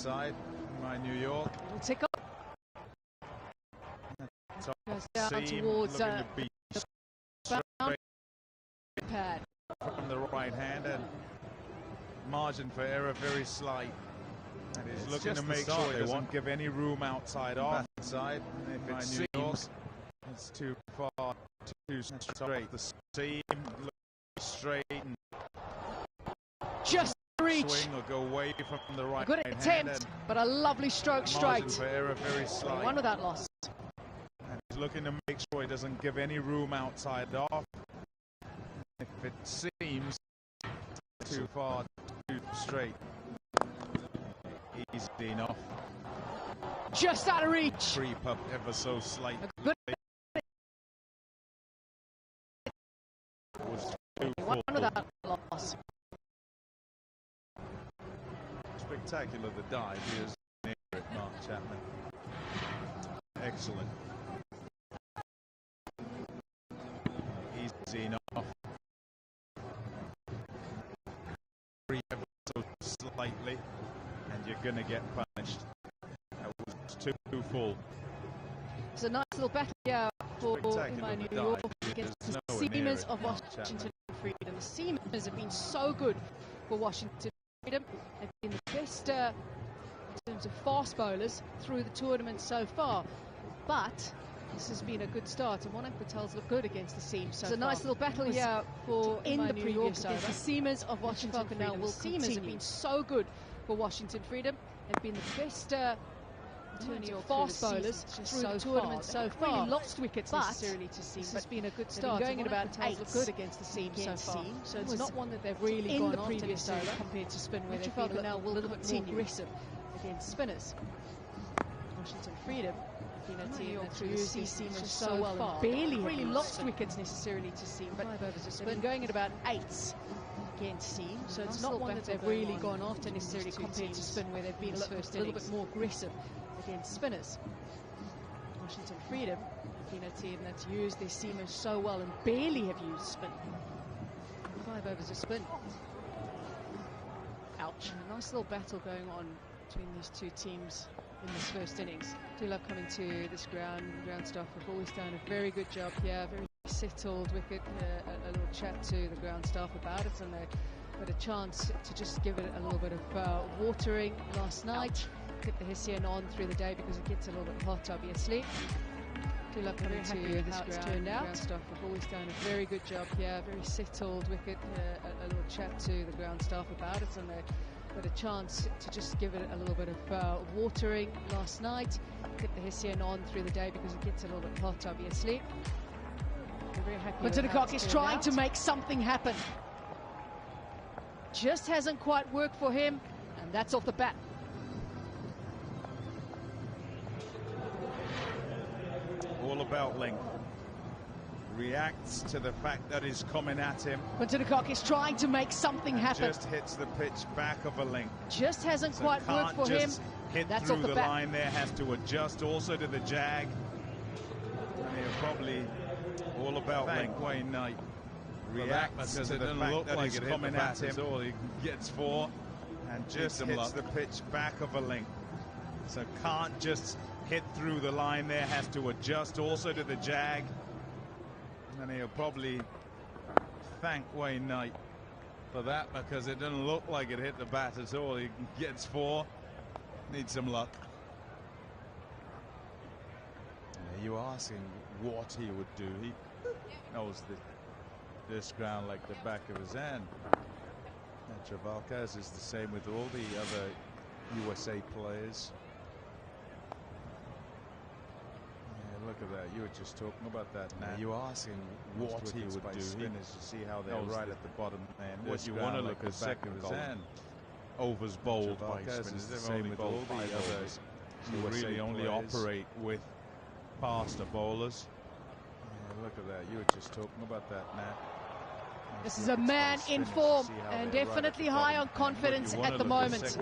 side, my New York. It'll tick up. Goes down towards to be pad. From the right hand, and margin for error very slight. And he's looking to make sure he doesn't give any room outside off. Side. If it seems it's too far, too straight. The seam looks straight and just reach. Swing or go away from the right. A good attempt, but a lovely stroke straight. For error very slight. One without loss. And he's looking to make sure he doesn't give any room outside off. If it seems too far, too straight, easy enough. Just out of reach. Creep up ever so slightly. One without loss. Spectacular the dive. He is near it, Mark Chapman. Excellent. Easy enough. Ever so slightly, and you're going to get punished. That was too full. It's a nice little battle here for my New York against the Seamers of Washington Freedom. The Seamers have been so good for Washington Freedom. They've been the best in terms of fast bowlers through the tournament so far. But this has been a good start, and Monak Patel's looked good against the seam so far. It's a nice little battle here for in the previous over. The Seamers of Washington Freedom. Now, the Seamers have been so good for Washington Freedom. They've been the best in fast bowlers through the tournament so far. Really lost wickets necessarily to seam. This has been a good start. Going at about 8. Look good against the seam so far. So it's not one that they've really gone off previous over compared to spin, where they've been a little bit more aggressive against spinners. Washington Freedom been a team that's used these seamers so well and barely really lost wickets necessarily to seam, but they've been going at about 8s against seam, so it's not one that they've really gone after necessarily compared to spin, where they've been a little bit more aggressive against spinners. Washington Freedom have been a team that's used their seamers so well and barely have used spin. 5 overs of spin. Ouch. And a nice little battle going on between these two teams in this first innings. Do love coming to this ground. The ground staff have always done a very good job here. Very settled wicket. A little chat to the ground staff about it, and they had a chance to just give it a little bit of watering last night. Get the Hessian on through the day because it gets a little bit hot, obviously. Do love coming to this ground. Turned out. Ground staff have always done a very good job here. Very settled wicket. A little chat to the ground staff about it, and they had a chance to just give it a little bit of watering last night. Get the Hessian on through the day because it gets a little bit hot, obviously. We're very happy. Mutadakok is trying to make something happen. Just hasn't quite worked for him, and that's off the bat. All about length. Reacts to the fact that he's coming at him. Mutadakok is trying to make something happen. Just hits the pitch back of a length. Just hasn't quite worked for him. Hit that's through off the the bat. line there, has to adjust also to the jag. And he'll probably all about length. Wayne Knight reacts to the fact that he's coming at him. All he gets 4 and just hits the pitch back of a length. So can't just hit through the line there, has to adjust also to the jag. And he'll probably thank Wayne Knight for that, because it doesn't look like it hit the bat at all. He gets 4. Needs some luck. Yeah, you are asking what he would do. He knows this ground like the back of his hand. And Travalcaz is the same with all the other USA players. Look at that. You were just talking about that now. You are asking what he would do. Spinners, you see how they're right at the bottom there. What you want to look at back of his hand. Overs bowled by spinners. They've only bowled all the others who really only operate with faster bowlers. Yeah, look at that. You were just talking about that now. This is a man in form and definitely high on confidence at the moment.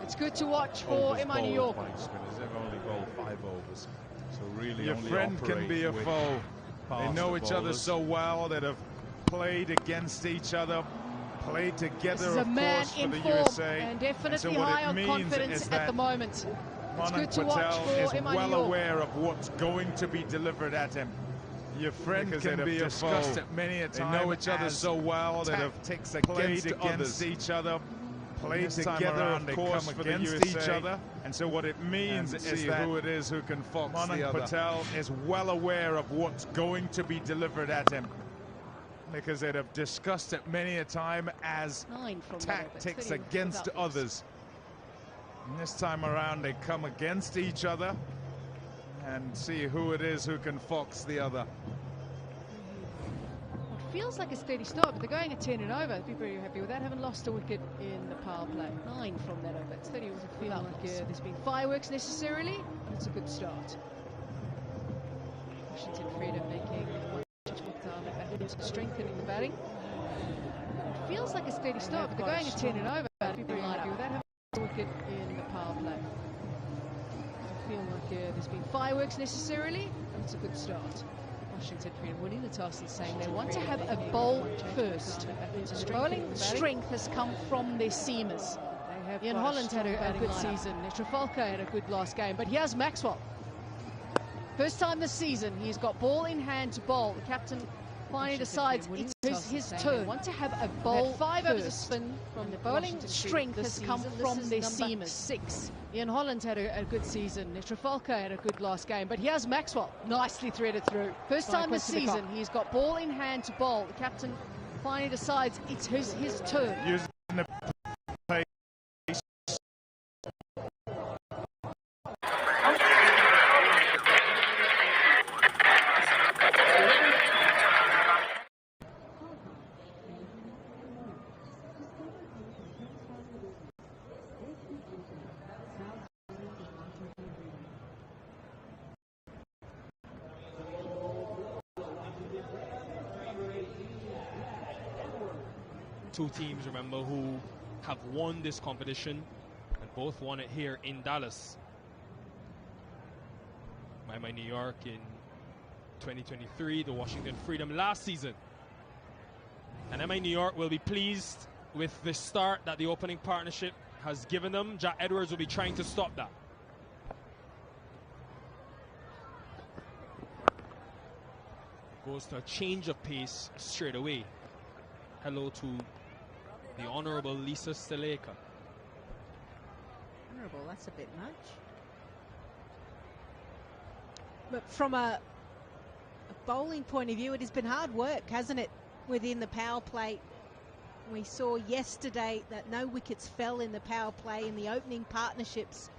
It's good to watch for MI New York. They've only bowled 5 overs. So really your friend can be a foe. They know each other so well, that have played against each other played together, this is a man in for the form USA, and definitely so high on confidence at the moment. It's good to watch for Imai well New York. aware of what's going to be delivered at him. Your friend can be discussed it many a time. They know each other so well that have played against each other, played together, of course, for against each other. And so what it means is that who it is who can fox the other. Patel is well aware of what's going to be delivered at him, because they'd have discussed it many a time as tactics against others. And this time around, they come against each other and see who it is who can fox the other. It feels like a steady start, but they're going at 10 and over. They'd be very happy with that. Haven't lost a wicket in the power play. 9 from that over. It's 30. It doesn't feel like there's been fireworks necessarily, but it's a good start. Washington Freedom making strengthening the batting. It feels like a steady start, but they're going at 10 and over. They'd be very happy with that. Haven't lost a wicket in the power play. Doesn't feel like there's been fireworks necessarily, but it's a good start. Washington Freedom winning the toss and saying they want to have a bowl first. The bowling strength has come from their seamers. Ian Holland had a good season. Trafalgar had a good last game. But here's Maxwell. First time this season, he's got ball in hand to bowl. The captain finally decides it's his turn. They want to have a bowl 5 overs of spin from the bowling strength has come from their seamers. 6. Ian Holland had a good season. Trafalgar had a good last game. But here's Maxwell, nicely threaded through. First time this season, he's got ball in hand to bowl. The captain finally decides it's his turn. Using the pace. Two teams, remember, who have won this competition and both won it here in Dallas. Imai New York in 2023, the Washington Freedom last season. And Imai New York will be pleased with the start that the opening partnership has given them. Jack Edwards will be trying to stop that. Goes to a change of pace straight away. Hello to the Honourable Lisa Staleka. Honourable, that's a bit much. But from a bowling point of view, it has been hard work, hasn't it, within the power play? We saw yesterday that no wickets fell in the power play in the opening partnerships.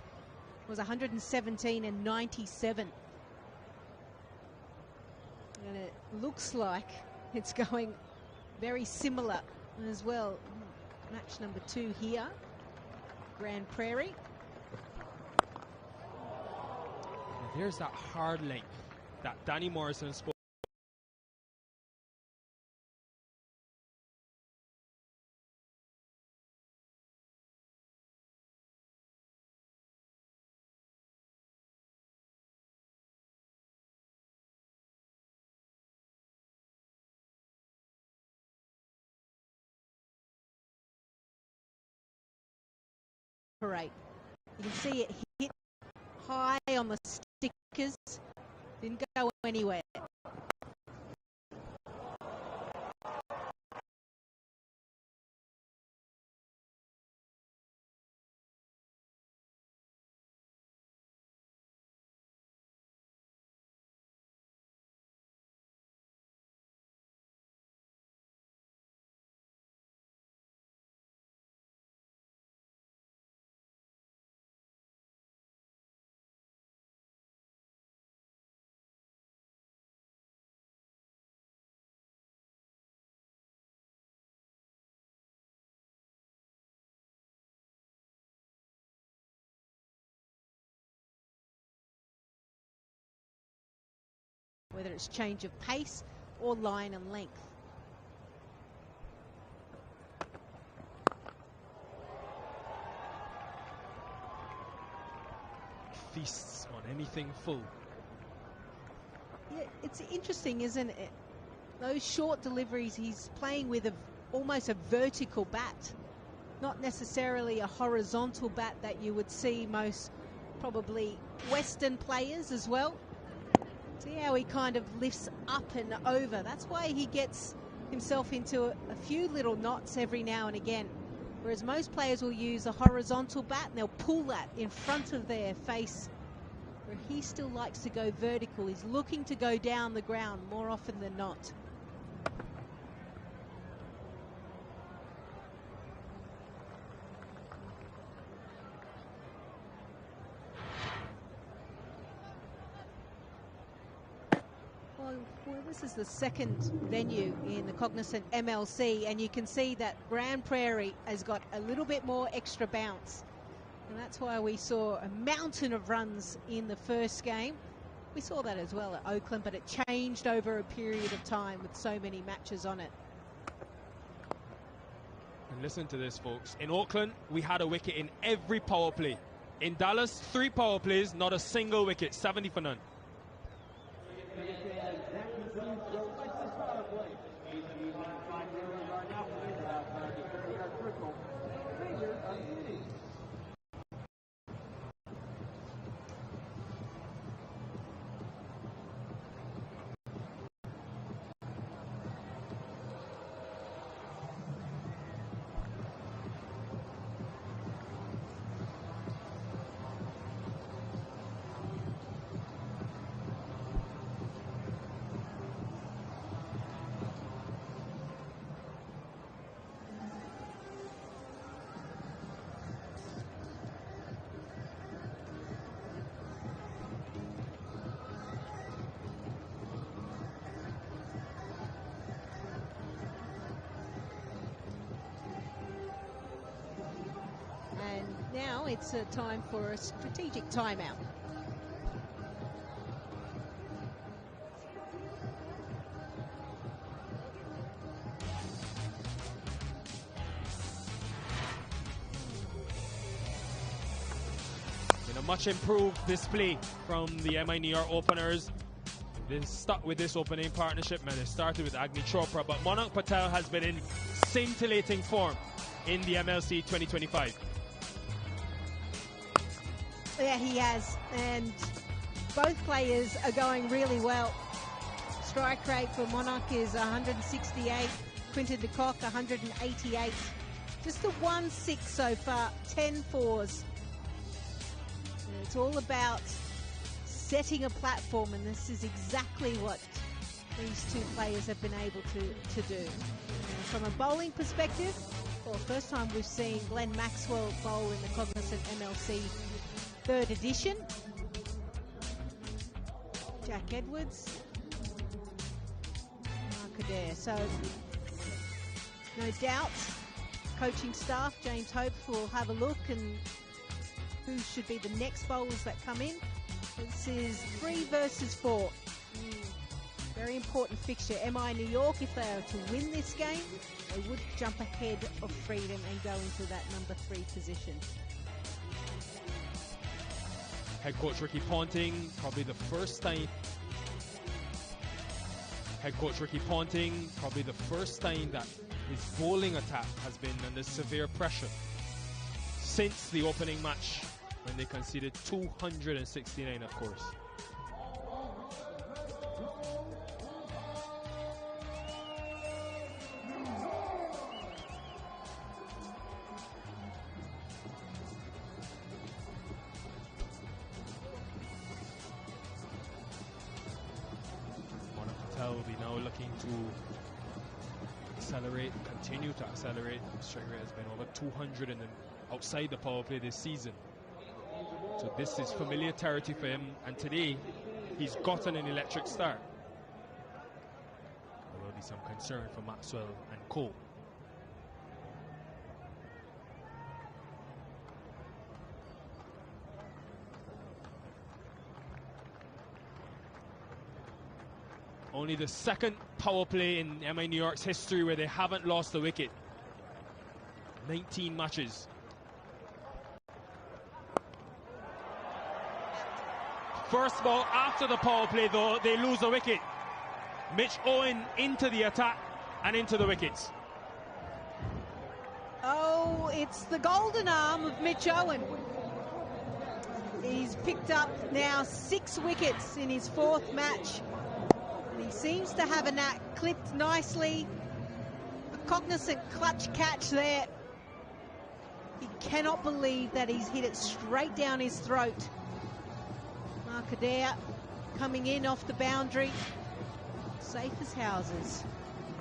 It was 117 and 97. And it looks like it's going very similar as well. Match number 2 here, Grand Prairie. There's that hard length that Danny Morrison spoke. Parade. You can see it hit high on the stickers, didn't go anywhere. Whether it's change of pace or line and length. Feasts on anything full. Yeah, it's interesting, isn't it? Those short deliveries he's playing with have almost a vertical bat, not necessarily a horizontal bat that you would see most probably Western players as well. See how he kind of lifts up and over. That's why he gets himself into a few little knots every now and again. Whereas most players will use a horizontal bat and they'll pull that in front of their face. Where he still likes to go vertical. He's looking to go down the ground more often than not. Well, this is the second venue in the Cognizant MLC, and you can see that Grand Prairie has got a little bit more extra bounce. And that's why we saw a mountain of runs in the first game. We saw that as well at Oakland, but it changed over a period of time with so many matches on it. And listen to this, folks. In Auckland, we had a wicket in every power play. In Dallas, 3 power plays, not a single wicket, 70 for none. Now it's a time for a strategic timeout. In a much improved display from the MI New York openers. They stuck with this opening partnership, man. They started with Agni Chopra, but Monank Patel has been in scintillating form in the MLC 2025. Yeah, he has, and both players are going really well. Strike rate for Monarch is 168, Quinton de Kock 188. Just a 1-6 so far, 10 fours. And it's all about setting a platform, and this is exactly what these two players have been able to do. And from a bowling perspective, well, first time we've seen Glenn Maxwell bowl in the Cognizant MLC 3rd edition. Jack Edwards, Mark Adair. So no doubt coaching staff, James Hope, will have a look and who should be the next bowlers that come in. This is 3 versus 4. Very important fixture. MI New York, if they are to win this game, they would jump ahead of Freedom and go into that number 3 position. Head coach Ricky Ponting, probably the first time. Head coach Ricky Ponting, probably the first time that his bowling attack has been under severe pressure since the opening match when they conceded 269, of course. Will be now looking to accelerate, continue to accelerate. Strike rate has been over 200 and outside the power play this season. So this is familiar territory for him, and today he's gotten an electric start. There will be some concern for Maxwell and Cole. Only the second power play in MI New York's history where they haven't lost a wicket. 19 matches. First ball after the power play, though, they lose a wicket. Mitch Owen into the attack and into the wickets. Oh, it's the golden arm of Mitch Owen. He's picked up now 6 wickets in his 4th match. And he seems to have a knack, clipped nicely. A cognizant clutch catch there. He cannot believe that he's hit it straight down his throat. Mark Adair coming in off the boundary. Safe as houses.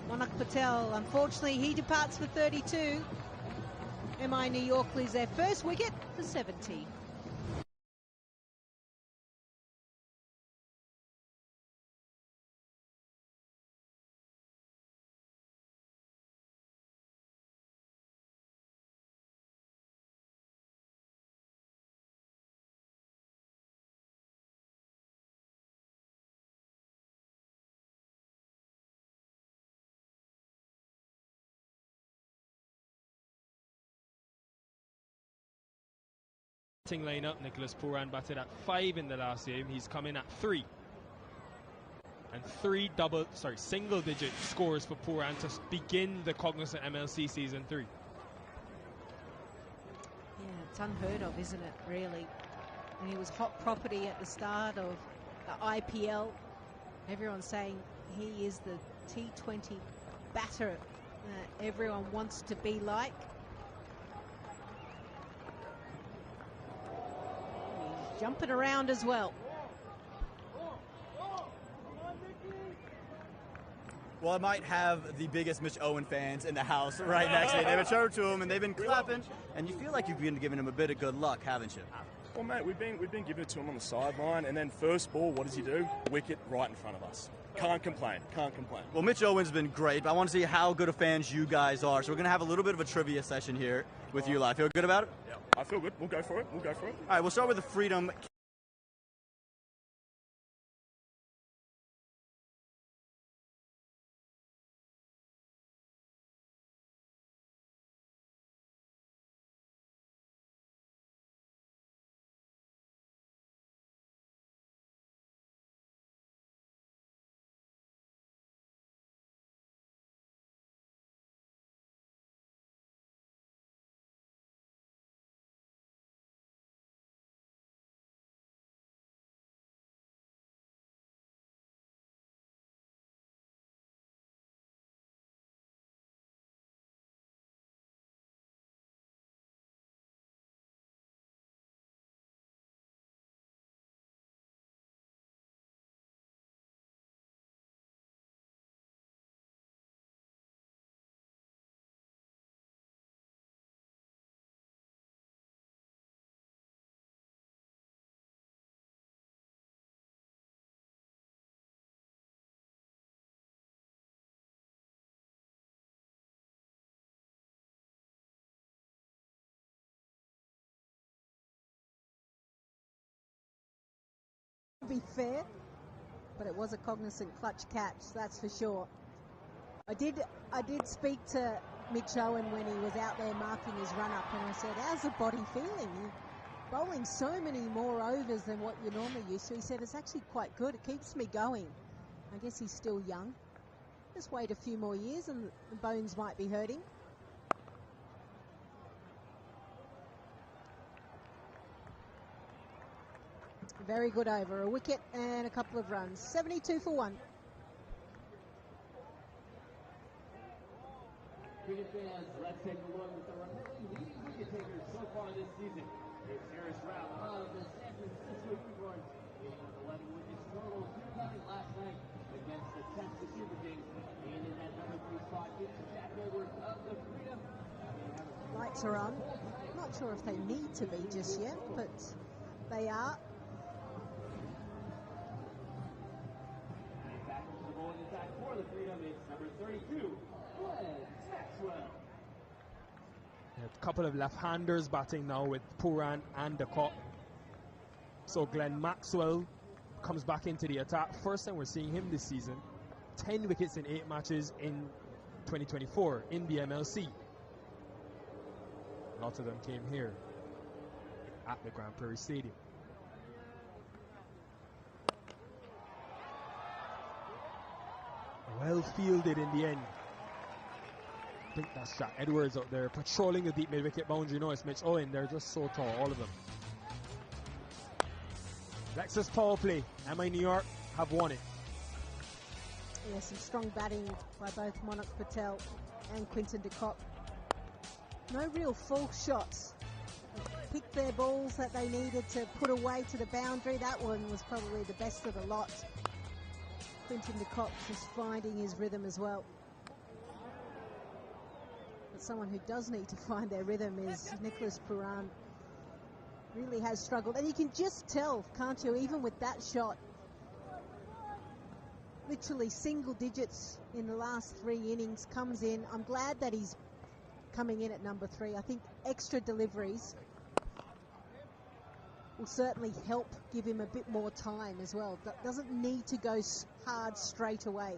Monak Patel, unfortunately, he departs for 32. MI New York leaves their first wicket for 70. Lineup, Nicholas Pooran batted at 5 in the last game. He's coming at 3. And 3 single-digit scores for Pooran to begin the Cognizant MLC Season 3. Yeah, it's unheard of, isn't it, really? And he was hot property at the start of the IPL. Everyone's saying he is the T20 batter that everyone wants to be like. Jumping around as well. Well, I might have the biggest Mitch Owen fans in the house right next to me. They've been showing to him and they've been clapping, and you feel like you've been giving him a bit of good luck, haven't you? Well, mate, we've been giving it to him on the sideline, and then first ball, what does he do? Wicket right in front of us. Can't complain. Can't complain. Well, Mitch Owen's been great, but I want to see how good of fans you guys are. So we're going to have a little bit of a trivia session here with you live. Feel good about it? Yeah, I feel good. We'll go for it. We'll go for it. All right, we'll start with the Freedom. Be fair, but it was a cognizant clutch catch, that's for sure. I did speak to Mitch Owen when he was out there marking his run up, and I said, how's the body feeling? You're bowling so many more overs than what you're normally used to. He said, it's actually quite good, it keeps me going. I guess he's still young. Just wait a few more years and the bones might be hurting. Very good over, a wicket and a couple of runs. 72 for 1. Cricket fans, let's take a look at the remaining leading wicket takers so far this season. Here's Harris Rao of the San Francisco Unicorns, getting 11 wickets total. Coming last night against the Texas Super Kings. And in that number 3 spot, it's Jack Woodward of the Freedom. Lights are on. Not sure if they need to be just yet, but they are. For the Freedom, it's number 32, Glenn Maxwell. A couple of left-handers batting now with Pooran and the Cock. So Glenn Maxwell comes back into the attack. First time we're seeing him this season. 10 wickets in 8 matches in 2024 in the MLC. Lots of them came here at the Grand Prairie Stadium. Well fielded in the end. think that's Jack Edwards out there patrolling the deep mid-wicket boundary. No, it's Mitch Owen. They're just so tall, all of them. Lexus power play. MI New York have won it. Yeah, some strong batting by both Monak Patel and Quinton de Kock. No real false shots. Picked their balls that they needed to put away to the boundary. That one was probably the best of the lot. Quinton de Kock just finding his rhythm as well. But someone who does need to find their rhythm is Nicholas Pooran. Really has struggled. And you can just tell, can't you, even with that shot, literally single digits in the last 3 innings, comes in. I'm glad that he's coming in at number 3. I think extra deliveries will certainly help give him a bit more time as well. Doesn't need to go hard straight away.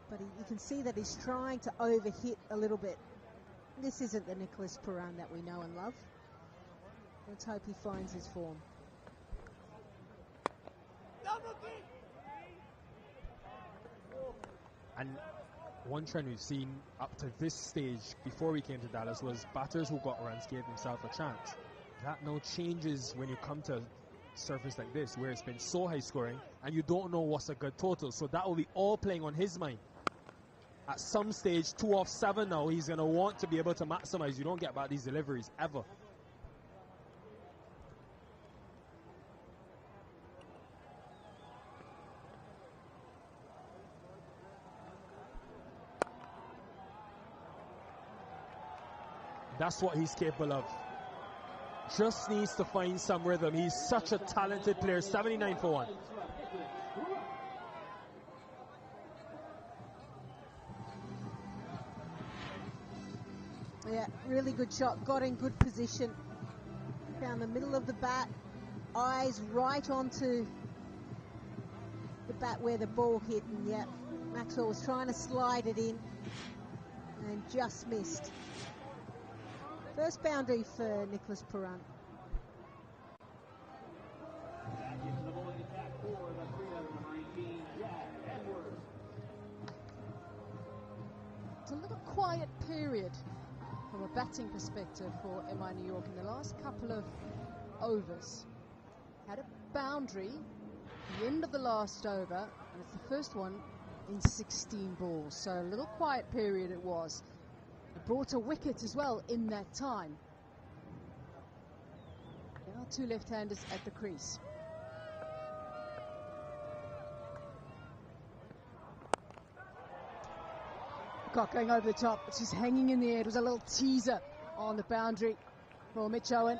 But you can see that he's trying to overhit a little bit. This isn't the Nicholas Pooran that we know and love. Let's hope he finds his form. And one trend we've seen up to this stage before we came to Dallas was batters who got runs gave themselves a chance. That now changes when you come to a surface like this, where it's been so high scoring and you don't know what's a good total. So that will be all playing on his mind. At some stage, 2 off 7 now, he's going to want to be able to maximize. You don't get back these deliveries ever. That's what he's capable of. Just needs to find some rhythm. He's such a talented player. 79 for 1. Yeah, really good shot. Got in good position. Found the middle of the bat. Eyes right onto the bat where the ball hit. And yeah, Maxwell was trying to slide it in and just missed. First boundary for Nicholas Pooran. It's a little quiet period from a batting perspective for MI New York in the last couple of overs. Had a boundary at the end of the last over, and it's the first one in 16 balls. So a little quiet period it was. It brought a wicket as well in that time. Now 2 left-handers at the crease. Cock going over the top, it's just hanging in the air. It was a little teaser on the boundary for Mitch Owen.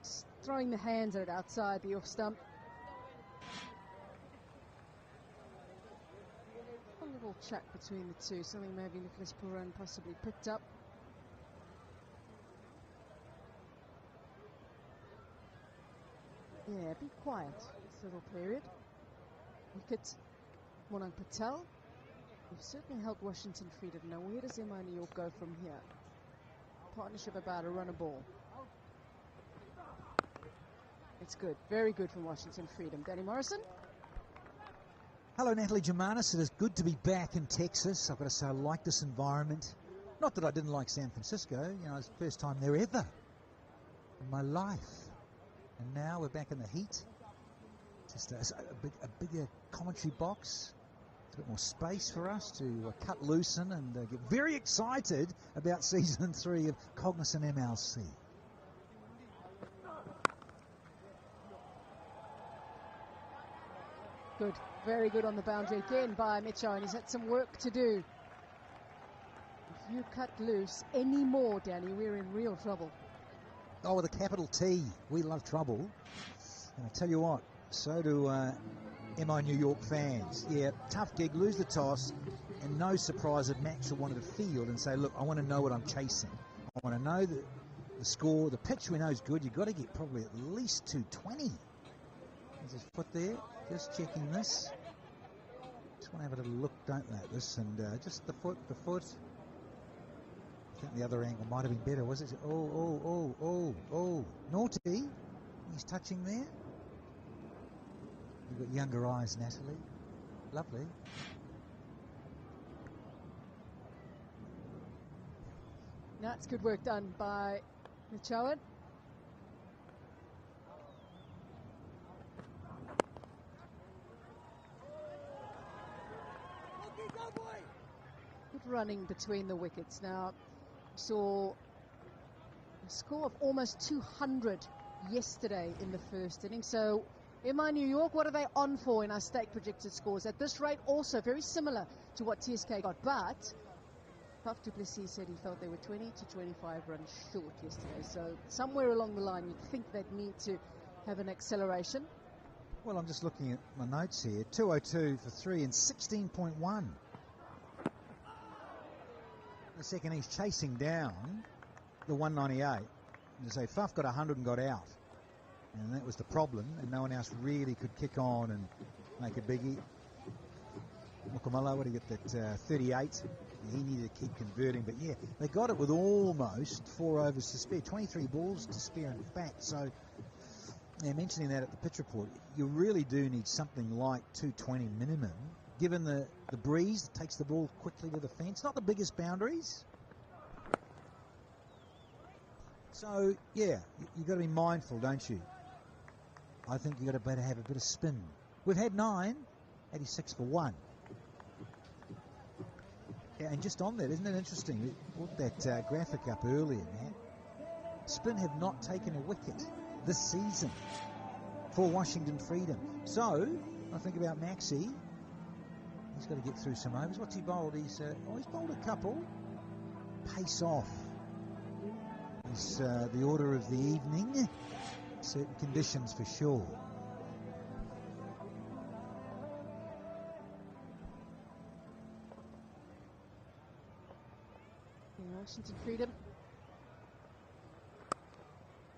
Just throwing the hands at it outside the off stump. A little chat between the two, something maybe Nicholas Pooran possibly picked up. Yeah, be quiet this little period. Wicket, Monak Patel. We've certainly helped Washington Freedom. Now, where does MI New York go from here? Partnership about a run a ball. It's good, very good from Washington Freedom. Danny Morrison. Hello, Natalie Germanis. It is good to be back in Texas. I've got to say I like this environment. Not that I didn't like San Francisco. You know, it's the first time there ever in my life. And now we're back in the heat. Just a bigger commentary box. A bit more space for us to cut loose in and get very excited about season 3 of Cognizant MLC. Good, very good on the boundary again by Mitch Owen. He's had some work to do. If you cut loose any more, Danny, we're in real trouble. Oh, with a capital T. We love trouble. And I tell you what, so do MI New York fans. Yeah, tough gig, lose the toss, and no surprise that Maxwell wanted to field and say, look, I want to know what I'm chasing. I want to know the score. The pitch we know is good. You've got to get probably at least 220. There's his foot there. Just checking this. Just want to have a little look, don't they, at this. And just the foot. I think the other angle might have been better, was it? Oh, naughty. He's touching there. You've got younger eyes, Natalie. Lovely. That's good work done by Machoan. Good running between the wickets. Now, saw a score of almost 200 yesterday in the first inning. So, MI New York, what are they on for in our stake projected scores? At this rate, also very similar to what TSK got, but Faf du Plessis said he felt they were 20 to 25 runs short yesterday. So, somewhere along the line, you'd think they'd need to have an acceleration. Well, I'm just looking at my notes here. 202 for 3 and 16.1. The second innings chasing down the 198. And so Faf got 100 and got out. And that was the problem, and no one else really could kick on and make a biggie. Mukamala, what did he get, that 38? He needed to keep converting, but yeah, they got it with almost 4 overs to spare, 23 balls to spare in fact. So, yeah, mentioning that at the pitch report, you really do need something like 220 minimum, given the breeze that takes the ball quickly to the fence. Not the biggest boundaries. So, yeah, you've got to be mindful, don't you? I think you've got to better have a bit of spin. We've had 9, 86 for 1. Yeah, and just on that, isn't it interesting? We brought that graphic up earlier, man. Spin have not taken a wicket this season for Washington Freedom. So, I think about Maxi. He's got to get through some overs. What's he bowled? He's bowled a couple. Pace off is the order of the evening. Certain conditions for sure. Washington Freedom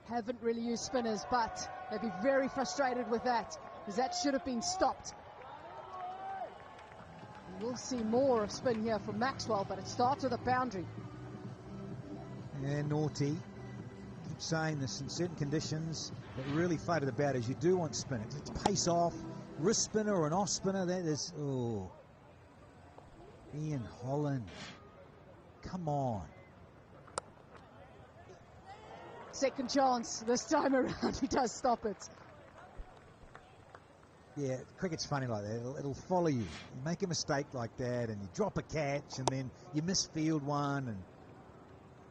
haven't really used spinners, but they'd be very frustrated with that, because that should have been stopped. We'll see more of spin here from Maxwell, but it starts with a boundary. Yeah, naughty. Keep saying this in certain conditions, but really floated about as you do want spin. It's pace off, wrist spinner or an off spinner. That is, oh, Ian Holland, come on. Second chance this time around. He does stop it. Yeah, cricket's funny like that. It'll follow you. You make a mistake like that and you drop a catch and then you misfield one, and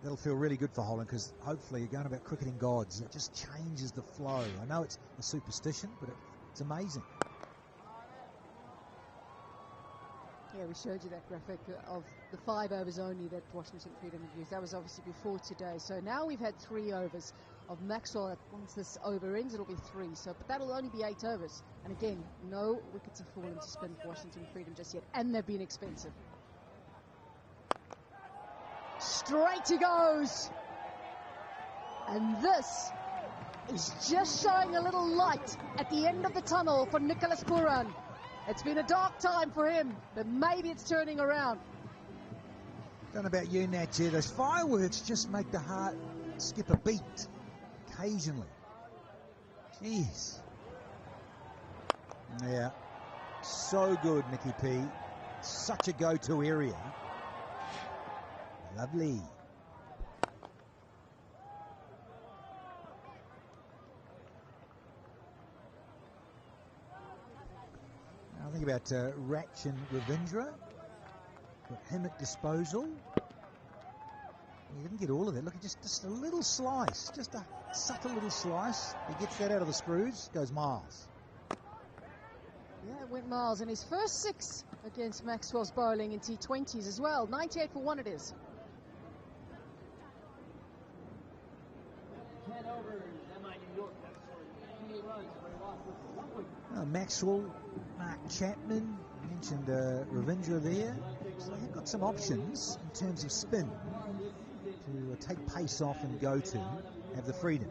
that'll feel really good for Holland, because hopefully you're going about cricketing gods. It just changes the flow. I know it's a superstition, but it's amazing. Yeah, we showed you that graphic of the 5 overs only that Washington Freedom had used. That was obviously before today. So now we've had 3 overs of Maxwell. Once this over ends, it'll be 3. So, but that'll only be 8 overs. And again, no wickets have fallen to spin for Washington Freedom just yet. And they've been expensive. Straight he goes. And this is just showing a little light at the end of the tunnel for Nicholas Pooran. It's been a dark time for him, but maybe it's turning around. Don't know about you, Nat, here. Those fireworks just make the heart skip a beat occasionally. Jeez. Yeah. So good, Nicky P. Such a go-to area. Lovely. I think about Rachin Ravindra. Got him at disposal. He didn't get all of it. Look, just a little slice. Just a subtle little slice. He gets that out of the screws. Goes miles. Yeah, it went miles. And his first 6 against Maxwell's bowling in T20s as well. 98 for 1 it is. 10 overs, MI New York, that's for 88 runs for a loss of 1 wicket. Maxwell, Mark Chapman, mentioned Ravindra there. So they've got some options in terms of spin to take pace off and go to, have the freedom.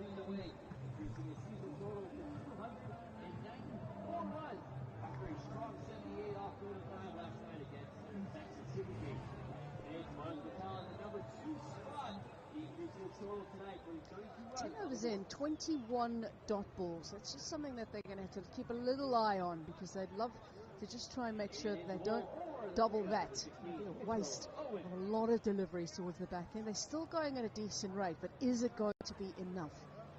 10 overs in, 21 dot balls. That's just something that they're going to have to keep a little eye on, because they'd love to just try and make sure that they don't double that. It'd be a waste of a lot of deliveries towards the back end. They're still going at a decent rate, but is it going to be enough?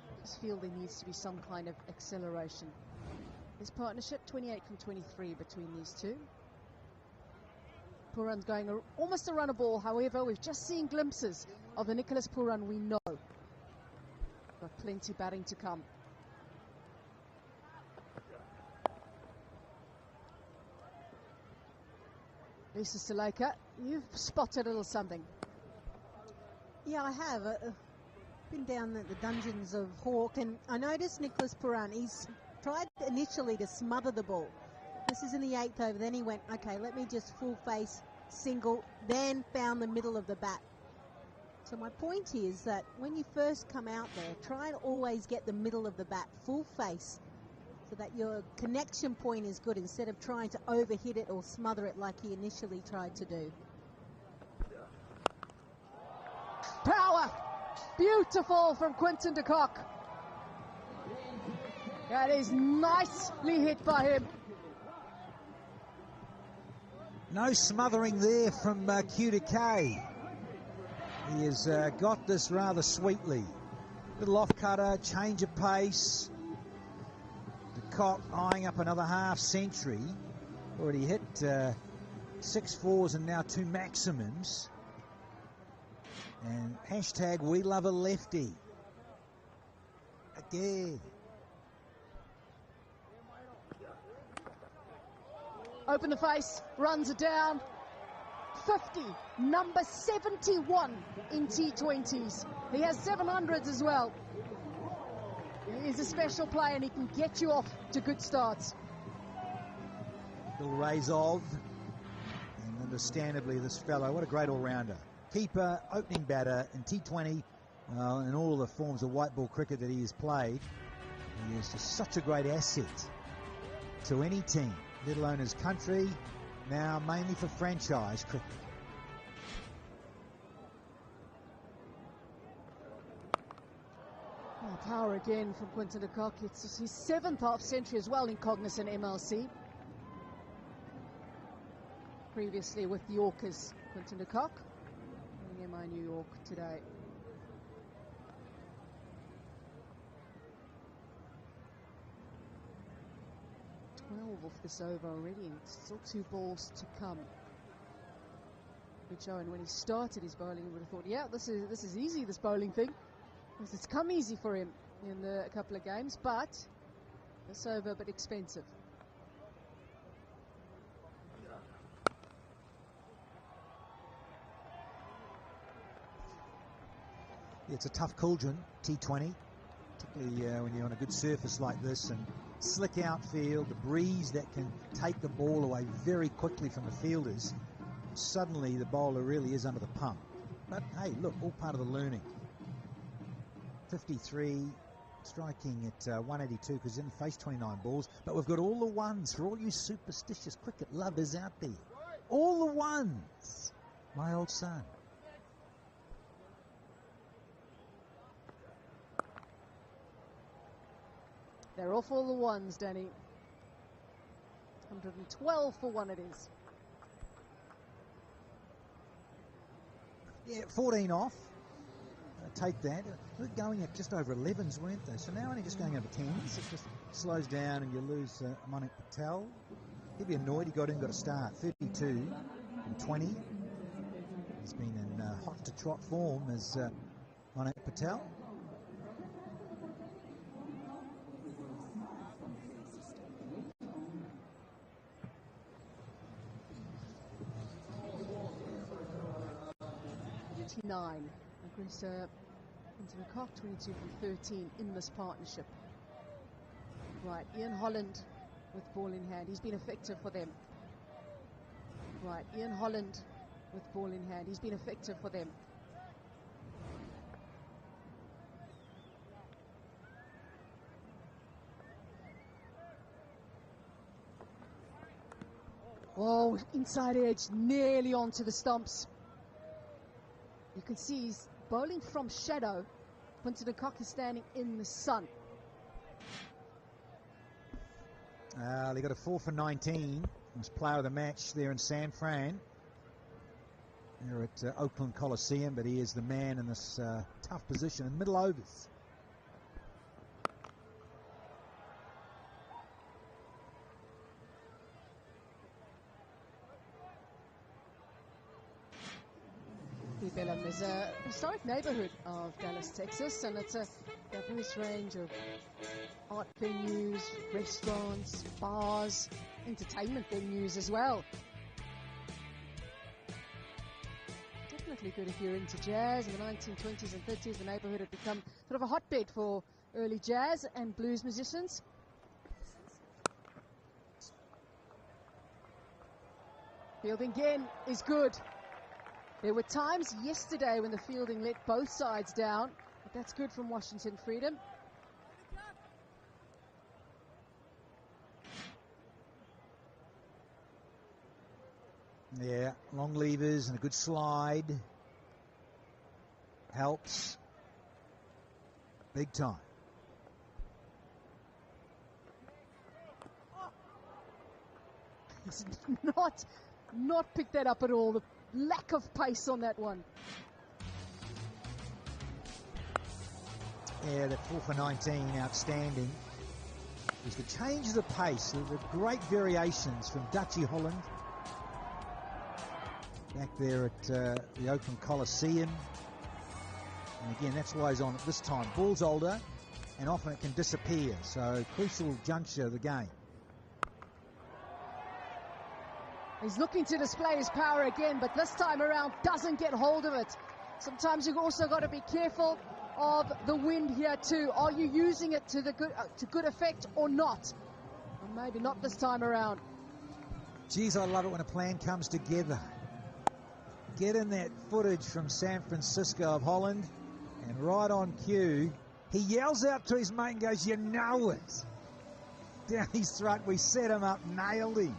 I just feel there needs to be some kind of acceleration. This partnership, 28 from 23 between these two. Pooran's going almost a run a ball. However, we've just seen glimpses of the Nicholas Pooran we know. Got plenty batting to come. Lisa Saleka, you've spotted a little something. Yeah, I have. Been down the dungeons of Hawke, and I noticed Nicholas Pooran, he's tried initially to smother the ball. This is in the 8th over. Then he went, okay, let me just full face single, then found the middle of the bat. So my point is that when you first come out there, try and always get the middle of the bat full face, so that your connection point is good, instead of trying to overhit it or smother it like he initially tried to do. Power! Beautiful from Quinton de Kock. That is nicely hit by him. No smothering there from Q to K. He has got this rather sweetly. Little off-cutter, change of pace. De Kock eyeing up another half century. Already hit 6 fours and now 2 maximums. And hashtag we love a lefty. Again. Open the face, runs it down. 50, number 71 in T20s. He has 700s as well. He is a special player, and he can get you off to good starts. Little raise of, and understandably this fellow, what a great all-rounder. Keeper, opening batter in T20, in all of the forms of white ball cricket that he has played. He is just such a great asset to any team, let alone his country, now mainly for franchise cricket. Oh, power again from Quinton de Kock. It's his 7th half century as well in Cognizant MLC. Previously with the Yorkers, Quinton de Kock. MI New York today. 12 off this over already, and still 2 balls to come. Rich Owen, when he started his bowling, would have thought, yeah, this is easy, this bowling thing. It's come easy for him in a couple of games, but this over a bit expensive. It's a tough cauldron, T20, particularly when you're on a good surface like this, and slick outfield, the breeze that can take the ball away very quickly from the fielders. Suddenly the bowler really is under the pump. But hey, look, all part of the learning. 53, striking at 182 because he didn't face 29 balls. But we've got all the ones for all you superstitious cricket lovers out there. All the ones, my old son. They're off all the ones, Danny. 112 for one it is. Yeah, 14 off. Take that. We're going at just over 11s, weren't they? So now only just going over 10s. It just slows down and you lose Manik Patel. He'd be annoyed. He got in, got a start. 32 and 20. He's been in hot to trot form as Manik Patel. Chris into the Koch, 22 from 13 in this partnership. Right, Ian Holland with ball in hand. He's been effective for them. Right, Ian Holland with ball in hand. He's been effective for them. Oh, inside edge, nearly onto the stumps. You can see he's bowling from shadow, Quinton de Kock is standing in the sun. They got a 4 for 19. Was player of the match there in San Fran. They're at Oakland Coliseum, but he is the man in this tough position in middle overs. Bellum is a historic neighborhood of Dallas, Texas, and it's a diverse range of art venues, restaurants, bars, entertainment venues as well. Definitely good if you're into jazz. In the 1920s and 30s, the neighborhood had become sort of a hotbed for early jazz and blues musicians. Fielding again is good. There were times yesterday when the fielding let both sides down, but that's good from Washington Freedom. Yeah, long levers and a good slide. Helps. Big time. He's not picked that up at all. The lack of pace on that one. Yeah, that 4 for 19, outstanding. There's the changes of pace, the great variations from Dutchy Holland. Back there at the Oakland Coliseum. And again, that's why he's on at this time. Ball's older, and often it can disappear. So, crucial juncture of the game. He's looking to display his power again, but this time around doesn't get hold of it. Sometimes you've also got to be careful of the wind here too. Are you using it to good effect or not? Well, maybe not this time around. Geez, I love it when a plan comes together. Get in that footage from San Francisco of Holland, and right on cue, he yells out to his mate and goes, "You know it." Down his throat, we set him up, nailed him.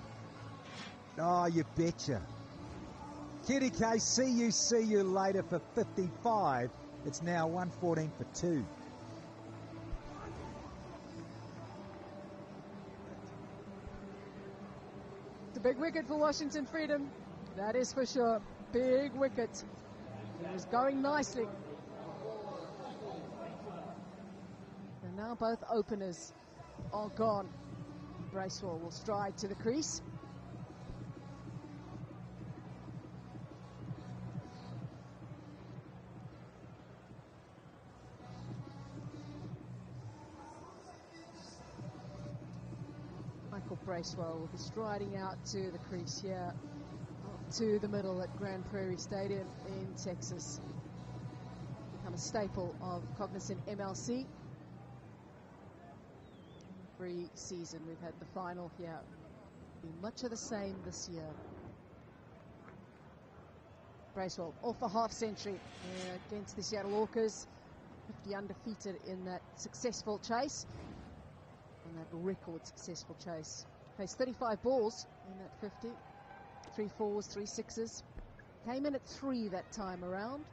Oh, you betcha. QDK, see you later for 55. It's now 114 for 2. It's a big wicket for Washington Freedom. That is for sure. Big wicket. It was going nicely. And now both openers are gone. Bracewell will stride to the crease. Michael Bracewell will be striding out to the crease here, up to the middle at Grand Prairie Stadium in Texas. Become a staple of Cognizant MLC. Every season we've had the final here. Be much of the same this year. Bracewell off a half century against the Seattle Orcas. 50 undefeated in that successful chase. And that record successful chase. Faced 35 balls in that 50. 3 4s, 3 6s. Came in at 3 that time around.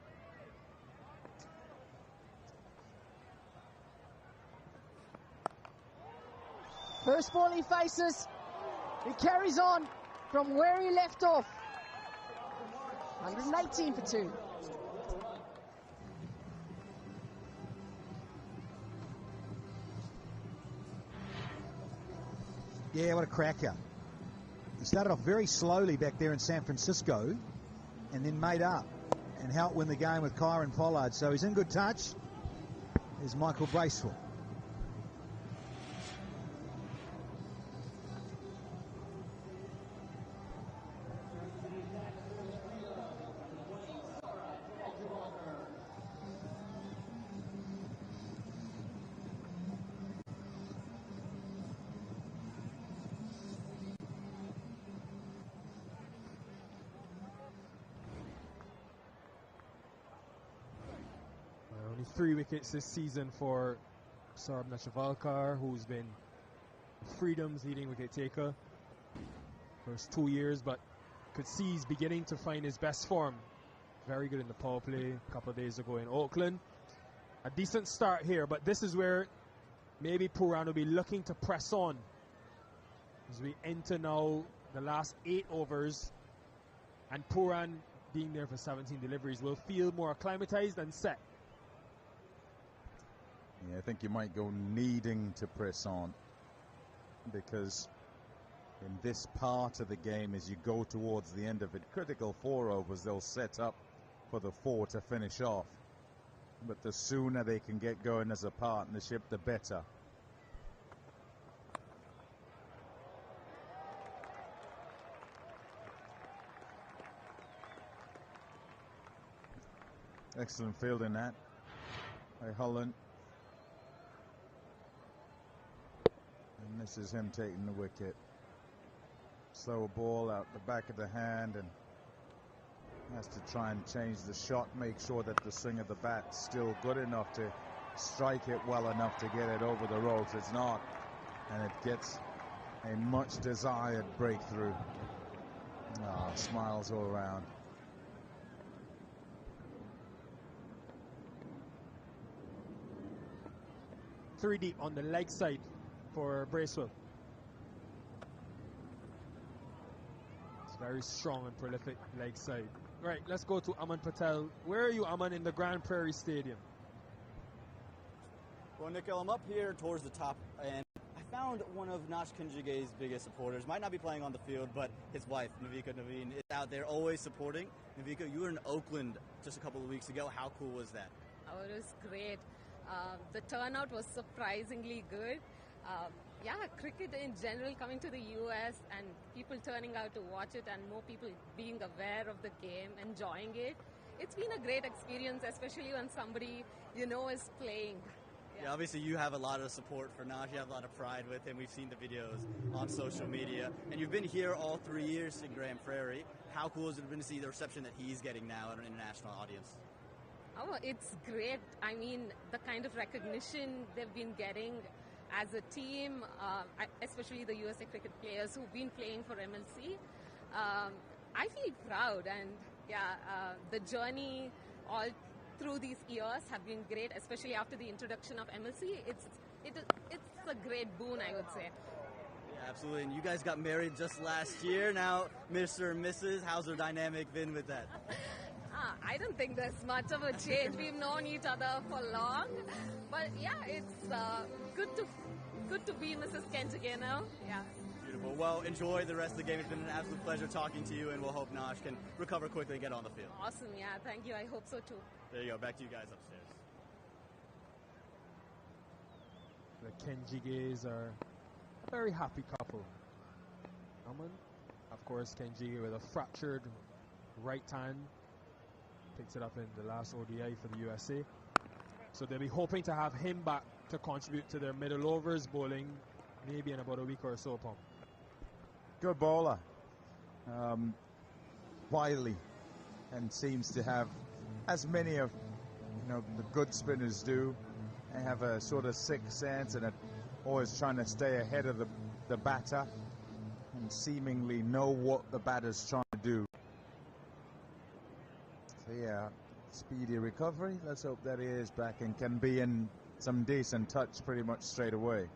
First ball he faces. He carries on from where he left off. 118 for 2. Yeah, what a cracker. He started off very slowly back there in San Francisco and then made up and helped win the game with Kyron Pollard. So he's in good touch. There's Michael Bracewell. Only 3 wickets this season for Saurabh Netravalkar, who's been Freedom's leading wicket taker first 2 years, but could see he's beginning to find his best form. Very good in the power play a couple of days ago in Oakland. a decent start here, but this is where maybe Pooran will be looking to press on as we enter now the last 8 overs, and Pooran, being there for 17 deliveries, will feel more acclimatized and set. Yeah, I think you might go needing to press on, because in this part of the game, as you go towards the end of it, critical 4 overs, they'll set up for the 4 to finish off. But the sooner they can get going as a partnership, the better. Excellent fielding that by Holland. And this is him taking the wicket. Slow ball out the back of the hand, and has to try and change the shot, make sure that the swing of the bat's still good enough to strike it well enough to get it over the ropes. It's not, and it gets a much desired breakthrough. Ah, smiles all around. Three deep on the leg side for Bracewell. It's very strong and prolific leg side. Right, let's go to Aman Patel. Where are you, Aman, in the Grand Prairie Stadium? Well, Nikhil, I'm up here towards the top, and I found one of Nash Kunjige's biggest supporters. Might not be playing on the field, but his wife, Navika Naveen, is out there always supporting. Navika, you were in Oakland just a couple of weeks ago. How cool was that? Oh, it was great. The turnout was surprisingly good. Yeah, cricket in general coming to the US and people turning out to watch it, and more people being aware of the game, enjoying it. It's been a great experience, especially when somebody you know is playing. Yeah, obviously you have a lot of support for Nash. You have a lot of pride with him. We've seen the videos on social media. And you've been here all 3 years in Grand Prairie. How cool has it been to see the reception that he's getting now at an international audience? Oh, it's great. I mean, the kind of recognition they've been getting as a team, especially the USA cricket players who've been playing for MLC. I feel proud, and yeah, the journey all through these years have been great, especially after the introduction of MLC. It's a great boon, I would say. Yeah, absolutely. And you guys got married just last year. Now, Mr. and Mrs., how's their dynamic been with that? I don't think there's much of a change. We've known each other for long, but yeah, it's good to be Mrs. Kenjige now. Yeah. Beautiful. Well, enjoy the rest of the game. It's been an absolute pleasure talking to you, and we'll hope Nash can recover quickly and get on the field. Awesome. Yeah. Thank you. I hope so too. There you go. Back to you guys upstairs. The Kenjiges are a very happy couple. Aman, of course, Kenjige with a fractured right hand. Picked it up in the last ODI for the USA. So they'll be hoping to have him back to contribute to their middle overs bowling maybe in about a week or so, Pom. Good bowler. Wily, and seems to have, as many of the good spinners do, they have a sort of sixth sense and always trying to stay ahead of the batter and seemingly know what the batter's trying to do. So yeah, speedy recovery. Let's hope that he is back and can be in some decent touch pretty much straight away.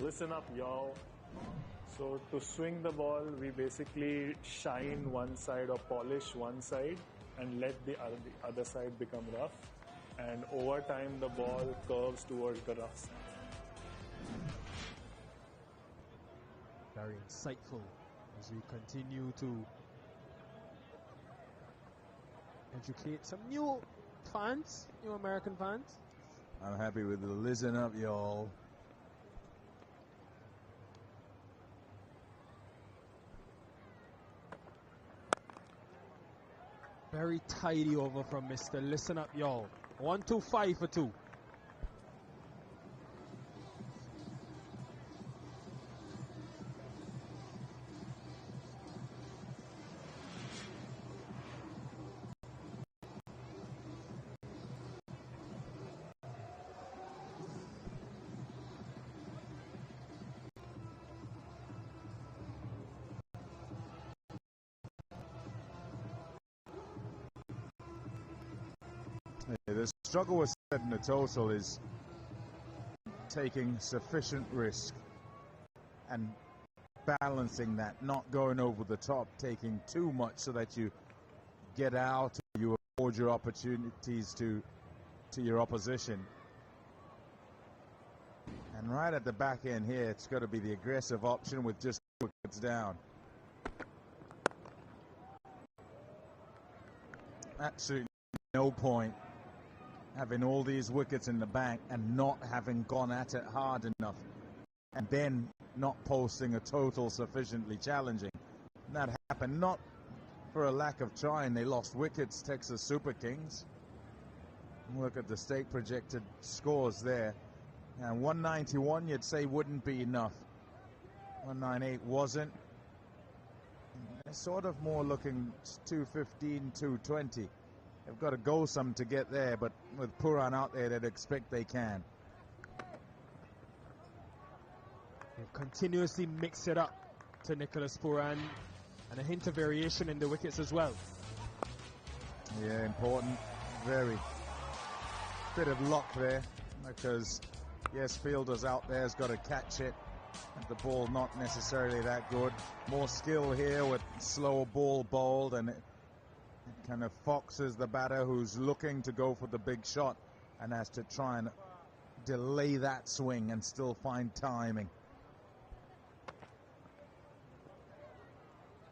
Listen up, y'all. So to swing the ball, we basically shine one side or polish one side and let the other side become rough. And over time, the ball curves towards the rough side. Very insightful as we continue to educate some new fans, new American fans. I'm happy with the listen up, y'all. Very tidy over from Mr. Listen Up, y'all. 1-2-5 for 2. struggle with setting the total is taking sufficient risk and balancing that, not going over the top, taking too much so that you get out, or you afford your opportunities to your opposition. And right at the back end here, it's got to be the aggressive option with just wickets down. Absolutely no point having all these wickets in the bank and not having gone at it hard enough, and then not posting a total sufficiently challenging. And that happened not for a lack of trying. They lost wickets, Texas Super Kings. Look at the state projected scores there. And 191 you'd say wouldn't be enough. 198 wasn't. They're sort of more looking 215, 220. They've got to go some to get there, but with Pooran out there, they'd expect they can. They've continuously mixed it up to Nicholas Pooran, and a hint of variation in the wickets as well. Yeah, important. Very. Bit of luck there, because yes, fielders out there has got to catch it. And the ball not necessarily that good. More skill here with slower ball bowled, and it kind of foxes the batter who's looking to go for the big shot and has to try and delay that swing and still find timing.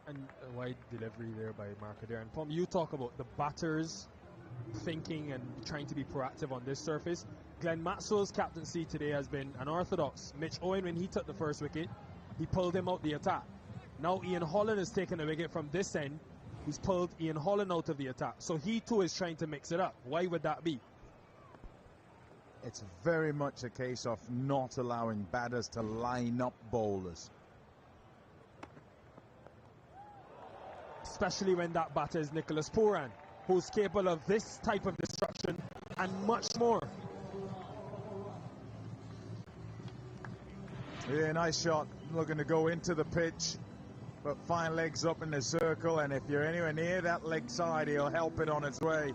And a wide delivery there by Markader. And Pom, you talk about the batters thinking and trying to be proactive on this surface. Glenn Maxwell's captaincy today has been unorthodox. Mitch Owen, when he took the first wicket, he pulled him out the attack. Now Ian Holland has taken a wicket from this end. He's pulled Ian Holland out of the attack. So he too is trying to mix it up. Why would that be? It's very much a case of not allowing batters to line up bowlers. Especially when that batter is Nicholas Pooran, who's capable of this type of destruction and much more. Yeah, nice shot. Looking to go into the pitch, but fine legs up in the circle, and if you're anywhere near that leg side, he'll help it on its way.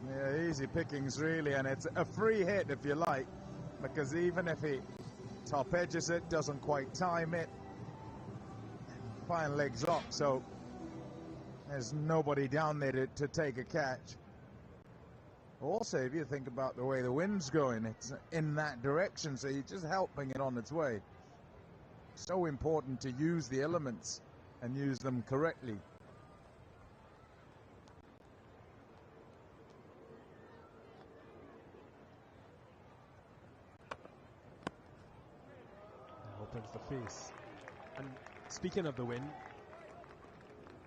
Yeah, easy pickings really, and it's a free hit if you like, because even if he top edges it, doesn't quite time it, fine legs up, so there's nobody down there to take a catch. Also, if you think about the way the wind's going, it's in that direction, so you're just helping it on its way. So important to use the elements and use them correctly. Opens the face. And speaking of the wind,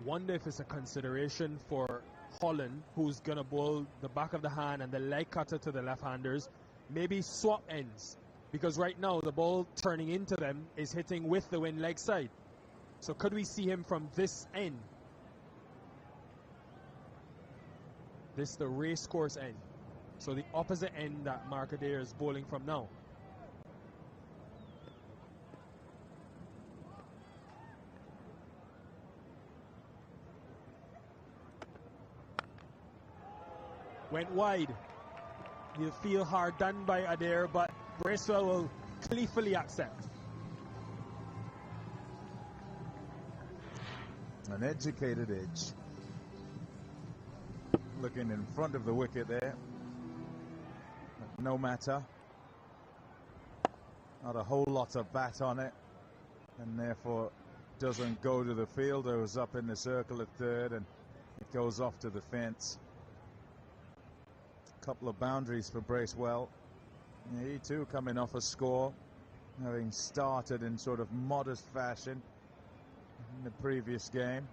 wonder if it's a consideration for Holland, who's going to bowl the back of the hand and the leg cutter to the left-handers, maybe swap ends, because right now the ball turning into them is hitting with the wind leg side. So could we see him from this end? This the race course end. So the opposite end that Markader is bowling from now. Went wide. He'll feel hard done by Adair, but Bracewell will gleefully accept. An educated edge. Looking in front of the wicket there. No matter. Not a whole lot of bat on it, and therefore doesn't go to the fielder who's up in the circle at third, and it goes off to the fence. Couple of boundaries for Bracewell. Yeah, he too coming off a score, having started in sort of modest fashion in the previous game,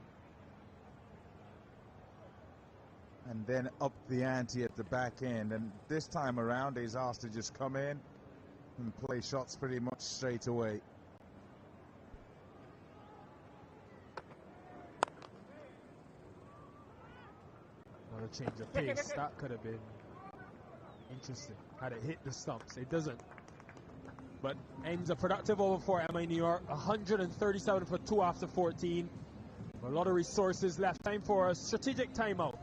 and then up the ante at the back end, and this time around he's asked to just come in and play shots pretty much straight away. Another change of pace. That could have been interesting had it hit the stumps. It doesn't. But ends a productive over for MI New York. 137 for 2 after 14. A lot of resources left. Time for a strategic timeout.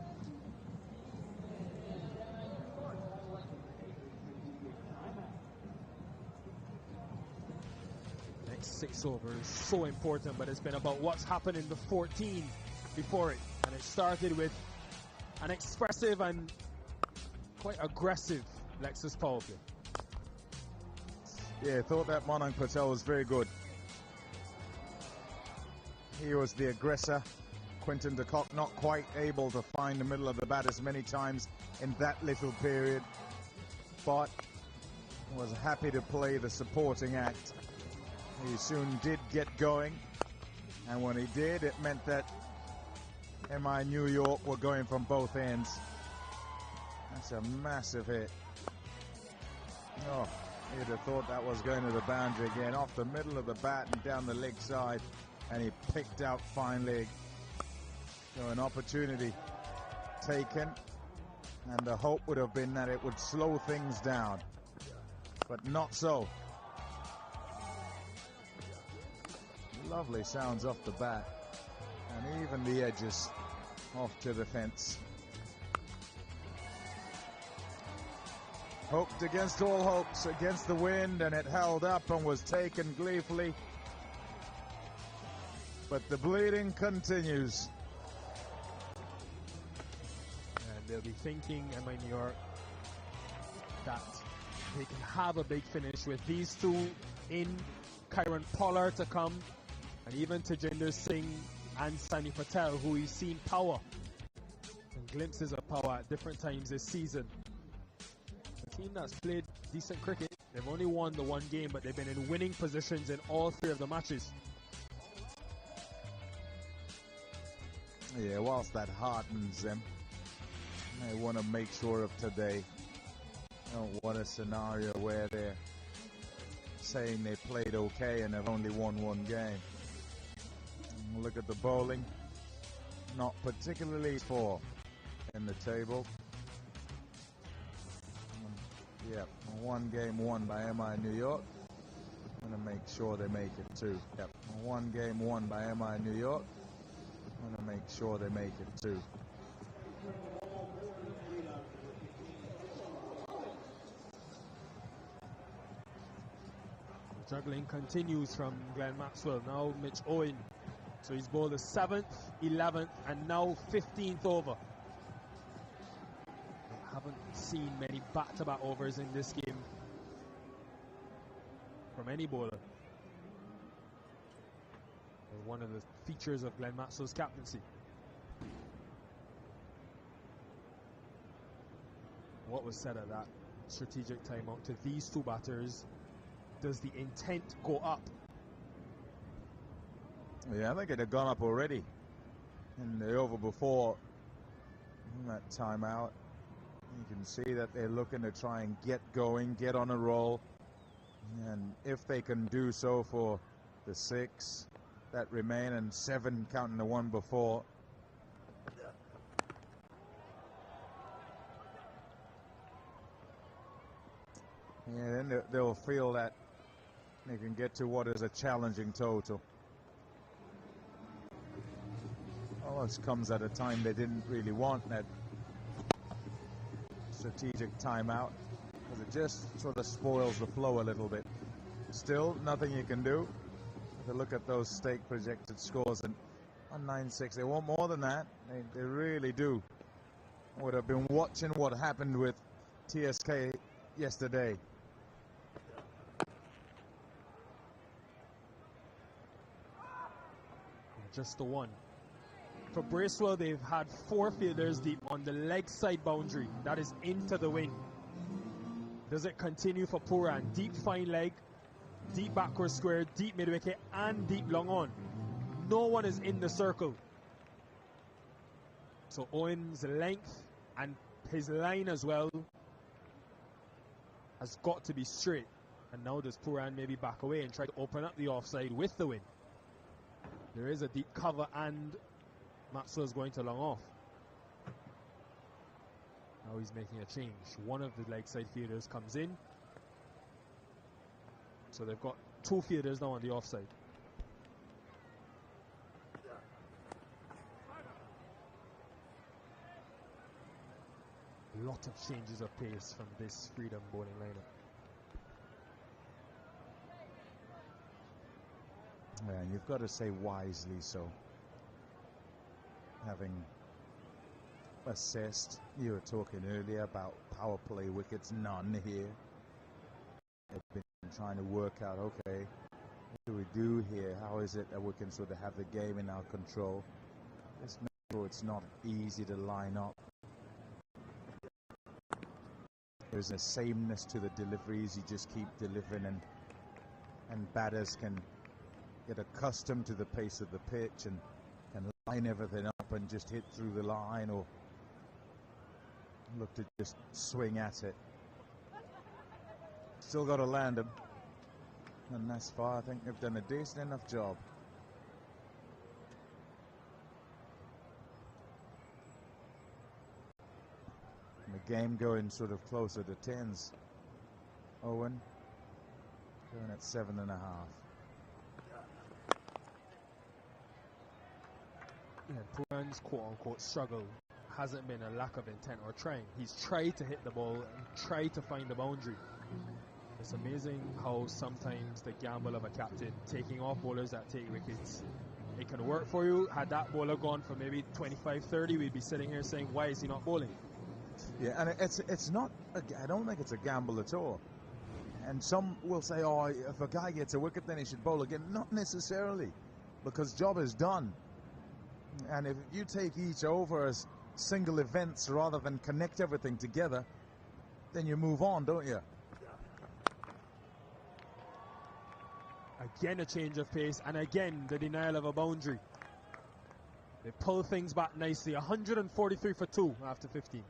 next 6 overs is so important, but it's been about what's happened in the 14 before it. And it started with an expressive and quite aggressive Lexus power play. Yeah, I thought that Manan Patel was very good. He was the aggressor. Quinton de Kock not quite able to find the middle of the bat as many times in that little period, but was happy to play the supporting act. He soon did get going, and when he did, it meant that MI New York were going from both ends. That's a massive hit. Oh, he'd have thought that was going to the boundary again, off the middle of the bat and down the leg side, and he picked out fine leg. So an opportunity taken, and the hope would have been that it would slow things down, but not so. Lovely sounds off the bat, and even the edges off to the fence. Hoped against all hopes, against the wind, and it held up and was taken gleefully. But the bleeding continues. And they'll be thinking, MI New York, that they can have a big finish with these two in, Kieron Pollard to come, and even Tajinder Singh and Sunny Patel, who we've seen power and glimpses of power at different times this season. A team that's played decent cricket. They've only won the one game, but they've been in winning positions in all 3 of the matches. Yeah, whilst that heartens them, they want to make sure of today. Don't want a scenario where they're saying they played okay and have only won one game. And look at the bowling. Not particularly for in the table. Yep, one game won by MI New York. I'm going to make sure they make it too. Yep, one game won by MI New York. I'm going to make sure they make it too. Juggling continues from Glenn Maxwell. Now Mitch Owen. So he's bowled the 7th, 11th, and now 15th over. We haven't seen many back-to-back overs in this game from any bowler. One of the features of Glenn Maxwell's captaincy. What was said at that strategic timeout to these 2 batters? Does the intent go up? Yeah, I think it had gone up already in the over before that timeout. You can see that they're looking to try and get going, get on a roll, and if they can do so for the 6 that remain and 7 counting the one before. Yeah, then they'll feel that they can get to what is a challenging total. Almost comes at a time they didn't really want, that strategic timeout, because it just sort of spoils the flow a little bit. Still, nothing you can do. To look at those stake projected scores, and 196, they want more than that. They really do. Would have been watching what happened with TSK yesterday. Just the one. For Bracewell, they've had 4 fielders deep on the leg side boundary. That is into the wing. Does it continue for Pooran? Deep fine leg, deep backward square, deep mid wicket, and deep long on. No one is in the circle. So Owen's length and his line as well has got to be straight. And now does Pooran maybe back away and try to open up the offside with the win? There is a deep cover and Maxwell's going to long off. Now he's making a change. One of the leg side fielders comes in. So they've got 2 fielders now on the offside. A lot of changes of pace from this Freedom bowling lineup. Yeah, and you've got to say wisely so. Having assessed, you were talking earlier about power play wickets, none here. They've been trying to work out, okay, what do we do here? How is it that we can sort of have the game in our control? Let's make sure it's not easy to line up. There's a sameness to the deliveries. You just keep delivering, and batters can get accustomed to the pace of the pitch and line everything up and just hit through the line, or look to just swing at it. Still got to land them, and thus far I think they've done a decent enough job. And the game going sort of closer to tens. Owen going at 7.5. Yeah, Pooran's quote-unquote struggle hasn't been a lack of intent or trying. He's tried to hit the ball and tried to find the boundary. It's amazing how sometimes the gamble of a captain taking off bowlers that take wickets, it can work for you. Had that bowler gone for maybe 25-30, we'd be sitting here saying, why is he not bowling? Yeah, and it's not, I don't think it's a gamble at all. And some will say, oh, if a guy gets a wicket, then he should bowl again. Not necessarily, because job is done. And if you take each over as single events rather than connect everything together, then you move on, don't you? Again, a change of pace, and again, the denial of a boundary. They pull things back nicely. 143 for 2 after 15.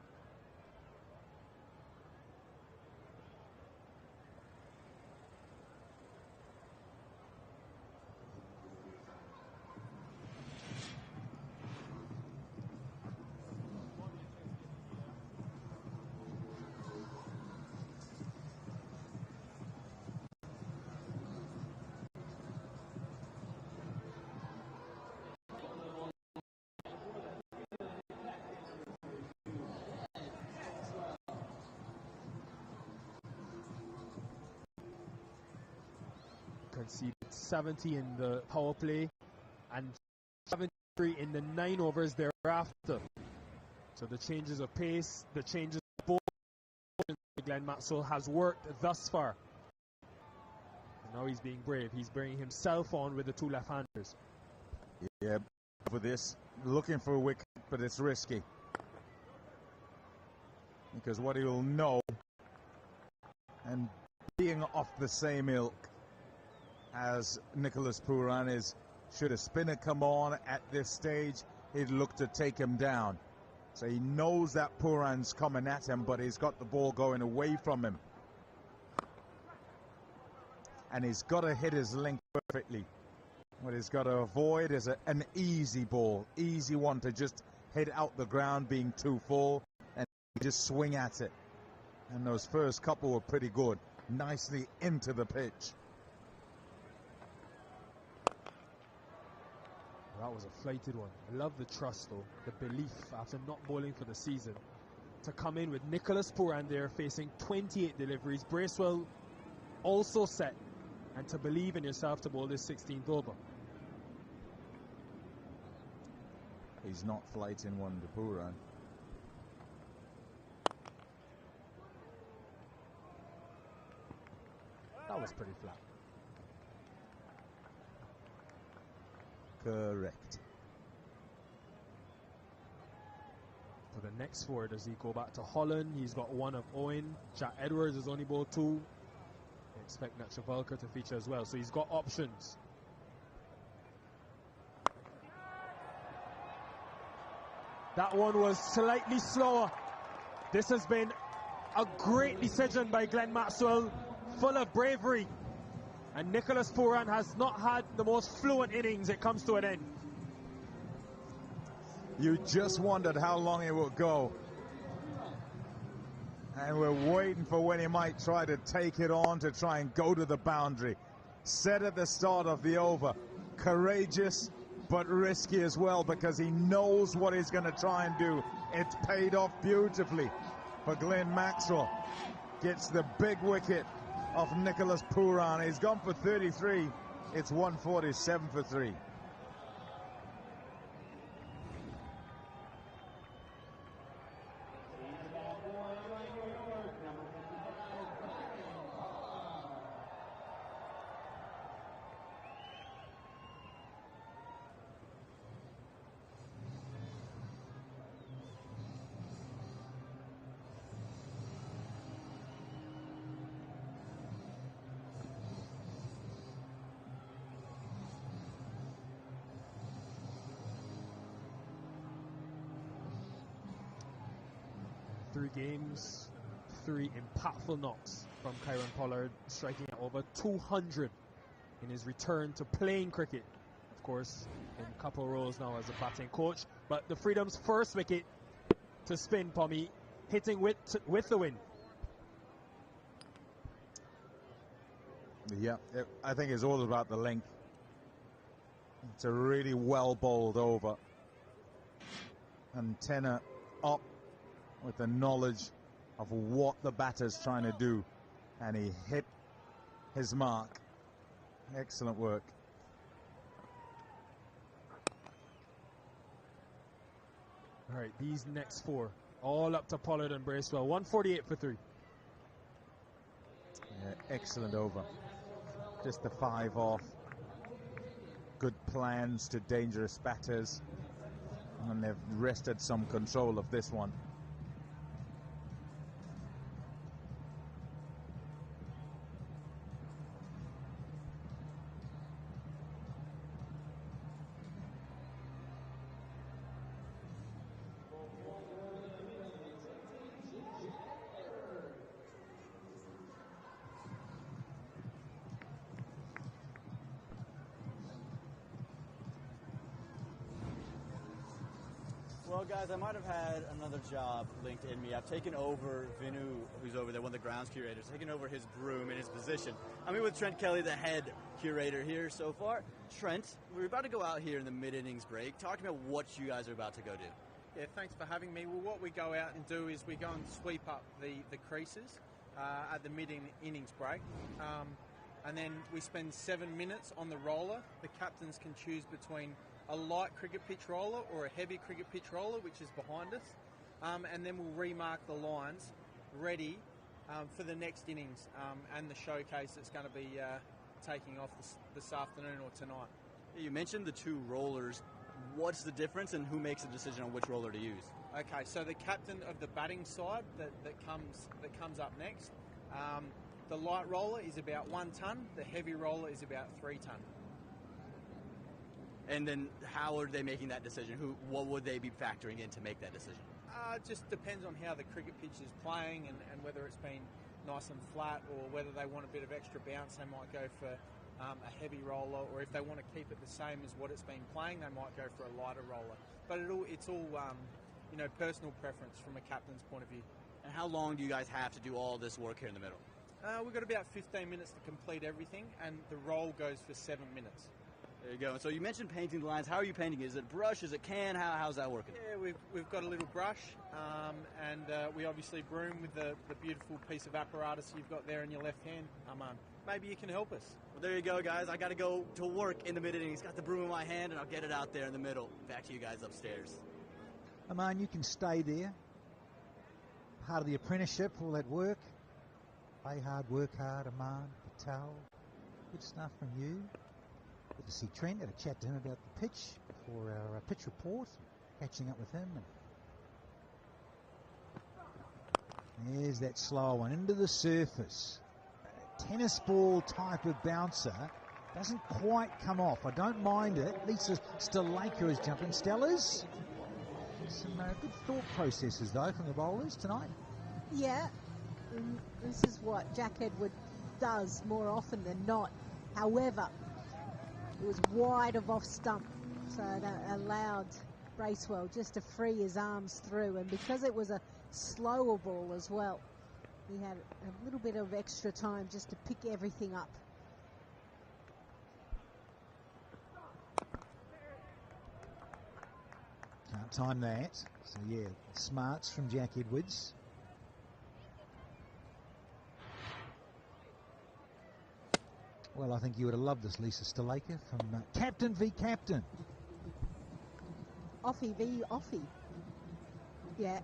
Conceded 70 in the power play and 73 in the 9 overs thereafter. So the changes of pace, the changes of ball, Glenn Maxwell has worked thus far. And now he's being brave. He's bringing himself on with the 2 left-handers. Yeah, for this, looking for a wicket, but it's risky. Because what he'll know, and being off the same ilk as Nicholas Pooran is, should a spinner come on at this stage, he'd look to take him down. So he knows that Pooran's coming at him, but he's got the ball going away from him. And he's got to hit his length perfectly. What he's got to avoid is an easy ball, easy one to just hit out the ground being too full and just swing at it. And those first couple were pretty good, nicely into the pitch. That was a flighted one. I love the trust, though, the belief after not bowling for the season, to come in with Nicholas Pooran there facing 28 deliveries. Bracewell also set, and to believe in yourself to bowl this 16th over. He's not flighting one to Pooran. That was pretty flat. Correct. For the next 4, does he go back to Holland? He's got 1 of Owen. Jack Edwards has only bowled 2. I expect Nat Travalka to feature as well. So he's got options. That one was slightly slower. This has been a great decision by Glenn Maxwell, full of bravery. And Nicholas Pooran has not had the most fluent innings. It comes to an end. You just wondered how long it would go. And we're waiting for when he might try to take it on to try and go to the boundary. Said at the start of the over, courageous but risky as well, because he knows what he's going to try and do. It's paid off beautifully for Glenn Maxwell. Gets the big wicket of Nicholas Pooran. He's gone for 33. It's 147 for 3. Three games, 3 impactful knocks from Kieron Pollard, striking at over 200 in his return to playing cricket. Of course, in a couple roles now as a batting coach. But the Freedom's first wicket to spin, Pommy, hitting with the wind. Yeah, I think it's all about the length. It's a really well bowled over. Antenna up with the knowledge of what the batter's trying to do. And he hit his mark. Excellent work. All right, these next 4, all up to Pollard and Bracewell. 148 for 3. Yeah, excellent over. Just the 5 off. Good plans to dangerous batters. And they've wrested some control of this one. Well, guys, I might have had another job linked in me. I've taken over Vinu, who's over there, one of the grounds curators, taken over his broom in his position. I'm here with Trent Kelly, the head curator here so far. Trent, we're about to go out here in the mid-innings break. Talk to me about what you guys are about to go do. Yeah, thanks for having me. Well, what we go out and do is we go and sweep up the creases at the mid-innings break. And then we spend 7 minutes on the roller. The captains can choose between a light cricket pitch roller or a heavy cricket pitch roller, which is behind us. And then we'll remark the lines ready for the next innings and the showcase that's going to be taking off this afternoon or tonight. You mentioned the 2 rollers. What's the difference and who makes the decision on which roller to use? Okay, so the captain of the batting side that comes up next, the light roller is about 1 ton, the heavy roller is about 3 ton. And then how are they making that decision? What would they be factoring in to make that decision? It just depends on how the cricket pitch is playing and whether it's been nice and flat or whether they want a bit of extra bounce. They might go for a heavy roller, or if they want to keep it the same as what it's been playing, they might go for a lighter roller. But it's all personal preference from a captain's point of view. And how long do you guys have to do all this work here in the middle? We've got about 15 minutes to complete everything, and the roll goes for 7 minutes. There you go. So you mentioned painting the lines. How are you painting? Is it brush? Is it can? How's that working? Yeah, we've got a little brush, and we obviously broom with the beautiful piece of apparatus you've got there in your left hand, Aman. Maybe you can help us. Well, there you go, guys. I got to go to work in the mid-innings. Got the broom in my hand, and I'll get it out there in the middle. Back to you guys upstairs. Aman, you can stay there. Part of the apprenticeship, all that work. Play hard, work hard, Aman, Patel. Good stuff from you. Good to see Trent. Had a chat to him about the pitch before our pitch report. Catching up with him. And there's that slow one into the surface. A tennis ball type of bouncer. Doesn't quite come off. I don't mind it. Lisa Stalaka is jumping. Stellas. Some good thought processes though from the bowlers tonight. Yeah. This is what Jack Edward does more often than not. However, it was wide of off stump, so that allowed Bracewell just to free his arms through, and because it was a slower ball as well, he had a little bit of extra time just to pick everything up. Can't time that. So yeah, smarts from Jack Edwards. Well, I think you would have loved this, Lisa Stalaker, from Captain v Captain. Offie v Offie. Yeah,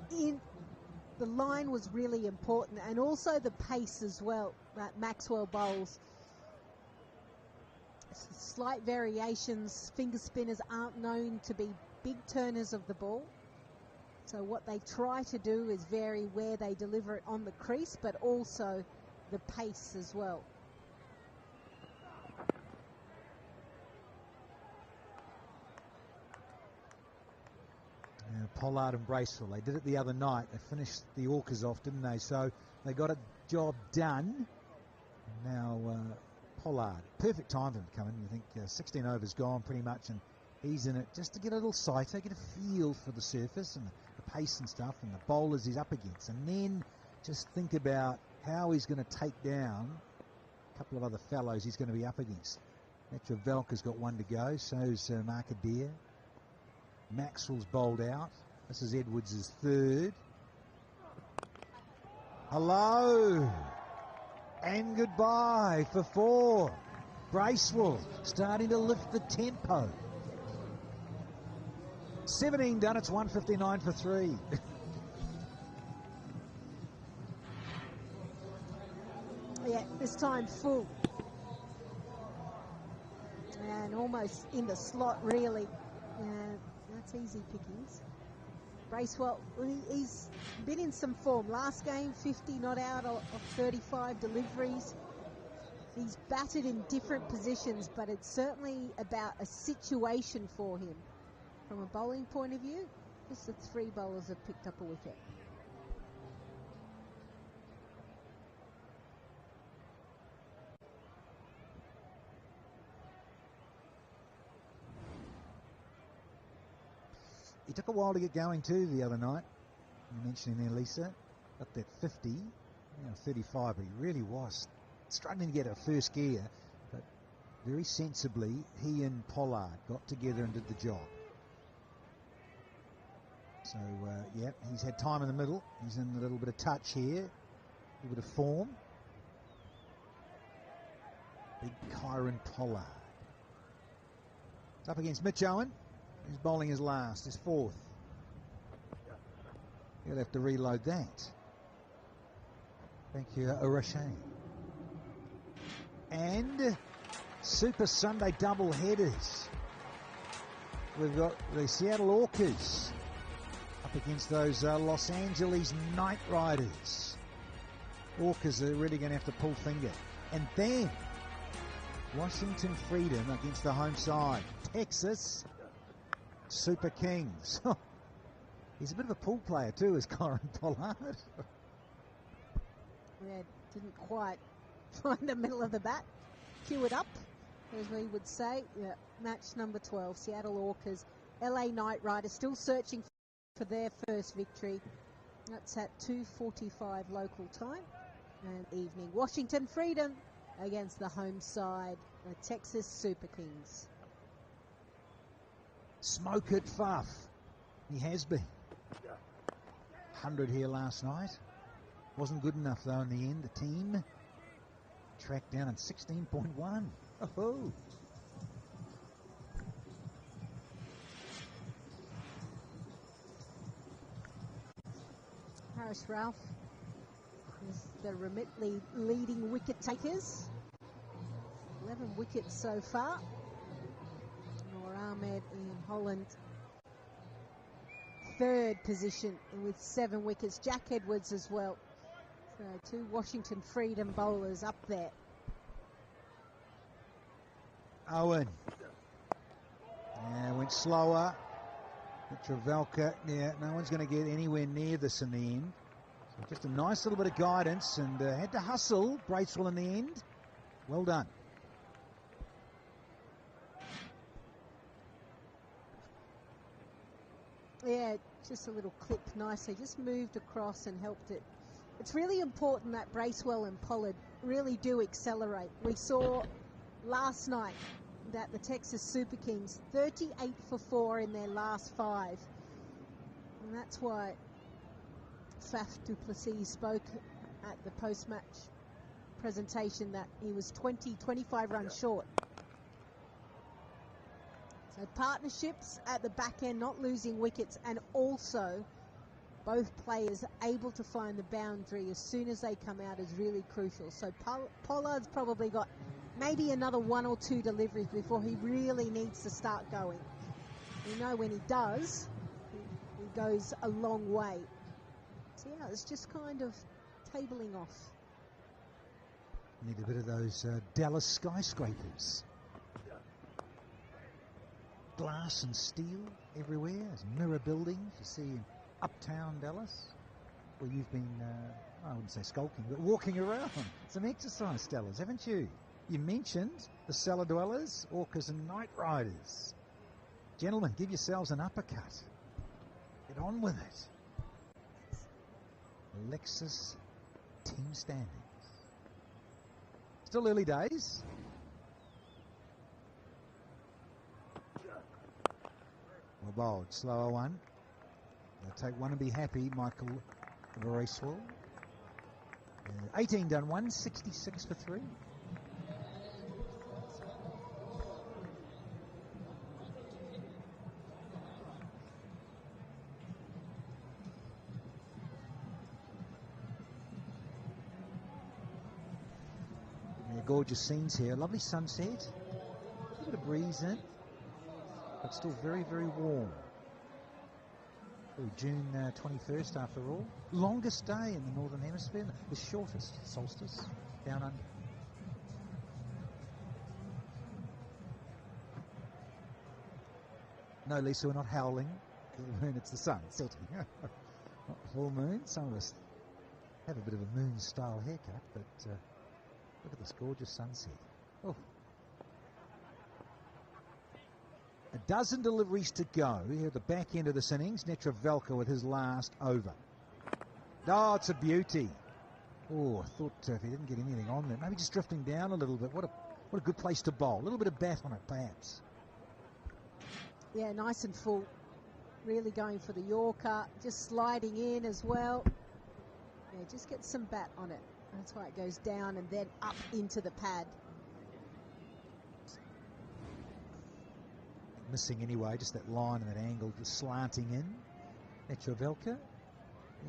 the line was really important, and also the pace as well that Maxwell bowls. Slight variations. Finger spinners aren't known to be big turners of the ball. So what they try to do is vary where they deliver it on the crease, but also the pace as well. Pollard and Bracewell, they did it the other night. They finished the Orcas off, didn't they? So they got a job done. Now Pollard, perfect time for him to come in. You think 16 overs gone pretty much, and he's in it just to get a little sighter, get a feel for the surface and the pace and stuff and the bowlers he's up against, and then just think about how he's going to take down a couple of other fellows he's going to be up against. Netravalka's got one to go, so's Markadeer. Maxwell's bowled out. This is Edwards' third. Hello and goodbye for 4. Bracewell starting to lift the tempo. 17 done, it's 159 for 3. Yeah, this time full. And almost in the slot, really. That's easy pickings. Bracewell, he's been in some form. Last game, 50 not out of 35 deliveries. He's batted in different positions, but it's certainly about a situation for him. From a bowling point of view, just the 3 bowlers have picked up a wicket. He took a while to get going too the other night. You mentioned there, Lisa, up that 50, 35, but he really was struggling to get a first gear. But very sensibly, he and Pollard got together and did the job. So, yeah, he's had time in the middle. He's in a little bit of touch here, a little bit of form. Big Kyron Pollard. It's up against Mitch Owen, who's bowling his last, his 4th. He'll have to reload that. Thank you, O'Rashane. And Super Sunday double headers. We've got the Seattle Orcas up against those Los Angeles Knight Riders. Orcas are really going to have to pull finger. And then Washington Freedom against the home side. Texas Super Kings. He's a bit of a pool player too, is Kyron Pollard. Yeah, didn't quite find the middle of the bat. Cue it up, as we would say. Yeah, match number 12, Seattle Orcas. LA Knight Riders still searching for their first victory. That's at 2:45 local time and evening. Washington Freedom against the home side, the Texas Super Kings. Smoke it, Fuff. He has been. 100 here last night. Wasn't good enough though in the end. The team tracked down at 16.1. Oh. Haris Rauf is the remitly leading wicket takers. 11 wickets so far. Noor Ahmed in Holland, 3rd position with 7 wickets. Jack Edwards as well. So 2 Washington Freedom bowlers up there. Owen. Yeah, went slower. Netravalka, yeah, no one's going to get anywhere near this in the end. So just a nice little bit of guidance, and had to hustle Bracewell in the end. Well done. Yeah, just a little clip nicely. Just moved across and helped it. It's really important that Bracewell and Pollard really do accelerate. We saw last night that the Texas Super Kings 38 for 4 in their last 5. And that's why Faf du Plessis spoke at the post-match presentation that he was 25 runs short. So partnerships at the back end, not losing wickets, and also both players able to find the boundary as soon as they come out is really crucial. So Pollard's probably got maybe another 1 or 2 deliveries before he really needs to start going. We know when he does, he goes a long way. So yeah, it's just kind of tabling off. Need a bit of those Dallas skyscrapers. Glass and steel everywhere. There's mirror buildings you see in uptown Dallas, where you've been, I wouldn't say skulking, but walking around. Some exercise, Stellars, haven't you? You mentioned the cellar dwellers, Orcas and Night Riders. Gentlemen, give yourselves an uppercut. Get on with it. Lexus team standings. Still early days. Well bowled, slower one. They'll take one and be happy, Michael Bracewell. 18 done, 166 for 3. Gorgeous scenes here. Lovely sunset. A bit of breeze in, but still very, very warm. June 21st after all. Longest day in the Northern Hemisphere. The shortest solstice down under. No, Lisa, we're not howling. It's the sun setting. Not full moon. Some of us have a bit of a moon style haircut, but look at this gorgeous sunset. Oh. A dozen deliveries to go here at the back end of this innings. Netravalka with his last over. Oh, it's a beauty. Oh, I thought if he didn't get anything on there, maybe just drifting down a little bit. What a good place to bowl. A little bit of bat on it, perhaps. Yeah, nice and full. Really going for the Yorker. Just sliding in as well. Yeah, just get some bat on it. That's why it goes down and then up into the pad. Missing anyway, just that line and that angle just slanting in. Netravalka.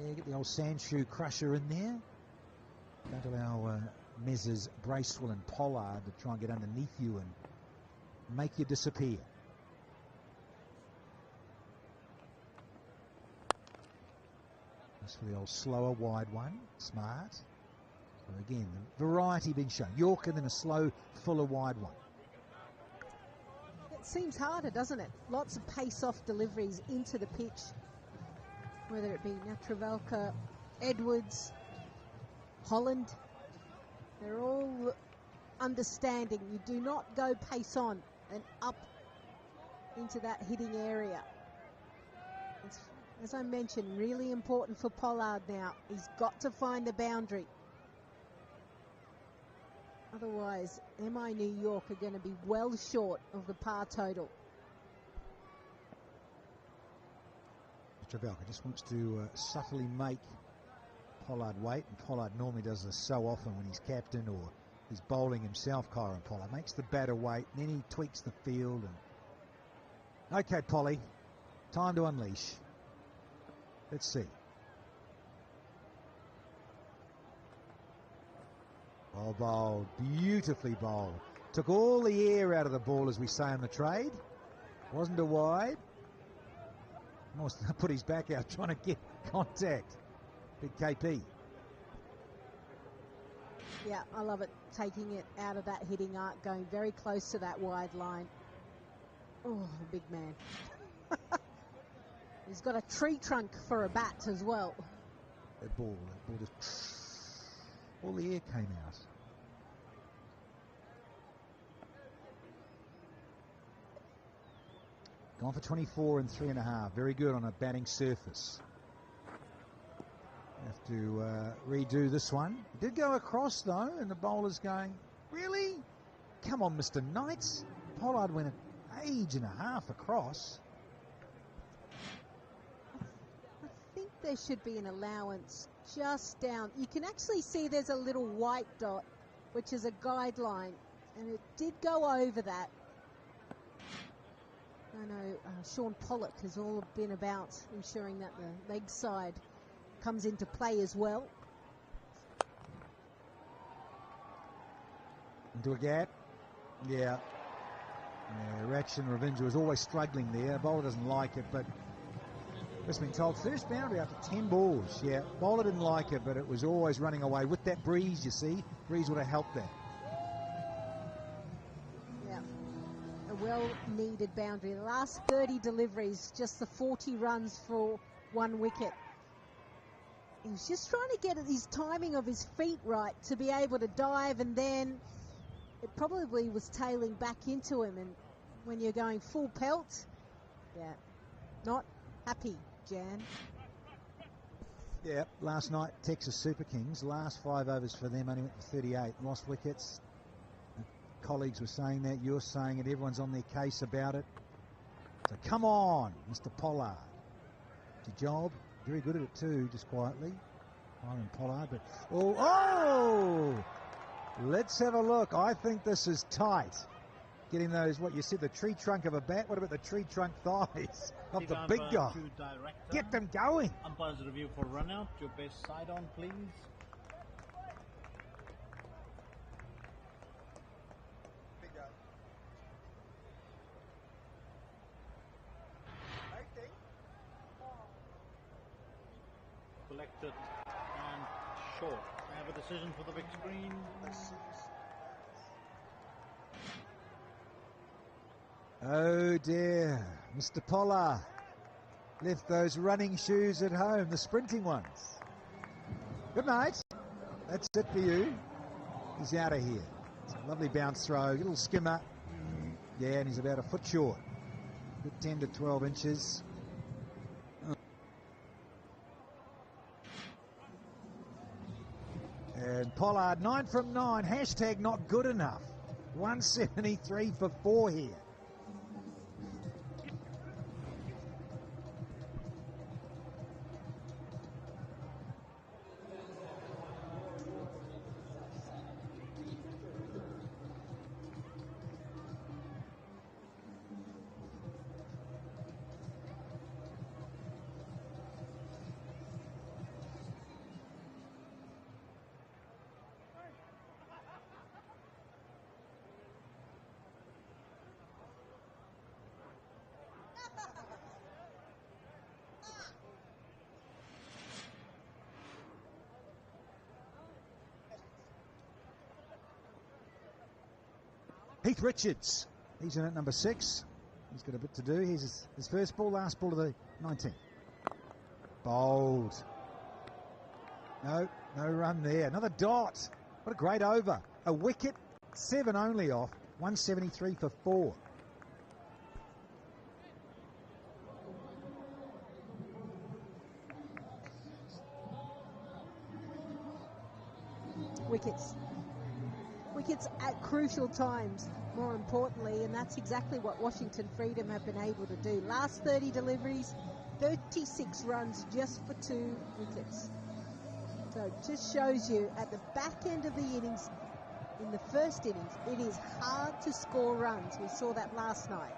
Yeah, get the old Sandshoe crusher in there. Don't allow Mezzers Bracewell and Pollard to try and get underneath you and make you disappear. That's for the old slower wide one. Smart. So again, the variety being shown. Yorker, then a slow, fuller wide one. It seems harder, doesn't it? Lots of pace-off deliveries into the pitch, whether it be Netravalka, Edwards, Holland. They're all understanding you do not go pace on and up into that hitting area. It's, as I mentioned, really important for Pollard now. He's got to find the boundary. Otherwise, MI New York are going to be well short of the par total. Netravalka just wants to subtly make Pollard wait, and Pollard normally does this so often when he's captain or he's bowling himself. Kyron Pollard makes the batter wait, and then he tweaks the field. And okay, Polly, time to unleash. Let's see. Oh, bowled, beautifully bowled. Took all the air out of the ball, as we say in the trade. Wasn't a wide. Almost put his back out trying to get contact. Big KP. Yeah, I love it. Taking it out of that hitting arc, going very close to that wide line. Oh, big man. He's got a tree trunk for a bat as well. That ball just... all the air came out. Gone for 24 and 3.5. Very good on a batting surface. Have to redo this one. It did go across though, and the bowler's going, really? Come on, Mr. Knights. Pollard went an age and a half across. I think there should be an allowance just down. You can actually see there's a little white dot which is a guideline, and it did go over that. I know Sean Pollock has all been about ensuring that the leg side comes into play as well. Into a gap. Yeah. Reaction Revenge was always struggling there. Bowler doesn't like it, but just been told first boundary after 10 balls. Yeah, Bowler didn't like it, but it was always running away with that breeze, you see. Breeze would have helped that. Yeah, a well-needed boundary. The last 30 deliveries, just the 40 runs for 1 wicket. He was just trying to get his timing of his feet right to be able to dive, and then it probably was tailing back into him. And when you're going full pelt, yeah, not happy, Jan. Yeah, last night, Texas Super Kings, last 5 overs for them only went for 38, lost wickets. Colleagues were saying that, you're saying it, everyone's on their case about it. So come on, Mr. Pollard. It's your job, very good at it too, just quietly. Byron Pollard, but oh! Let's have a look. I think this is tight. Getting those, what you said, the tree trunk of a bat. What about the tree trunk thighs of the big guy? Get them going. Umpire's review for run out. Your best side on, please. Collected and short. I have a decision for the big screen. Oh dear, Mr. Pollard left those running shoes at home, the sprinting ones. Good night. That's it for you. He's out of here. It's a lovely bounce throw, little skimmer. Yeah, and he's about a foot short. Good 10 to 12 inches. And Pollard, 9 from 9. Hashtag not good enough. 173 for 4 here. Heath Richards, he's in at number 6. He's got a bit to do. Here's his first ball, last ball of the 19th. Bold. No run there. Another dot. What a great over. A wicket, 7 only off, 173 for 4. Wickets at crucial times, more importantly, and that's exactly what Washington Freedom have been able to do. Last 30 deliveries, 36 runs just for 2 wickets. So it just shows you at the back end of the innings, in the first innings, it is hard to score runs. We saw that last night.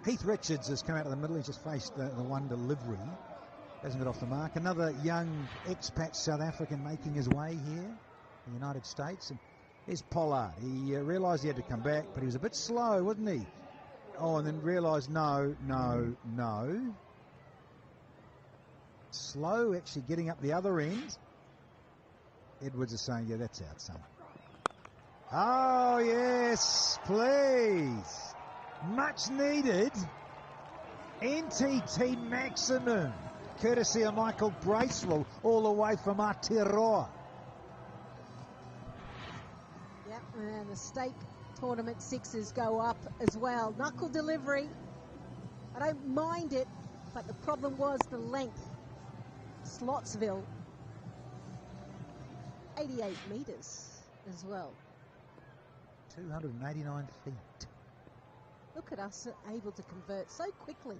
Heath Richards has come out of the middle. He's just faced the one delivery. Hasn't got off the mark. Another young expat South African making his way here in the United States. And here's Pollard. He realised he had to come back, but he was a bit slow, wasn't he? Oh, and then realised no. Slow actually getting up the other end. Edwards is saying, yeah, that's out, son. Oh, yes, please. Much needed. NTT maximum. Courtesy of Michael Bracewell, all the way from Aotearoa. Yep, and the state tournament 6s go up as well. Knuckle delivery. I don't mind it, but the problem was the length. Slotsville, 88 metres as well. 289 feet. Look at us able to convert so quickly.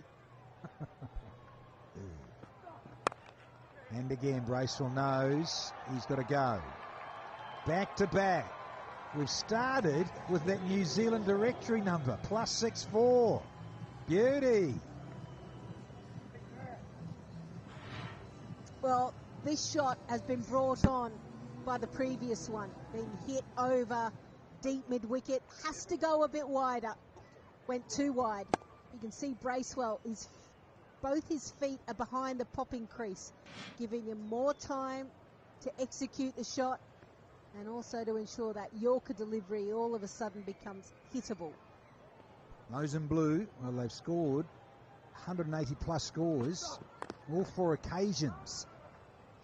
And again, Bracewell knows he's got to go. Back to back. We've started with that New Zealand directory number, +64. Beauty. Well, this shot has been brought on by the previous one, being hit over deep mid-wicket, has to go a bit wider, went too wide. You can see Bracewell, both his feet are behind the popping crease, giving him more time to execute the shot and also to ensure that Yorker delivery all of a sudden becomes hittable. Those in blue, well, they've scored 180 plus scores, all 4 occasions.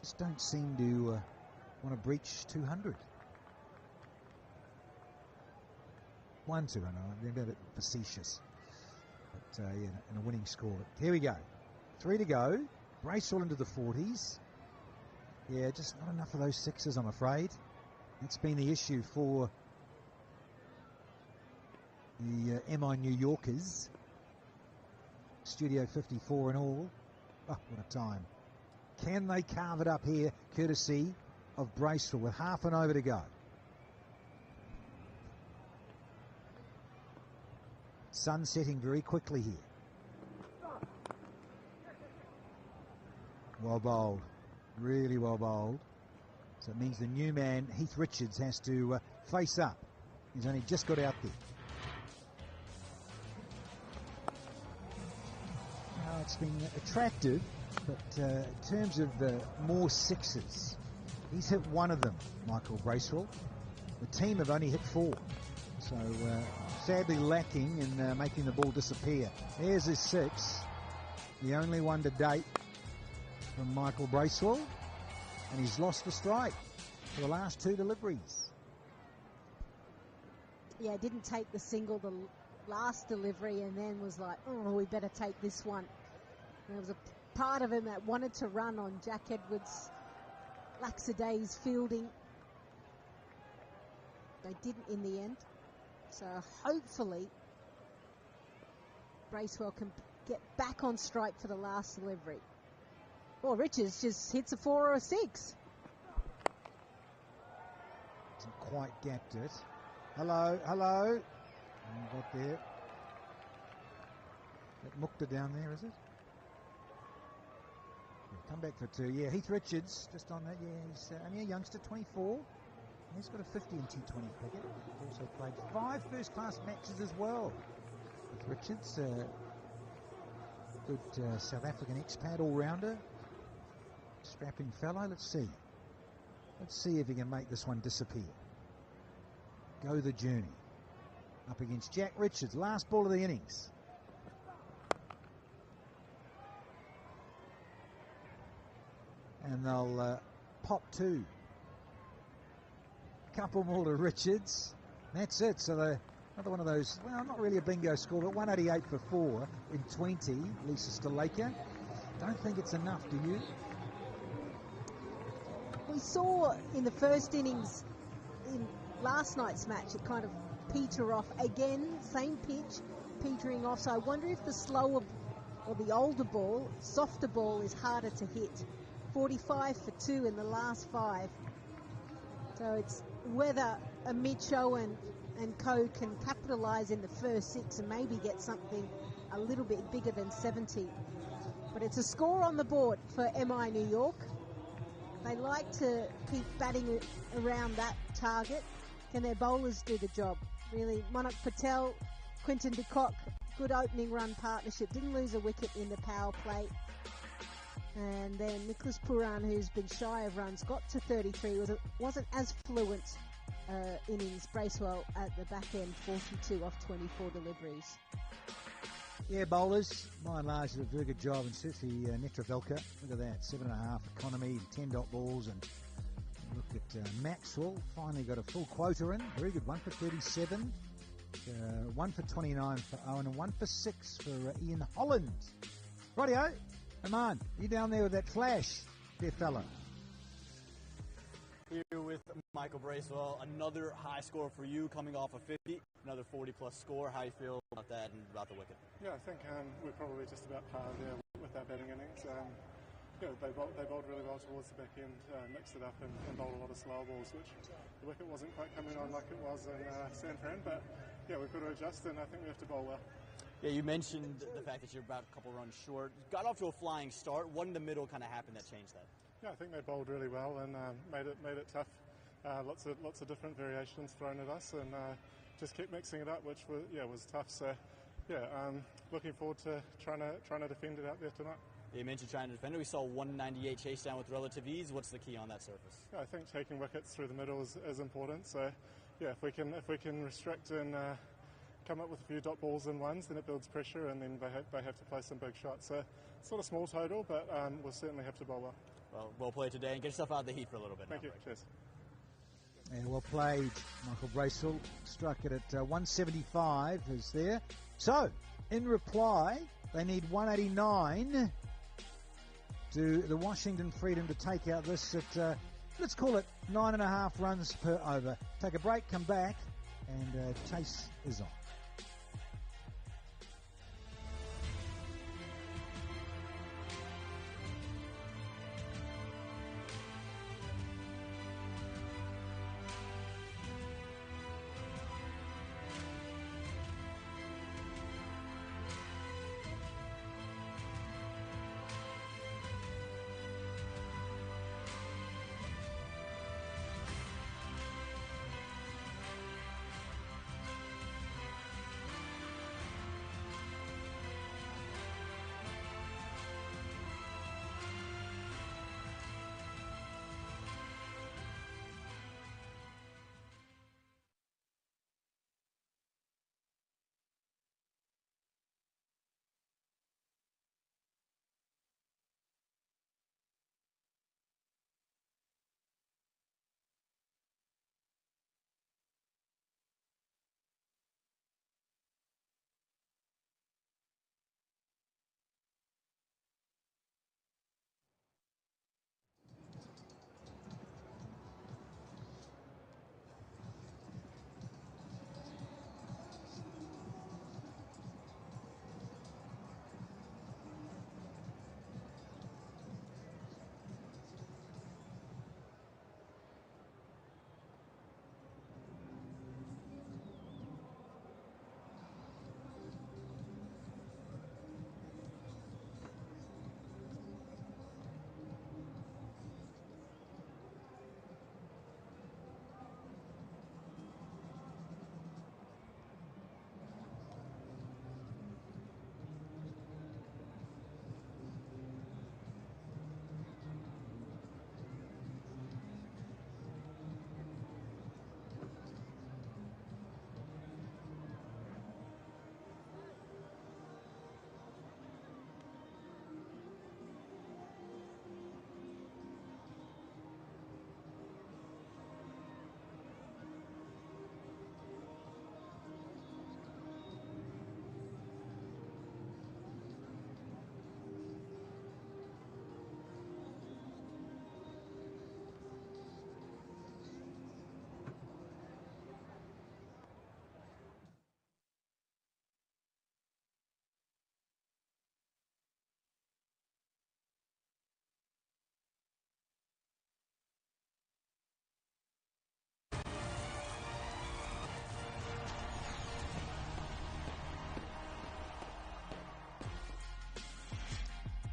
Just don't seem to want to breach 200. 1-2, they're a bit facetious. But yeah, in a winning score. Here we go. 3 to go. Bracewell into the 40s. Yeah, just not enough of those sixes, I'm afraid. That's been the issue for the MI New Yorkers. Studio 54 and all. Oh, what a time. Can they carve it up here, courtesy of Bracewell, with half an over to go? Sun setting very quickly here. Well bowled. Really well bowled. So it means the new man, Heath Richards, has to face up. He's only just got out there. Now, it's been attractive, but in terms of more sixes, he's hit 1 of them, Michael Bracewell. The team have only hit 4. So sadly lacking in making the ball disappear. There's his 6, the only one to date from Michael Bracewell, and he's lost the strike for the last 2 deliveries. Yeah, didn't take the single the last delivery and then was like, oh, we better take this one. And there was a part of him that wanted to run on Jack Edwards' lackadays fielding. They didn't in the end. So hopefully Bracewell can get back on strike for the last delivery. Well, Richards just hits a 4 or a 6. Hasn't quite gapped it. Hello, hello. Got there. That Mukta down there, is it? Yeah, come back for 2. Yeah, Heath Richards just on that. Yeah, he's only a youngster, 24. He's got a 50 in T20 cricket. He's also played 5 first-class matches as well. Heath Richards, good South African expat all-rounder. Strapping fellow. Let's see. Let's see if he can make this one disappear. Go the journey. Up against Jack Richards. Last ball of the innings. And they'll pop 2. Couple more to Richards. That's it. So another one of those, well, not really a bingo score, but 188 for 4 in 20. Lisa Sthalekar. Don't think it's enough, do you? We saw in the first innings in last night's match it kind of peter off again, same pitch, petering off. So I wonder if the slower or the older ball, softer ball, is harder to hit. 45 for 2 in the last 5. So it's whether a Micho and co can capitalise in the first 6 and maybe get something a little bit bigger than 70. But it's a score on the board for MI New York. They like to keep batting around that target. Can their bowlers do the job? Really, Monak Patel, Quinton de Kock, good opening run partnership. Didn't lose a wicket in the power play. And then Nicholas Pooran, who's been shy of runs, got to 33. Wasn't as fluent innings. Bracewell at the back end, 42 off 24 deliveries. Yeah, bowlers, by and large, did a very good job, and certainly Netravelka. Look at that, 7.5 economy, 10 dot balls, and look at Maxwell, finally got a full quota in. Very good, 1 for 37, 1 for 29 for Owen, and 1 for 6 for Ian Holland. Rightio, Aman, you down there with that flash, dear fella? Here with Michael Bracewell, another high score for you coming off a 50, another 40-plus score. How do you feel about that and about the wicket? Yeah, I think we're probably just about par there with our batting innings. Yeah, they bowled really well towards the back end, mixed it up and bowled a lot of slow balls, which the wicket wasn't quite coming on like it was in San Fran, but yeah, we've got to adjust, and I think we have to bowl well. Yeah, you mentioned the fact that you're about a couple runs short. Got off to a flying start. What in the middle kind of happened that changed that? Yeah, I think they bowled really well and made it tough. Lots of different variations thrown at us, and just kept mixing it up, which was tough. So yeah, looking forward to trying to defend it out there tonight. You mentioned trying to defend it. We saw 198 chase down with relative ease. What's the key on that surface? Yeah, I think taking wickets through the middle is important. So yeah, if we can restrict and come up with a few dot balls and ones, then it builds pressure, and then they have to play some big shots. So it's not a small total, but we'll certainly have to bowl well. Well played today, and get yourself out of the heat for a little bit. Thank you. Cheers. Yeah, well played, Michael Bracewell. Struck it at 175 is there. So, in reply, they need 189 to the Washington Freedom to take out this at, let's call it 9.5 runs per over. Take a break, come back, and Chase is on.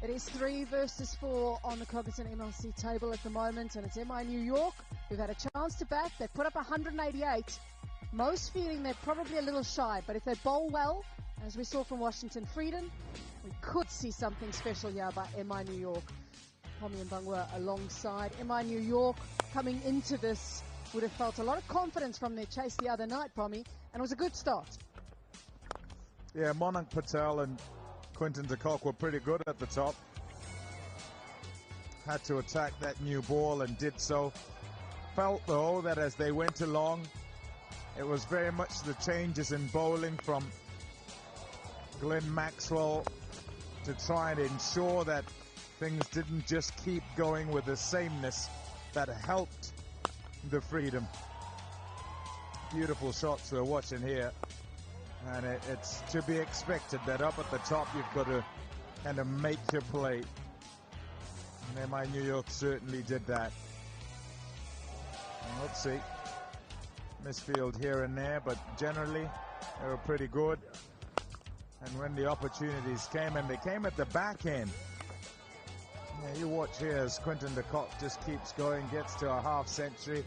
It is 3 versus 4 on the Cognizant MLC table at the moment, and it's MI New York who've had a chance to bat. They've put up 188. Most feeling they're probably a little shy, but if they bowl well, as we saw from Washington Freedom, we could see something special here by MI New York. Pommy and Bangwa alongside. MI New York coming into this would have felt a lot of confidence from their chase the other night, Pommy, and it was a good start. Yeah, Monank Patel and Quinton de Kock were pretty good at the top. Had to attack that new ball and did so. Felt, though, that as they went along, it was very much the changes in bowling from Glenn Maxwell to try and ensure that things didn't just keep going with the sameness that helped the Freedom. Beautiful shots we're watching here. And it's to be expected that up at the top you've got to kind of make your play. And MI New York certainly did that. Let's see. Misfield here and there, but generally they were pretty good. And when the opportunities came, and they came at the back end. Yeah, you watch here as Quinton de Kock just keeps going, gets to a half century,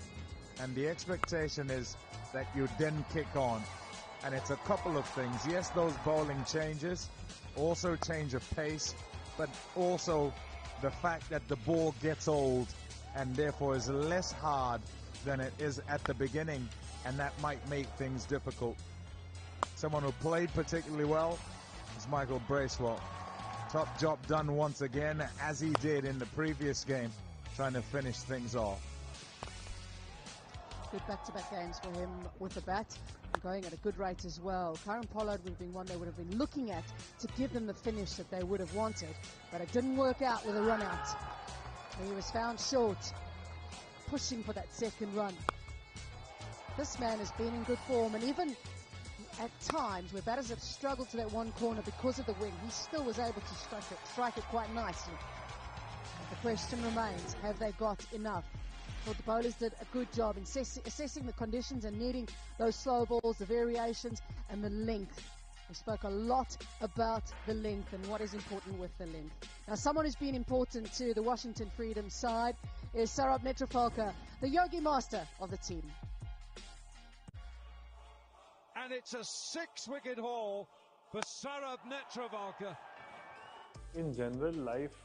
and the expectation is that you then kick on. And it's a couple of things. Yes, those bowling changes, also change of pace, but also the fact that the ball gets old and therefore is less hard than it is at the beginning, and that might make things difficult. Someone who played particularly well is Michael Bracewell. Top job done once again, as he did in the previous game, trying to finish things off. Good back-to-back games for him with the bat, and going at a good rate as well. Karen Pollard would have been one they would have been looking at to give them the finish that they would have wanted, but it didn't work out with a run-out. He was found short, pushing for that second run. This man has been in good form, and even at times where batters have struggled to that one corner because of the wind, he still was able to strike it quite nicely. But the question remains, have they got enough? I thought the bowlers did a good job in assessing the conditions and needing those slow balls, the variations and the length. We spoke a lot about the length and what is important with the length. Now, someone who's been important to the Washington Freedom side is Saurabh Netrapalka, the yogi master of the team. And it's a 6-wicket haul for Saurabh Netrapalka. In general, life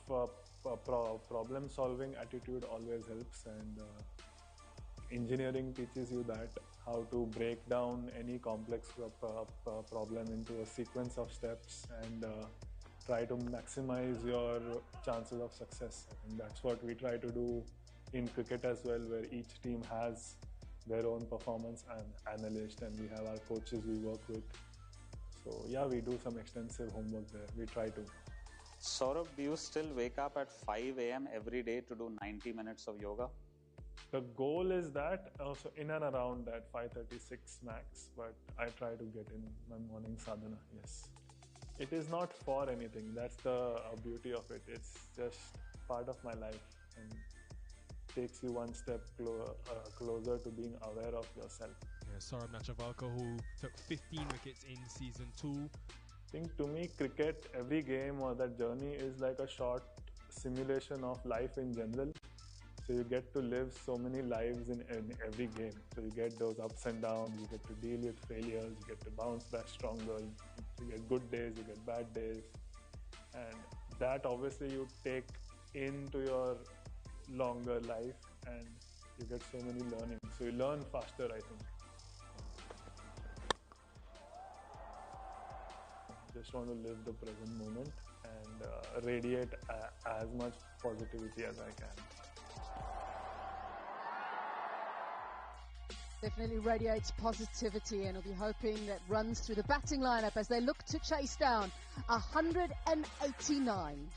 problem-solving attitude always helps, and engineering teaches you that, how to break down any complex problem into a sequence of steps and try to maximize your chances of success. I think that's what we try to do in cricket as well, where each team has their own performance and analyst, and we have our coaches we work with. So yeah, we do some extensive homework there. We try to. Saurabh, do you still wake up at 5 a.m. every day to do 90 minutes of yoga? The goal is that, also in and around that 5:36 max, but I try to get in my morning sadhana, yes. It is not for anything, that's the beauty of it. It's just part of my life and takes you one step closer to being aware of yourself. Yeah, Saurabh Netrapalka, who took 15 wickets in season 2. I think to me, cricket, every game or that journey is like a short simulation of life in general. So you get to live so many lives in every game. So you get those ups and downs, you get to deal with failures, you get to bounce back stronger, you get good days, you get bad days. And that obviously you take into your longer life, and you get so many learnings. So you learn faster, I think. Just want to live the present moment and radiate as much positivity as I can. Definitely radiates positivity, and will be hoping that runs through the batting lineup as they look to chase down 189.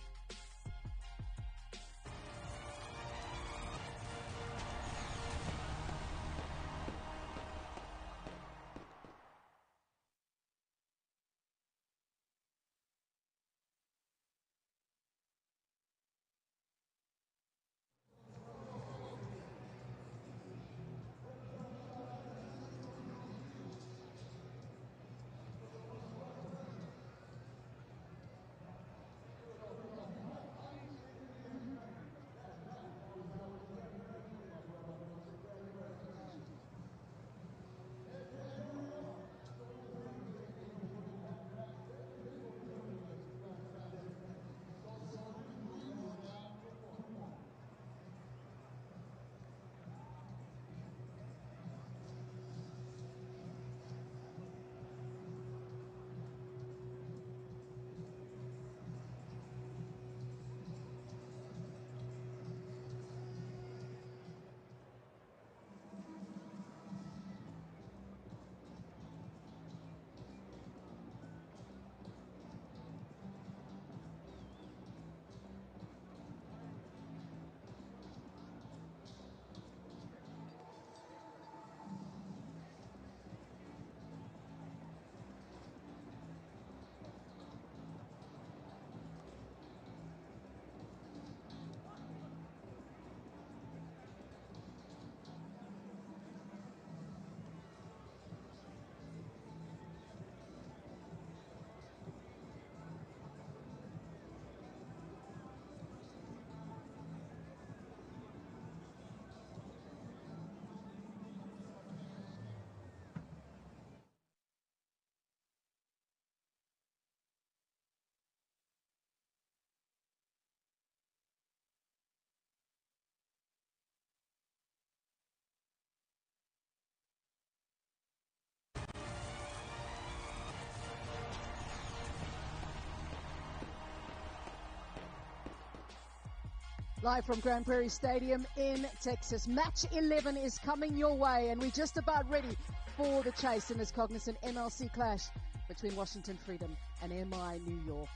Live from Grand Prairie Stadium in Texas. Match 11 is coming your way, and we're just about ready for the chase in this Cognizant MLC clash between Washington Freedom and MI New York.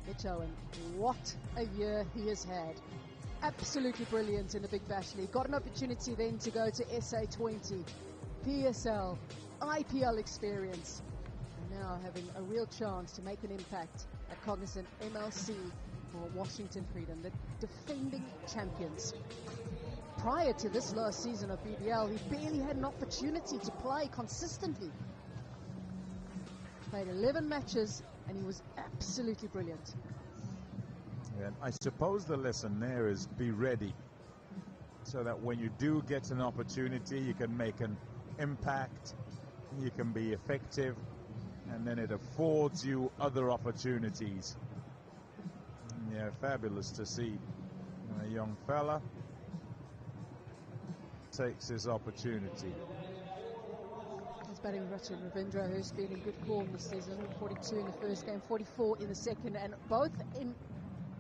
Mitch Owen, what a year he has had. Absolutely brilliant in the Big Bash League. Got an opportunity then to go to SA20, PSL, IPL experience, and now having a real chance to make an impact at Cognizant MLC for Washington Freedom, the defending champions. Prior to this last season of BBL, he barely had an opportunity to play consistently. Played 11 matches and he was absolutely brilliant. And I suppose the lesson there is be ready, so that when you do get an opportunity, you can make an impact, you can be effective, and then it affords you other opportunities. Yeah, fabulous to see a young fella takes his opportunity. He's batting Rachin Ravindra, who's been in good form this season. 42 in the first game, 44 in the second, and both in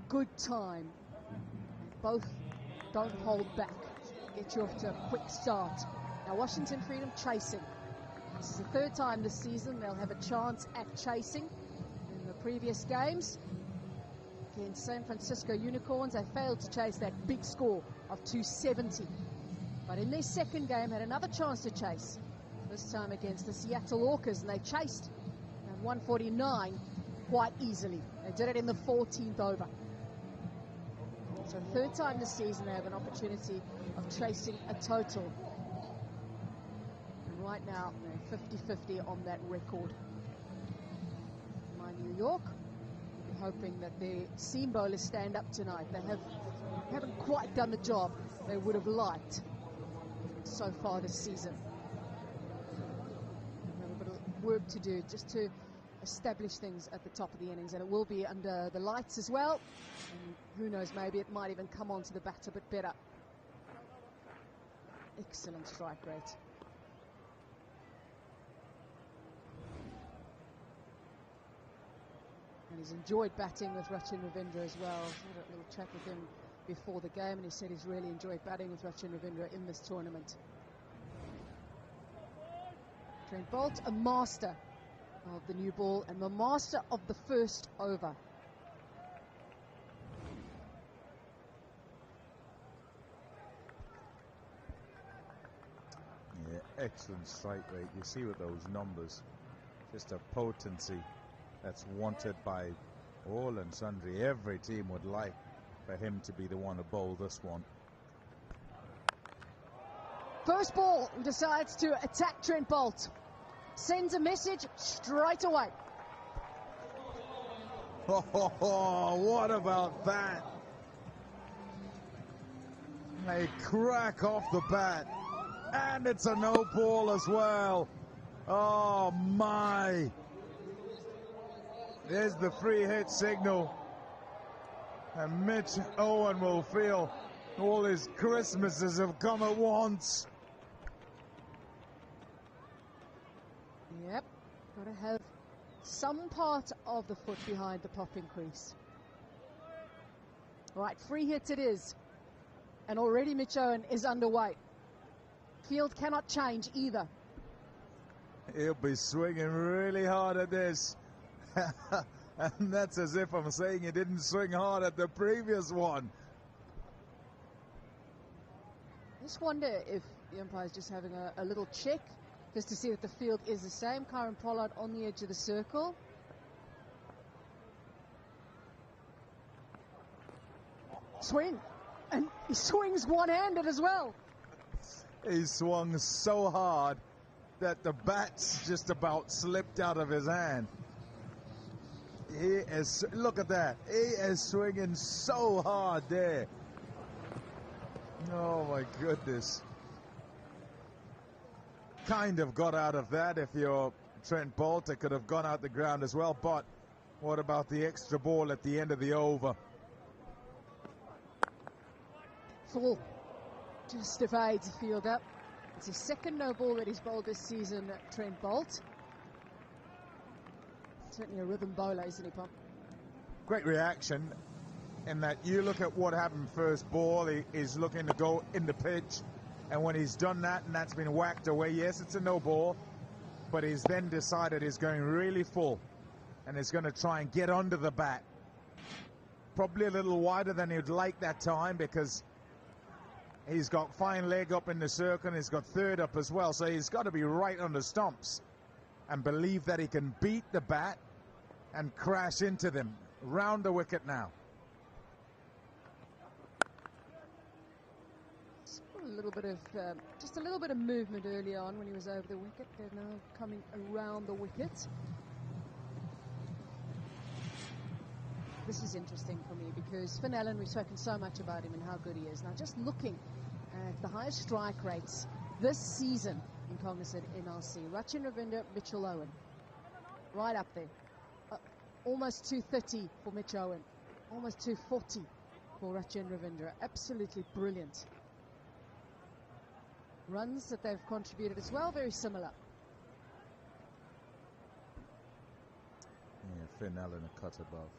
good time. Both don't hold back. Get you off to a quick start. Now Washington Freedom chasing. This is the third time this season they'll have a chance at chasing. In the previous games against San Francisco Unicorns, they failed to chase that big score of 270. But in their second game had another chance to chase, this time against the Seattle Orcas, and they chased at 149 quite easily. They did it in the 14th over. So third time this season they have an opportunity of chasing a total. And right now they're 50-50 on that record. My New York, hoping that their seam bowlers stand up tonight. They haven't quite done the job they would have liked so far this season. We have a bit of work to do just to establish things at the top of the innings, and it will be under the lights as well. And who knows, maybe it might even come onto the bat a bit better. Excellent strike rate. And he's enjoyed batting with Rachin Ravindra as well. I had a little chat with him before the game, and he said he's really enjoyed batting with Rachin Ravindra in this tournament. Trent Boult, a master of the new ball and the master of the first over. Yeah, excellent strike rate. You see with those numbers, just a potency that's wanted by all and sundry. Every team would like for him to be the one to bowl this one. First ball, decides to attack Trent Boult. Sends a message straight away. Oh, what about that? A crack off the bat. And it's a no ball as well. Oh, my. There's the free hit signal. And Mitch Owen will feel all his Christmases have come at once. Yep, got to have some part of the foot behind the popping crease. Right, free hit it is. And already Mitch Owen is underway. Field cannot change either. He'll be swinging really hard at this. And that's as if I'm saying he didn't swing hard at the previous one. I just wonder if the umpire is just having a little check, just to see that the field is the same. Kieron Pollard on the edge of the circle. Swing. And he swings one-handed as well. He swung so hard that the bat's just about slipped out of his hand. He is, look at that. He is swinging so hard there. Oh my goodness. Kind of got out of that. If you're Trent Boult, it could have gone out the ground as well. But what about the extra ball at the end of the over? Full. Just evades the field up. It's his second no ball that he's bowled this season, Trent Boult. Certainly a rhythm bowler, isn't he, Pop? Great reaction. in that you look at what happened first ball, he's looking to go in the pitch, and when he's done that and that's been whacked away, yes, it's a no ball, but he's then decided he's going really full and is going to try and get under the bat. Probably a little wider than he'd like that time, because he's got fine leg up in the circle and he's got third up as well, so he's got to be right on the stumps and believe that he can beat the bat and crash into them. Round the wicket now. A little bit of just a little bit of movement early on when he was over the wicket. They're now coming around the wicket. This is interesting for me because Finn Allen, we've spoken so much about him and how good he is. Now just looking at the highest strike rates this season in Cognizant NRC, Rachin Ravindra, Mitchell Owen, right up there. Almost 230 for Mitch Owen, almost 240 for Rachin Ravindra. Absolutely brilliant. Runs that they've contributed as well, very similar. Yeah, Finn Allen a cut above.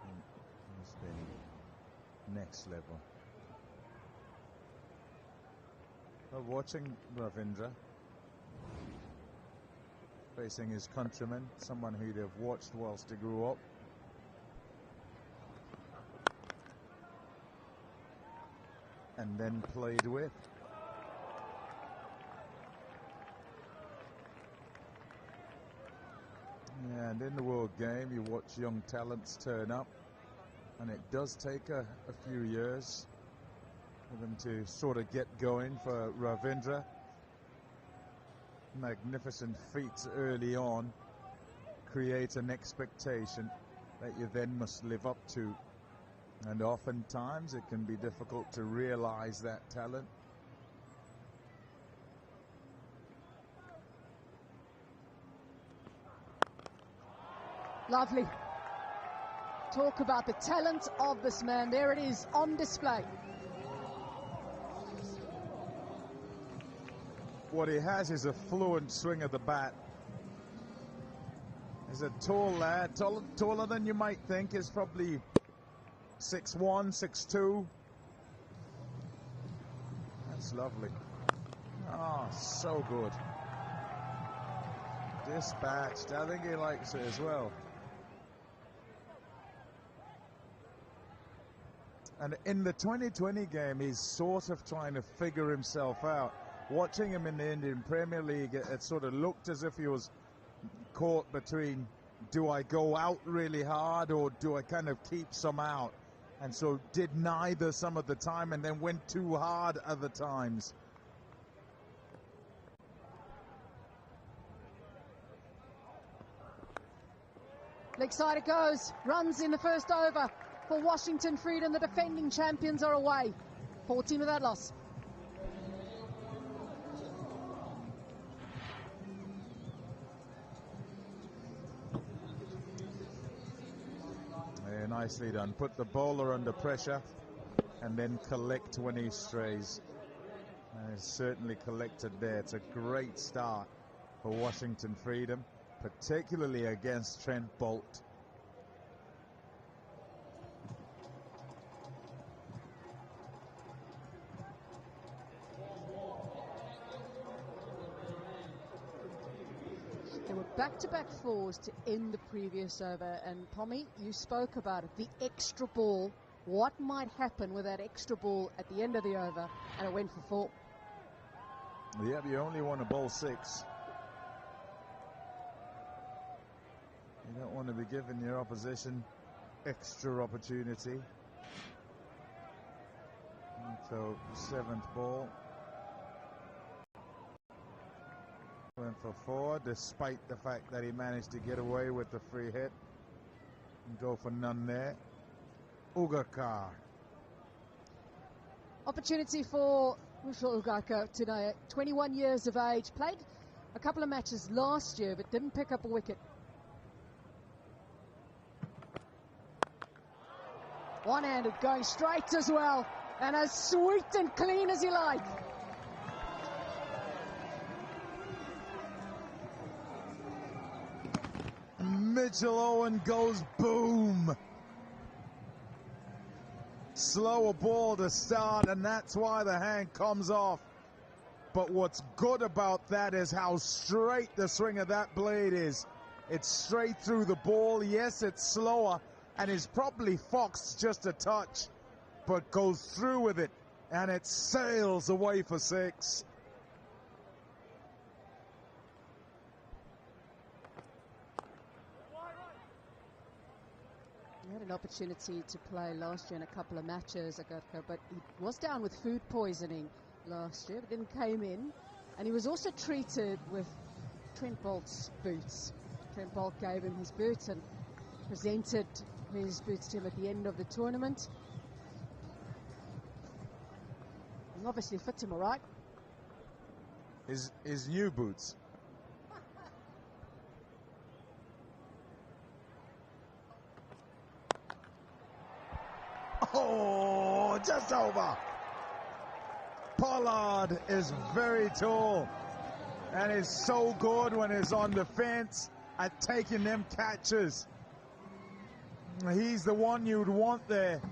He's been next level. Well, watching Ravindra facing his countrymen, someone who they've watched whilst he grew up. And then played with. Yeah, and in the World Game, you watch young talents turn up, and it does take a few years for them to sort of get going. For Ravindra, magnificent feats early on create an expectation that you then must live up to. And oftentimes it can be difficult to realize that talent. Lovely. Talk about the talent of this man. There it is on display. What he has is a fluent swing of the bat. He's a tall lad, taller than you might think. Is probably 6'1", 6'2". That's lovely. Oh, so good. Dispatched. I think he likes it as well. And in the 2020 game, he's sort of trying to figure himself out. Watching him in the Indian Premier League, it sort of looked as if he was caught between, do I go out really hard or do I kind of keep some out? And so did neither some of the time and then went too hard other times. Leg side it goes. Runs in the first over for Washington Freedom. The defending champions are away. 14 without loss. Nicely done. Put the bowler under pressure and then collect when he strays. He's certainly collected there. It's a great start for Washington Freedom, particularly against Trent Boult. There were back-to-back fours to end the previous over, and Pommy, you spoke about it, the extra ball. What might happen with that extra ball at the end of the over? And it went for 4. Yep, you only want to bowl 6. You don't want to be giving your opposition extra opportunity. And so 7th ball. Went for 4, despite the fact that he managed to get away with the free hit and go for none there. Ugarkar. Opportunity for Rushal Ugarkar today, 21 years of age. Played a couple of matches last year, but didn't pick up a wicket. One-handed, going straight as well, and as sweet and clean as you like. Mitchell Owen goes boom. slower ball to start, and that's why the hand comes off. But what's good about that is how straight the swing of that blade is. It's straight through the ball. Yes, it's slower and is probably foxed just a touch, but goes through with it, and it sails away for 6. He had an opportunity to play last year in a couple of matches, Agatko, but he was down with food poisoning last year, but then came in, and he was also treated with Trent Bolt's boots. Trent Bolt gave him his boots and presented his boots to him at the end of the tournament. And obviously fit him all right. His new boots. Oh, just over. Pollard is very tall and is so good when he's on defense at taking them catches. He's the one you'd want there,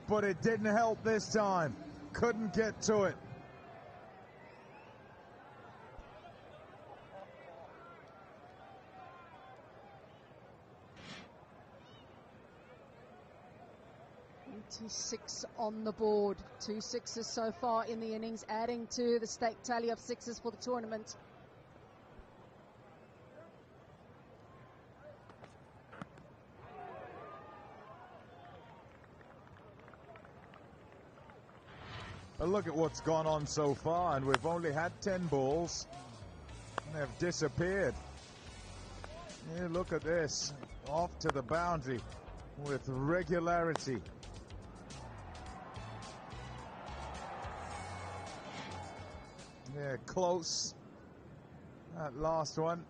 but it didn't help this time. Couldn't get to it. Six on the board. 2 sixes so far in the innings, adding to the stake tally of 6s for the tournament. Well, look at what's gone on so far, and we've only had 10 balls, and they've disappeared. Yeah, look at this, off to the boundary with regularity. Yeah, close. That last one.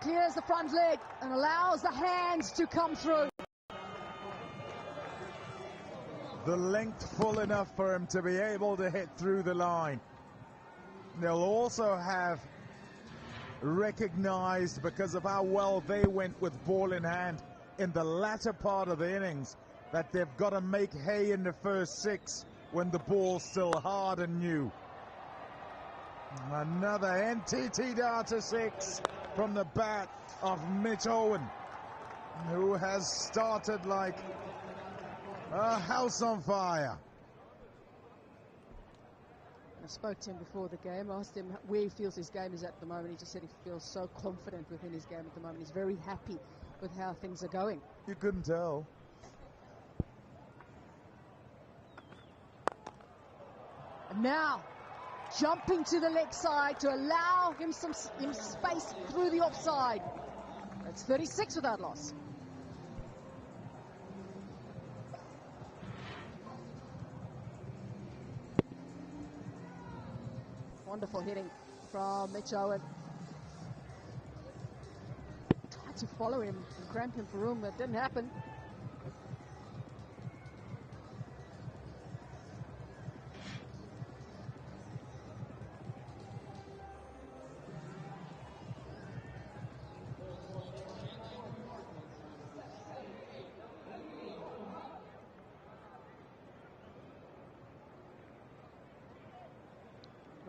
Clears the front leg and allows the hands to come through. The length full enough for him to be able to hit through the line. They'll also have recognized, because of how well they went with ball in hand in the latter part of the innings, that they've got to make hay in the first 6 when the ball's still hard and new. Another NTT Data 6 from the bat of Mitch Owen, who has started like a house on fire. I spoke to him before the game, asked him where he feels his game is at the moment. He just said he feels so confident within his game at the moment. He's very happy with how things are going. You couldn't tell. And now, jumping to the leg side to allow him some space through the offside. That's 36 without loss. Wonderful hitting from Mitch Owen. Tried to follow him and cramp him for room, but didn't happen.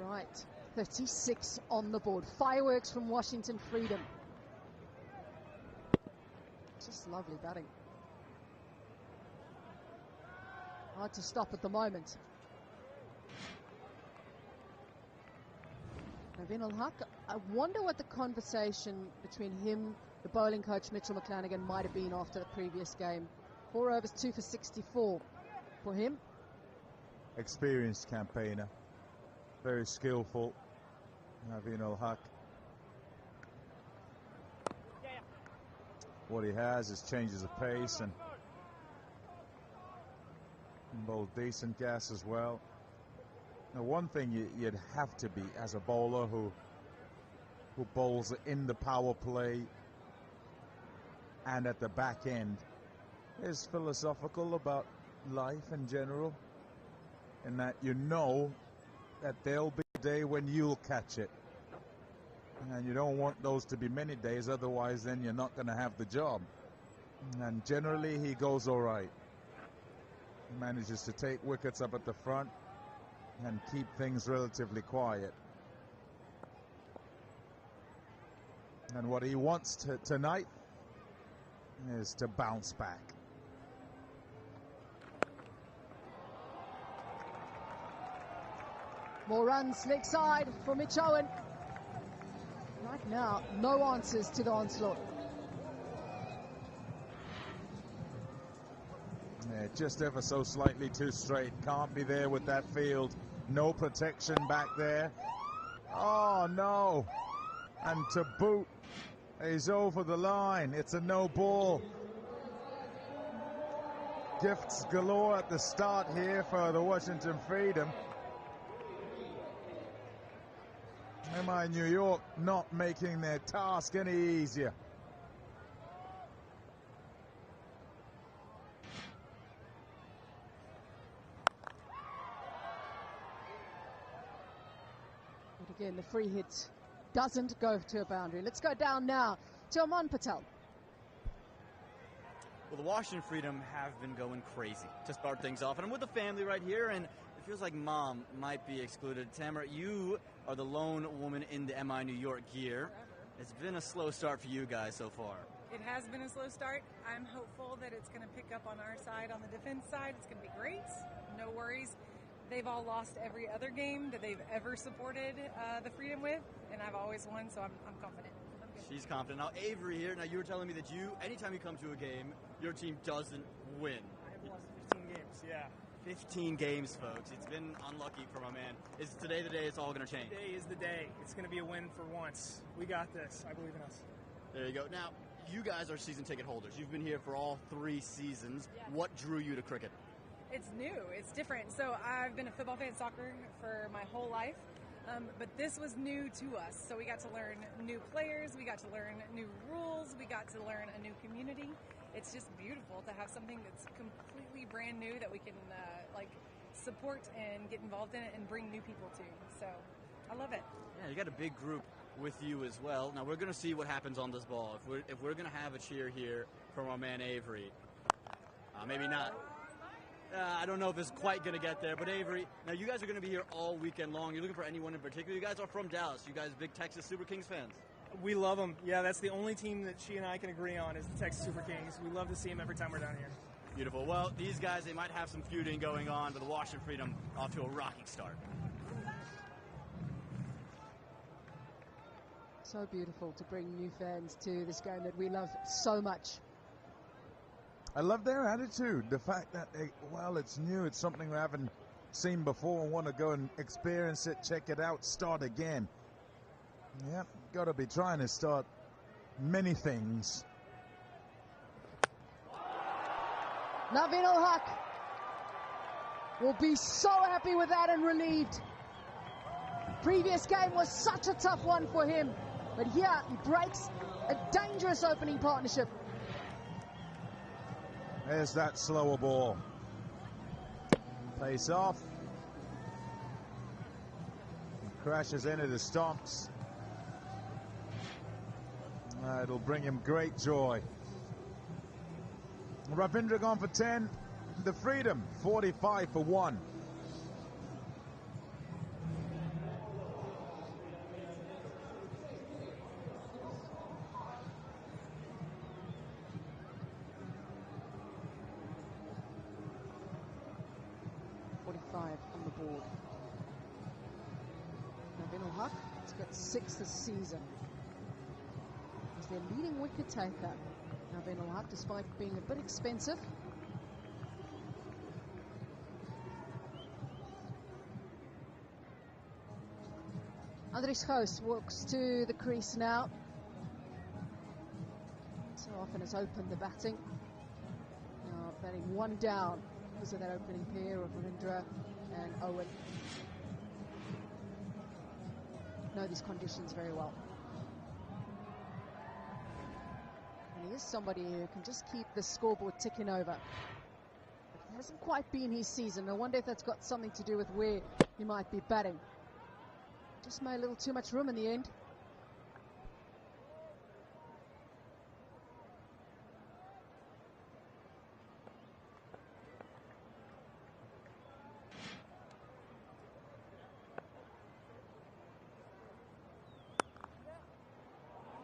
Right, 36 on the board. Fireworks from Washington Freedom. Just lovely batting. Hard to stop at the moment. Naveen Ul-Haq, I wonder what the conversation between him, the bowling coach Mitchell McClanagan, might have been after the previous game. 4 overs, 2 for 64 for him. Experienced campaigner. Very skillful, Naveen Ul-Haq. What he has is changes of pace and bowled decent gas as well. Now, one thing you'd have to be as a bowler who bowls in the power play and at the back end is philosophical about life in general, in that you know that there'll be a day when you'll catch it. And you don't want those to be many days, otherwise then you're not going to have the job. And generally he goes all right. He manages to take wickets up at the front and keep things relatively quiet. And what he wants tonight is to bounce back. More runs, leg side for Mitch Owen. Right now, no answers to the onslaught. Yeah, just ever so slightly too straight. Can't be there with that field. No protection back there. Oh, no. And to boot, he's over the line. It's a no ball. Gifts galore at the start here for the Washington Freedom. MI New York not making their task any easier. But again, the free hit doesn't go to a boundary. Let's go down now to Aman Patel. Well, the Washington Freedom have been going crazy to start things off. And I'm with the family right here, and it feels like mom might be excluded. Tamara, you are the lone woman in the MI New York gear. It's been a slow start for you guys so far. It has been a slow start. I'm hopeful that it's going to pick up on our side, on the defense side. It's going to be great. No worries. They've all lost every other game that they've ever supported the Freedom with, and I've always won, so I'm confident. She's confident. Now, Avery here. Now, you were telling me that anytime you come to a game, your team doesn't win. I have lost 15 games, yeah. 15 games, folks. It's been unlucky for my man. Is today the day it's all going to change? Today is the day. It's going to be a win for once. We got this. I believe in us. There you go. Now, you guys are season ticket holders. You've been here for all 3 seasons. Yeah. What drew you to cricket? It's new. It's different. So I've been a football fan, soccer for my whole life. But this was new to us. So we got to learn new players. We got to learn new rules. We got to learn a new community. It's just beautiful to have something that's completely brand new that we can support and get involved in it and bring new people to. So I love it. Yeah, you got a big group with you as well. Now we're going to see what happens on this ball. If we're going to have a cheer here from our man Avery, maybe not. I don't know if it's quite going to get there, but Avery, now you guys are going to be here all weekend long. You're looking for anyone in particular. You guys are from Dallas. You guys big Texas Super Kings fans? We love them. Yeah, that's the only team that she and I can agree on is the Texas Super Kings. We love to see them every time we're down here. Beautiful. Well, these guys, they might have some feuding going on, but the Washington Freedom off to a rocking start. So beautiful to bring new fans to this game that we love so much. I love their attitude. The fact that, it's new. It's something we haven't seen before and want to go and experience it, check it out, start again. Yeah, got to be trying to start many things. Naveen Ul-Haq will be so happy with that and relieved. Previous game was such a tough one for him, but here he breaks a dangerous opening partnership. There's that slower ball. Face off. Crashes into the stumps. It'll bring him great joy. Ravindra gone for 10. The Freedom 45 for 1. On the board. Naveen Ul-Haq has got 6 this season. He's their leading wicket taker. Naveen Ul-Haq, despite being a bit expensive. Andries Gous walks to the crease now. So often has opened the batting. Now batting 1 down. Because of that opening pair of Ravindra and Owen. Know these conditions very well. And he is somebody who can just keep the scoreboard ticking over. It hasn't quite been his season. I wonder if that's got something to do with where he might be batting. Just made a little too much room in the end.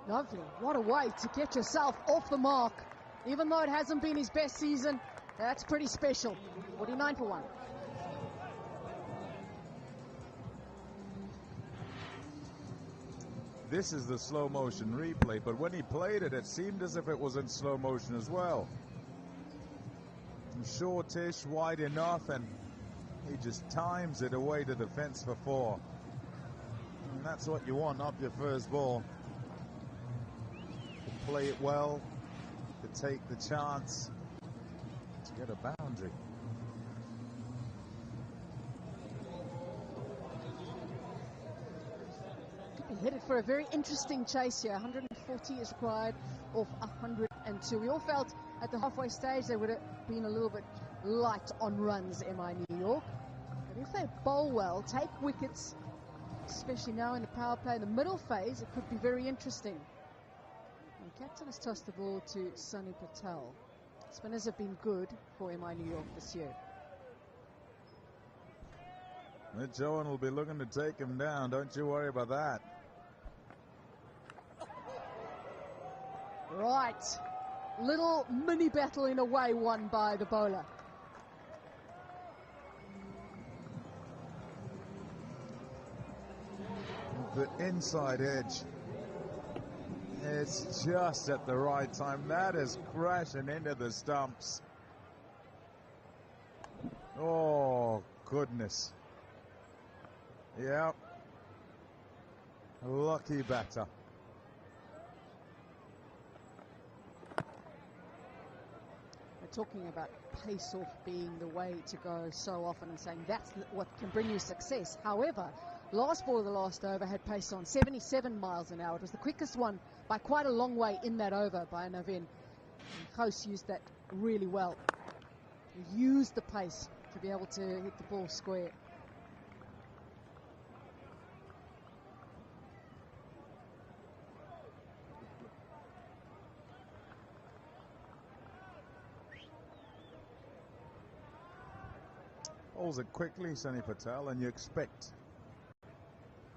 Lovely. What a way to get yourself off the mark. Even though it hasn't been his best season, that's pretty special. 49 for 1. This is the slow motion replay, but when he played it, it seemed as if it was in slow motion as well. Shortish, wide enough, and he just times it away to the fence for 4. And that's what you want up your first ball. To play it well, to take the chance to get a boundary. Headed for a very interesting chase here. 140 is required off 102. We all felt at the halfway stage they would have been a little bit light on runs, MI New York. But if they bowl well, take wickets, especially now in the power play in the middle phase, it could be very interesting. And the captain has tossed the ball to Sunny Patel. Spinners have been good for MI New York this year. Mitch Owen will be looking to take him down. Don't you worry about that. Right. Little mini battle in a way won by the bowler. The inside edge. It's just at the right time. That is crashing into the stumps. Oh, goodness. Yep. Lucky batter. We're talking about pace off being the way to go so often and saying that's what can bring you success. However, last ball of the last over had pace on 77 miles an hour. It was the quickest one by quite a long way in that over by Navin. Gous used that really well. He used the pace to be able to hit the ball square. Bowls it quickly, Sunny Patel, and you expect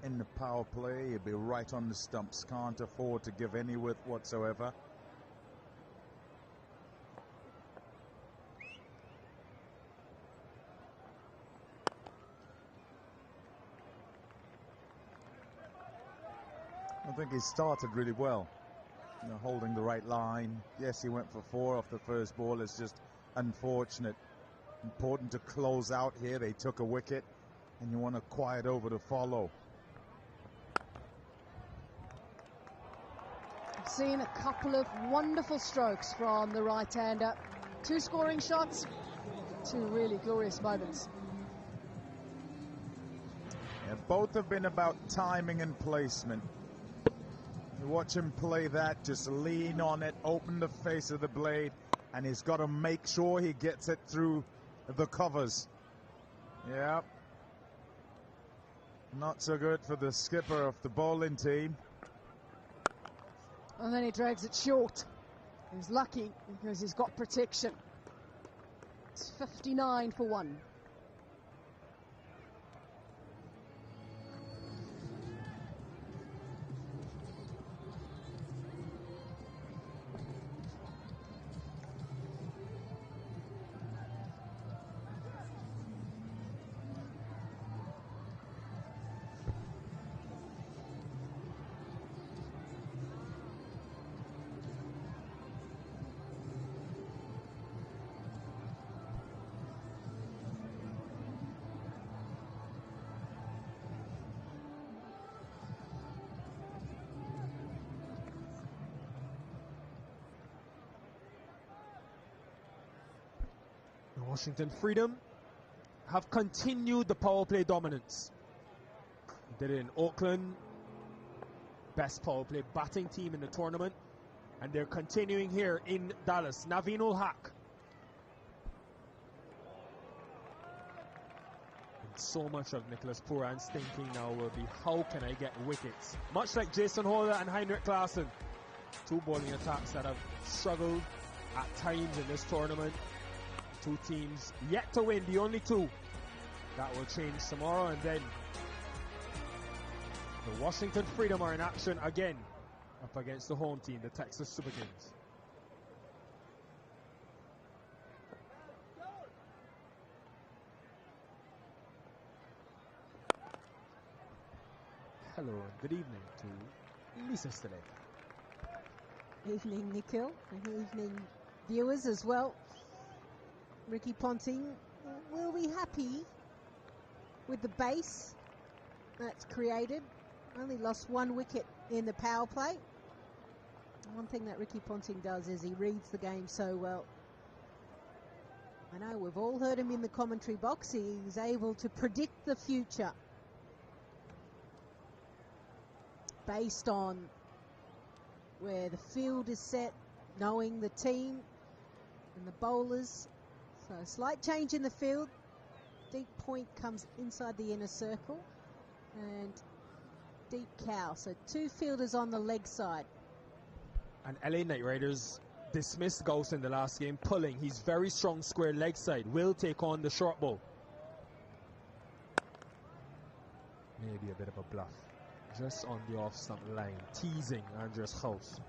in the power play he'll be right on the stumps. Can't afford to give any width whatsoever. I think he started really well, holding the right line. Yes, he went for 4 off the first ball. It's just unfortunate. Important to close out here. They took a wicket, and you want to quiet over to follow. I've seen a couple of wonderful strokes from the right-hander. 2 scoring shots, 2 really glorious moments. Yeah, both have been about timing and placement. You watch him play that, just lean on it, open the face of the blade, and he's got to make sure he gets it through the covers. Yeah. Not so good for the skipper of the bowling team. And then he drags it short. He's lucky because he's got protection. It's 59 for 1. Washington Freedom have continued the power play dominance. Did it in Auckland, best power play batting team in the tournament, and they're continuing here in Dallas. Naveen ul Haq. And so much of Nicholas Pooran's thinking now will be, how can I get wickets? Much like Jason Holder and Heinrich Klaasen, 2 bowling attacks that have struggled at times in this tournament. 2 teams yet to win, the only 2. That will change tomorrow, and then the Washington Freedom are in action again up against the home team, the Texas Super Kings. Hello and good evening to Lisa Stille. Evening, Nikhil, and evening, viewers as well. Ricky Ponting will be happy with the base that's created. Only lost 1 wicket in the power play. One thing that Ricky Ponting does is he reads the game so well. I know we've all heard him in the commentary box. He's able to predict the future based on where the field is set, knowing the team and the bowlers. So a slight change in the field. Deep point comes inside the inner circle and deep cow. So 2 fielders on the leg side. And LA Knight Riders dismissed Gauss in the last game, pulling. He's very strong square leg side. Will take on the short ball. Maybe a bit of a bluff. Just on the off stump line, teasing Andres Gauss.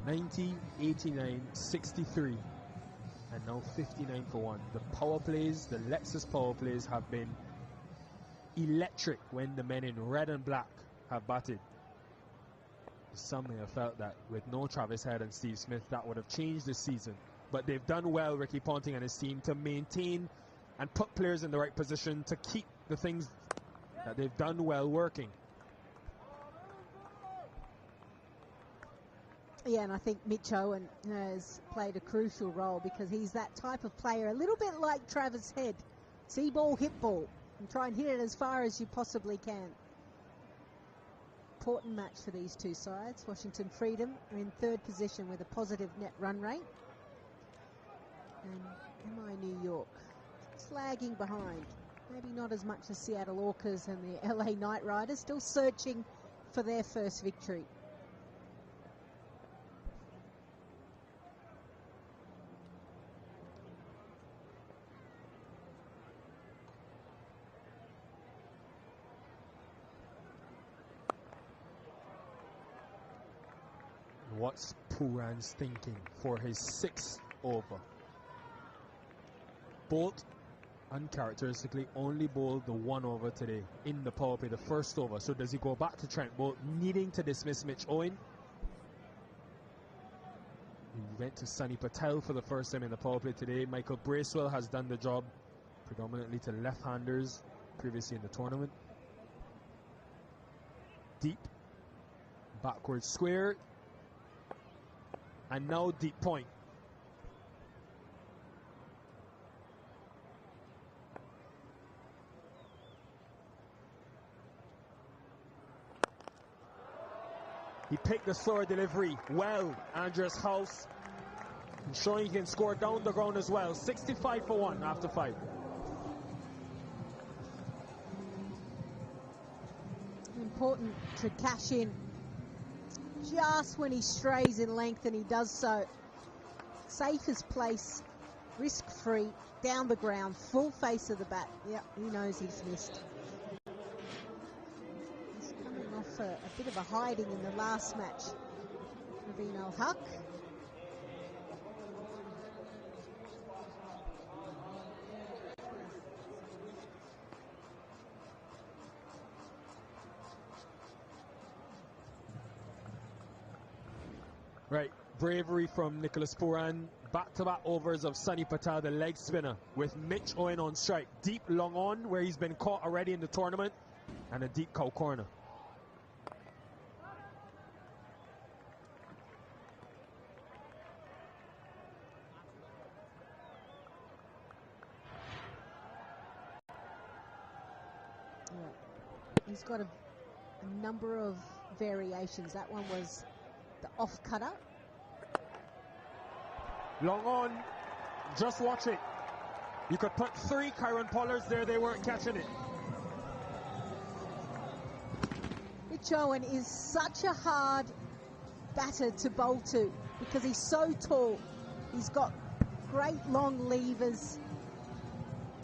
$90, 89, 63, and now 59 for 1. The power plays, the Lexus power plays have been electric when the men in red and black have batted. Some may have felt that with no Travis Head and Steve Smith that would have changed this season, but they've done well, Ricky Ponting and his team, to maintain and put players in the right position to keep the things that they've done well working. Yeah, and I think Mitch Owen has played a crucial role because he's that type of player, a little bit like Travis Head. See ball, hit ball, and try and hit it as far as you possibly can. Important match for these two sides. Washington Freedom are in 3rd position with a positive net run rate. And MI New York lagging behind. Maybe not as much as Seattle Orcas and the LA Knight Riders, still searching for their first victory. What's Pooran's thinking for his 6th over? Bolt uncharacteristically only bowled the 1 over today in the power play, the 1st over. So does he go back to Trent Bolt, needing to dismiss Mitch Owen? He went to Sunny Patel for the first time in the power play today. Michael Bracewell has done the job predominantly to left-handers previously in the tournament. Deep, backward square, and now deep point. He picked the slower delivery well, Andres Gauss, showing he can score down the ground as well. 65 for 1 after 5. Important to cash in just when he strays in length, and he does so. Safest place, risk-free, down the ground, full face of the bat. Yep, he knows he's missed. He's coming off a bit of a hiding in the last match. Naveen Al-Haq. Right, bravery from Nicholas Pooran. Back-to-back overs of Sunny Patel, the leg spinner, with Mitch Owen on strike. Deep long on, where he's been caught already in the tournament, and a deep cow corner. Yeah. He's got a number of variations. That one was the off cutter. Long on, just watch it. You could put 3 Kyron Pollards there, they weren't catching it. Mitch Owen is such a hard batter to bowl to because he's so tall. He's got great long levers.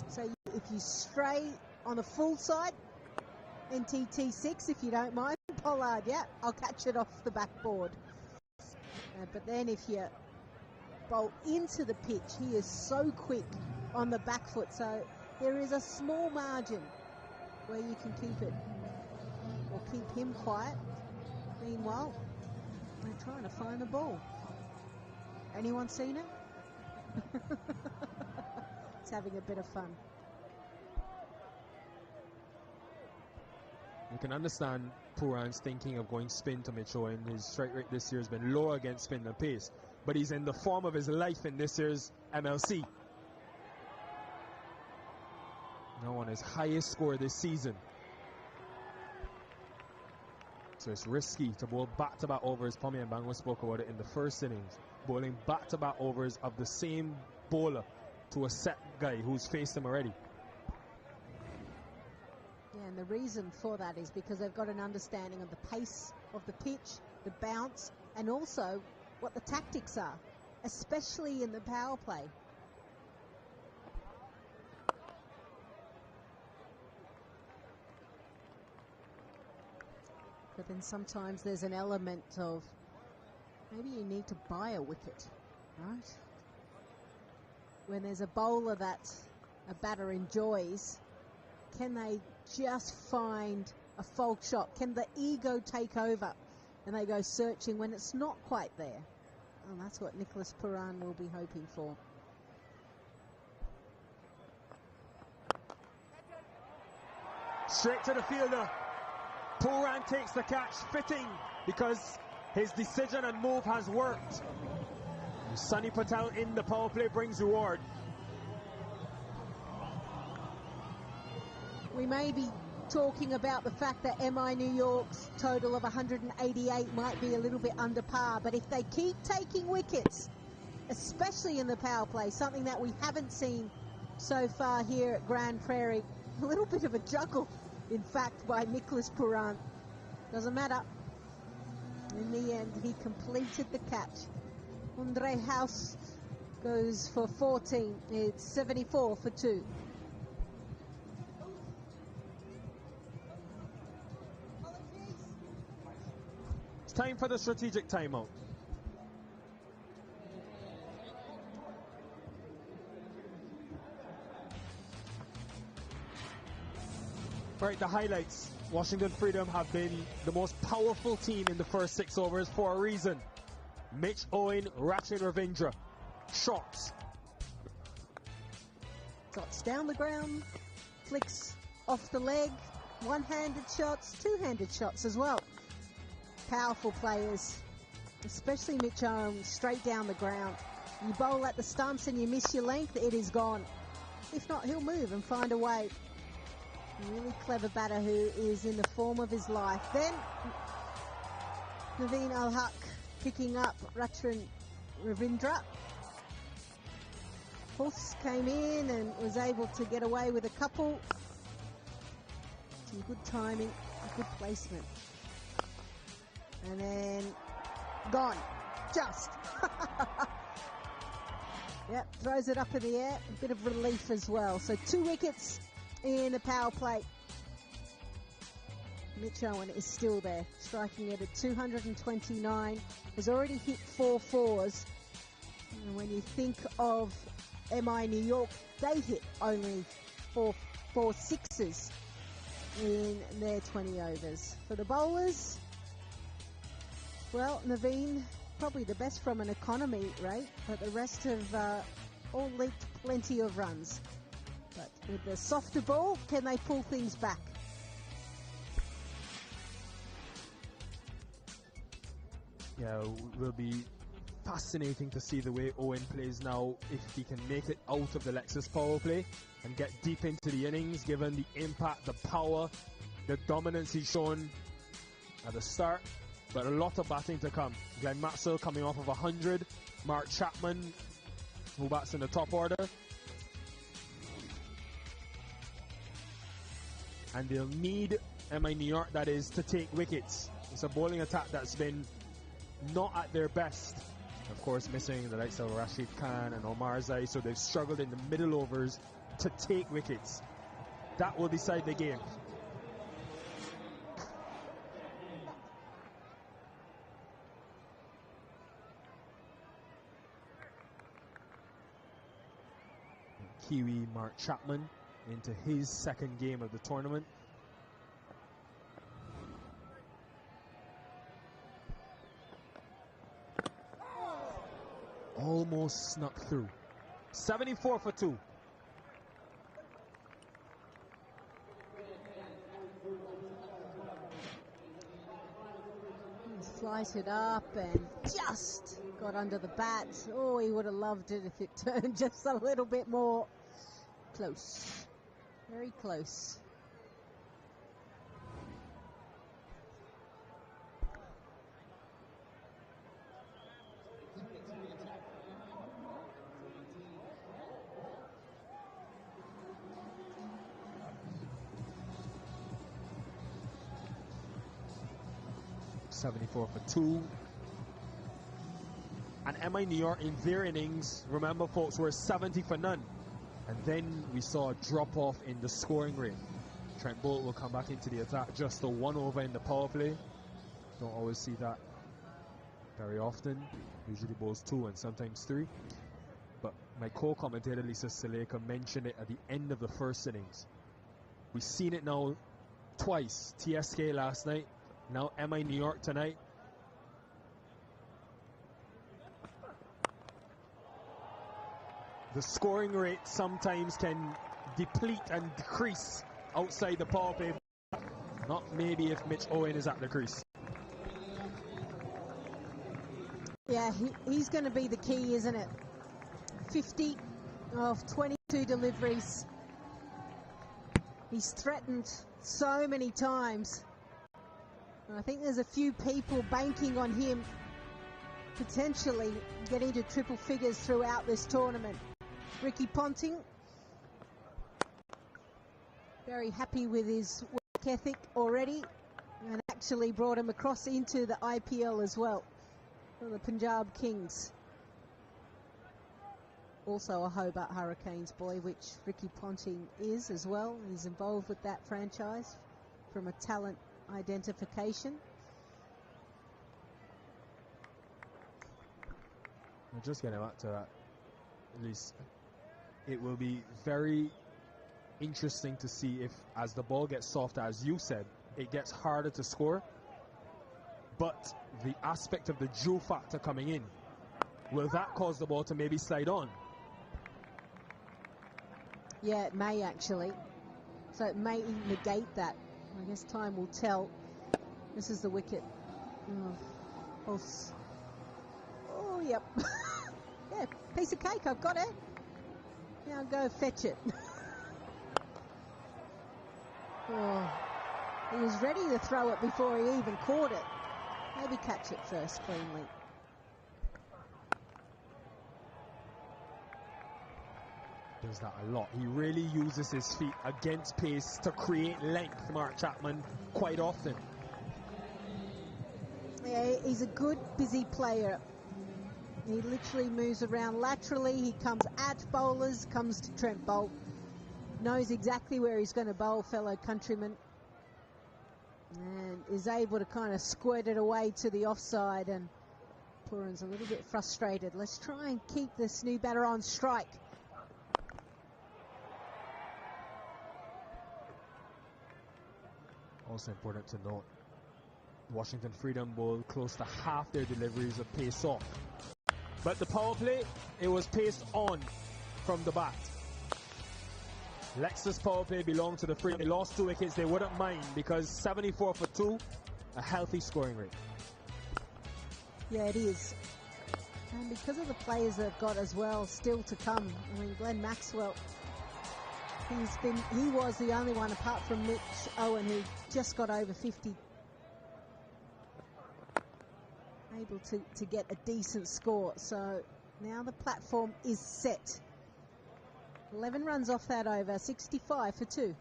So if you stray on the full side. NTT6, if you don't mind. Pollard, yeah, I'll catch it off the backboard. But then if you bowl into the pitch, he is so quick on the back foot. So there is a small margin where you can keep it or keep him quiet. Meanwhile, they're trying to find the ball. Anyone seen it? It's having a bit of fun. You can understand Pooran's thinking of going spin to Mitch Owen. His strike rate this year has been lower against spin than pace, but he's in the form of his life in this year's MLC. Now on his highest score this season. So it's risky to bowl back-to-back overs. Pommy and Bango spoke about it in the first innings. Bowling back-to-back overs of the same bowler to a set guy who's faced him already. Yeah, and the reason for that is because they've got an understanding of the pace of the pitch, the bounce, and also what the tactics are, especially in the power play. But then sometimes there's an element of maybe you need to buy a wicket, right? When there's a bowler that a batter enjoys, can they just find a fault shot? Can the ego take over and they go searching when it's not quite there? And that's what Nicholas Pooran will be hoping for. Straight to the fielder. Pooran takes the catch, fitting because his decision and move has worked. Sunny Patel in the power play brings reward. We may be talking about the fact that MI New York's total of 188 might be a little bit under par, but if they keep taking wickets, especially in the power play, something that we haven't seen so far here at Grand Prairie, a little bit of a juggle, in fact, by Nicholas Pooran. Doesn't matter. In the end, he completed the catch. Andre House goes for 14. It's 74 for 2. It's time for the strategic timeout. Right, the highlights. Washington Freedom have been the most powerful team in the first 6 overs for a reason. Mitch Owen, Rachin Ravindra. Shots. Shots down the ground, flicks off the leg, one-handed shots, two-handed shots as well. Powerful players, especially Mitch Owen, straight down the ground. You bowl at the stumps and you miss your length, it is gone. If not, he'll move and find a way. A really clever batter who is in the form of his life. Then Naveen Al-Haq picking up Rachin Ravindra. Puss came in and was able to get away with a couple. Some good timing, a good placement. And then gone. Just. Yep, throws it up in the air. A bit of relief as well. So 2 wickets in the power play. Mitch Owen is still there, striking it at 229. Has already hit 4 fours. And when you think of MI New York, they hit only 4 sixes in their 20 overs. For the bowlers, well, Naveen, probably the best from an economy rate, but the rest have all leaked plenty of runs. But with the softer ball, can they pull things back? Yeah, it will be fascinating to see the way Owen plays now, if he can make it out of the Lexus power play and get deep into the innings, given the impact, the power, the dominance he's shown at the start. But a lot of batting to come. Glenn Maxwell coming off of 100. Mark Chapman, who bats in the top order. And they'll need MI New York, that is, to take wickets. It's a bowling attack that's been not at their best. Of course, missing the likes of Rashid Khan and Omar Zai, so they've struggled in the middle overs to take wickets. that will decide the game. Kiwi Mark Chapman into his second game of the tournament. Almost snuck through. 74 for 2. Slice it up and just got under the bat. Oh, he would have loved it if it turned just a little bit more. Close. Very close. .74 for 2. And MI New York in their innings, remember folks, were 70 for none. And then we saw a drop off in the scoring rate. Trent Boult will come back into the attack, just the 1 over in the power play. Don't always see that very often. Usually bowls 2 and sometimes 3. But my co-commentator Lisa Saleka mentioned it at the end of the first innings. We've seen it now twice. TSK last night, now MI New York tonight. The scoring rate sometimes can deplete and decrease outside the power play. Not maybe if Mitch Owen is at the crease. Yeah, he's going to be the key, isn't it? 50 of 22 deliveries. He's threatened so many times. I think there's a few people banking on him potentially getting to triple figures throughout this tournament. Ricky Ponting, very happy with his work ethic already, and actually brought him across into the IPL as well for the Punjab Kings. Also a Hobart Hurricanes boy, which Ricky Ponting is as well. He's involved with that franchise from a talent identification. I'll just getting back to that, at least it will be very interesting to see if, as the ball gets softer, as you said, it gets harder to score. But the aspect of the Jew factor coming in, will that cause the ball to maybe slide on? Yeah, it may actually. So it may negate that. I guess time will tell. This is the wicket. Oh, yep. Yeah, piece of cake, I've got it. Now go fetch it. Oh, he was ready to throw it before he even caught it. Maybe catch it first cleanly. Does that a lot. He really uses his feet against pace to create length, Mark Chapman, quite often. Yeah, he's a good, busy player. He literally moves around laterally. He comes at bowlers, comes to Trent Boult. Knows exactly where he's going to bowl, fellow countryman. And is able to kind of squirt it away to the offside. And Pooran's a little bit frustrated. Let's try and keep this new batter on strike. Also important to note, Washington Freedom Bowl close to half their deliveries of pace off. But the power play, it was pace on from the bat. Lexus power play belonged to the Freedom. They lost 2 wickets, they wouldn't mind, because 74 for 2, a healthy scoring rate. Yeah, it is. And because of the players they've got as well, still to come. I mean, Glenn Maxwell, he was the only one apart from Mitch Owen who just got over 50. Able to get a decent score. So now the platform is set. 11 runs off that over, 65 for 2.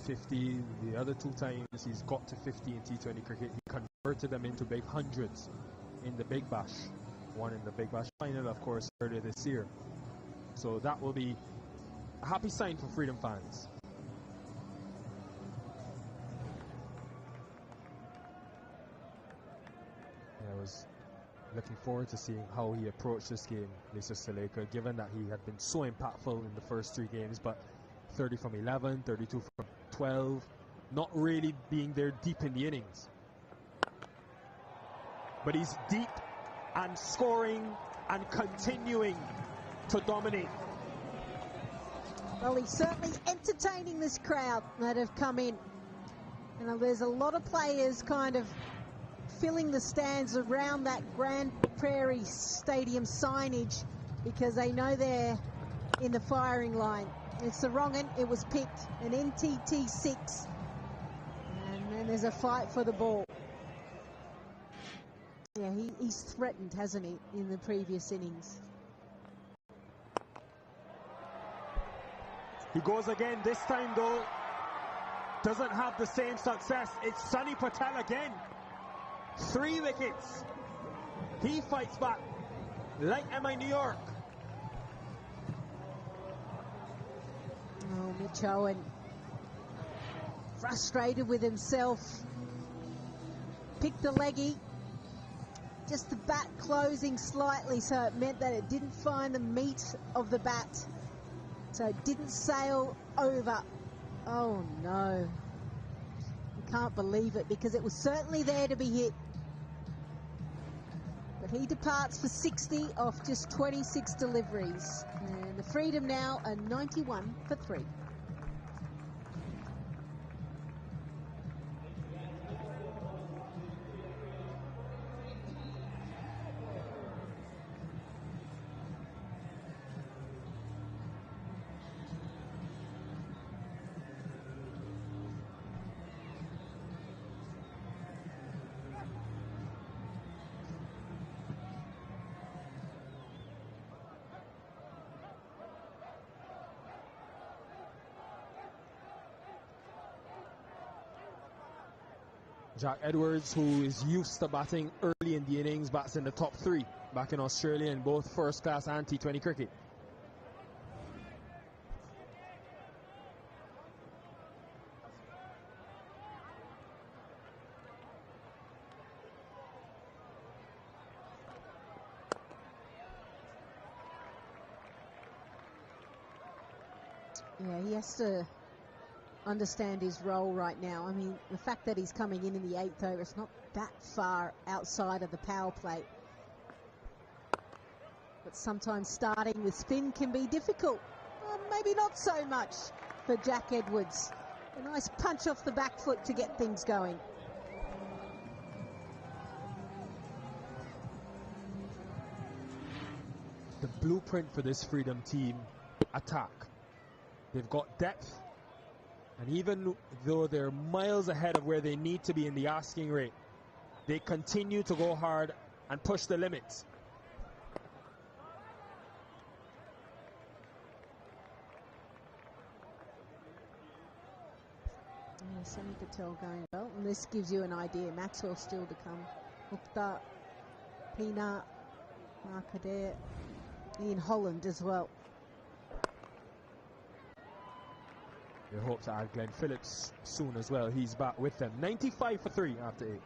50. The other 2 times he's got to 50 in T20 cricket, he converted them into big hundreds in the Big Bash. One in the Big Bash final, of course, earlier this year. So that will be a happy sign for Freedom fans. I was looking forward to seeing how he approached this game, Mr. Saleka, given that he had been so impactful in the first 3 games, but 30 from 11, 32 from 12, not really being there deep in the innings. But he's deep and scoring and continuing to dominate. Well, he's certainly entertaining this crowd that have come in. You know, there's a lot of players kind of filling the stands around that Grand Prairie Stadium signage because they know they're in the firing line. It's the wrong end. It was picked, an NTT 6. And then there's a fight for the ball. Yeah, he's threatened, hasn't he, in the previous innings. He goes again, this time though, doesn't have the same success. It's Sunny Patel again. 3 wickets. He fights back like MI New York. Oh, Mitch Owen, frustrated with himself. Picked the leggy. Just the bat closing slightly, so it meant that it didn't find the meat of the bat. So it didn't sail over. Oh no. You can't believe it because it was certainly there to be hit. But he departs for 60 off just 26 deliveries. And the Freedom now are 91 for 3. Jack Edwards, who is used to batting early in the innings, bats in the top 3 back in Australia in both first class and T20 cricket. Yeah, he has to understand his role right now. I mean, the fact that he's coming in the 8th over, it's not that far outside of the power play. But sometimes starting with spin can be difficult. Well, maybe not so much for Jack Edwards. A nice punch off the back foot to get things going. The blueprint for this Freedom team, attack. They've got depth. And even though they're miles ahead of where they need to be in the asking rate, they continue to go hard and push the limits. Yeah, Sunny Patel going well. And this gives you an idea. Maxwell still to come. Mukta, Peanut, Mark Adair, Ian Holland as well. They hope to add Glenn Phillips soon as well. He's back with them. 95 for 3 after 8.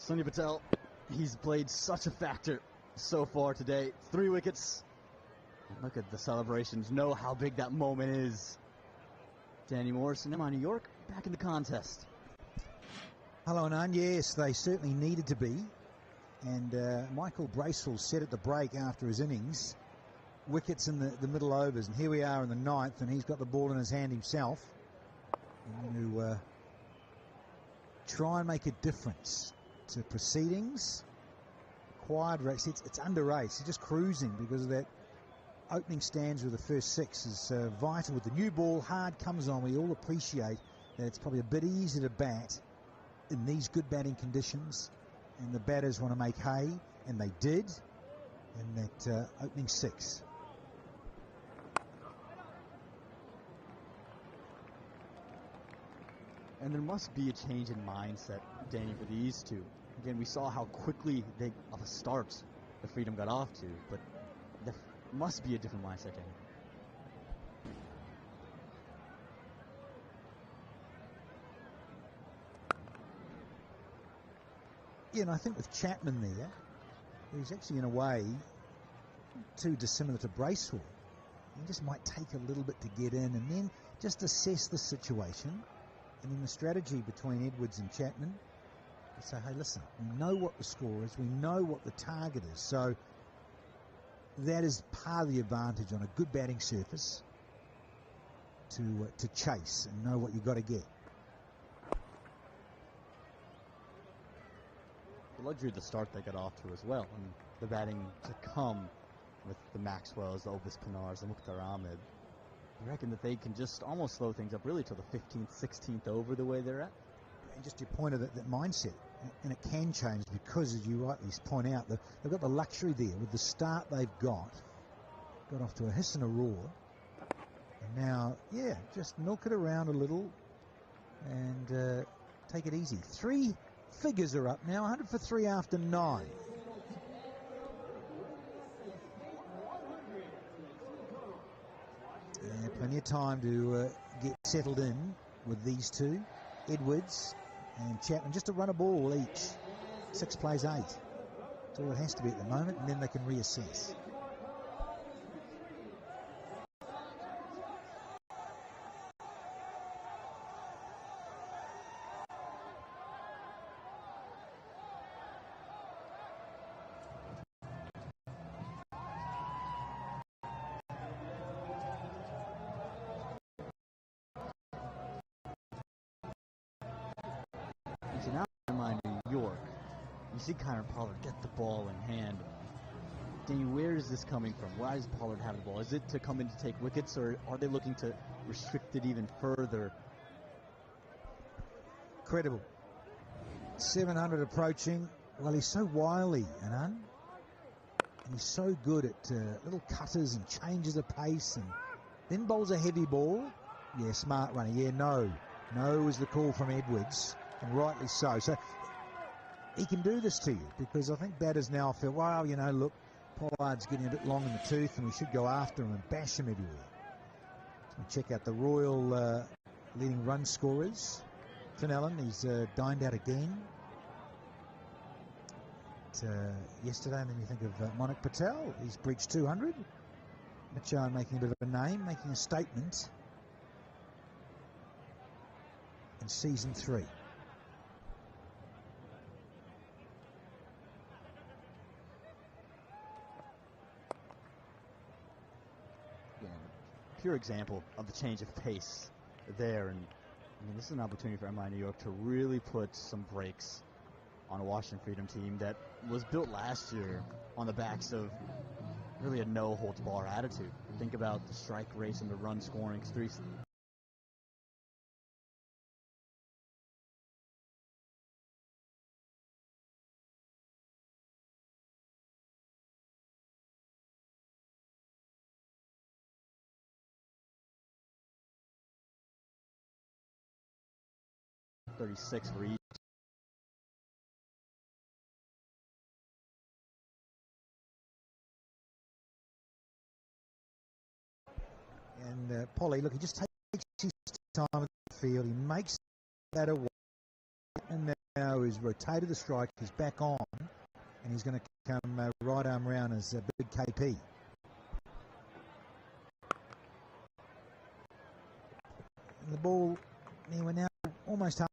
Sunny Patel, he's played such a factor so far today. 3 wickets. Look at the celebrations. Know how big that moment is. Danny Morrison, MI New York, back in the contest. Hello, Anand. Yes, they certainly needed to be. And Michael Bracewell said at the break after his innings, wickets in the middle overs. And here we are in the 9th, and he's got the ball in his hand himself. And to try and make a difference to proceedings. Required race. It's under race. He's just cruising because of that opening stanza of the first 6 is vital. With the new ball, hard comes on. We all appreciate that it's probably a bit easier to bat in these good batting conditions, and the batters want to make hay, and they did in that opening 6. And there must be a change in mindset, Danny, for these two. Again, we saw how quickly of a start the Freedom got off to, but there must be a different mindset, Danny. Yeah, and I think with Chapman there, he's actually in a way too dissimilar to Bracewell. He just might take a little bit to get in and then just assess the situation. And in the strategy between Edwards and Chapman, we say, hey, listen, we know what the score is, we know what the target is. So that is part of the advantage on a good batting surface to chase and know what you've got to get. The luxury of the start they got off to as well, and the batting to come with the Maxwells, the Obis Pinars, the Mukhtar Ahmed. I reckon that they can just almost slow things up really till the 15th, 16th over the way they're at. And just your point of that mindset, and it can change because, as you rightly point out, they've got the luxury there with the start they've got off to a hiss and a roar. And now, yeah, just milk it around a little and take it easy. 3 figures are up now, 100 for 3 after 9. Plenty of time to get settled in with these two, Edwards and Chapman, just to run a ball each. 6 plays 8. That's all it has to be at the moment, and then they can reassess. See Kieron Pollard get the ball in hand. Danny, where is this coming from? Why does Pollard have the ball? Is it to come in to take wickets, or are they looking to restrict it even further? Credible. 700 approaching. Well, he's so wily, Anand. And he's so good at little cutters and changes of pace, and then bowls a heavy ball. Yeah, smart running. Yeah, no is the call from Edwards, and rightly so. So he can do this to you, because I think batters now feel, well, you know, look, Pollard's getting a bit long in the tooth and we should go after him and bash him everywhere. So check out the Royal leading run scorers. Finn Allen, he's dined out again yesterday, and then you think of Monik Patel, he's breached 200. Macho making a bit of a name, making a statement in season 3. Pure example of the change of pace there, and I mean, this is an opportunity for MI New York to really put some brakes on a Washington Freedom team that was built last year on the backs of really a no-holds-bar attitude. Think about the strike race and the run scoring. .36 for each. And Polly, look, he just takes his time in the field. He makes that away, and now who's rotated the strike, is back on, and he's going to come right arm round as big KP. And the ball, we're now almost half.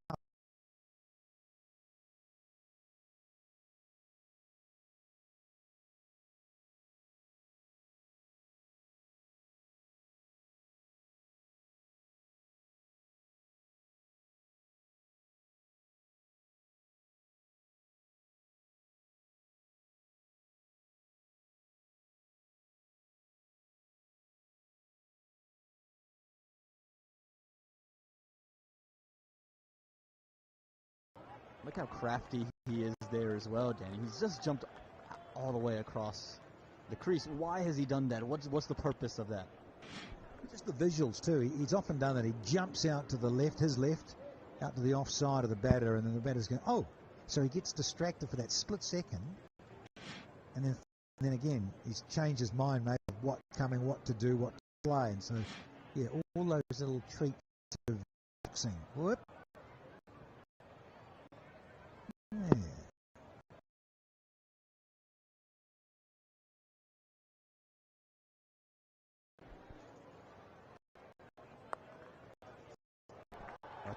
Look how crafty he is there as well, Danny. He's just jumped all the way across the crease. Why has he done that? What's the purpose of that? Just the visuals too. He's often done that. He jumps out to the left, his left, out to the offside of the batter, and then the batter's going, oh, so he gets distracted for that split second, and then again he's changed his mind, maybe of what coming, what to do, what to play, and so yeah, all those little treats of boxing. Whoop. Yeah.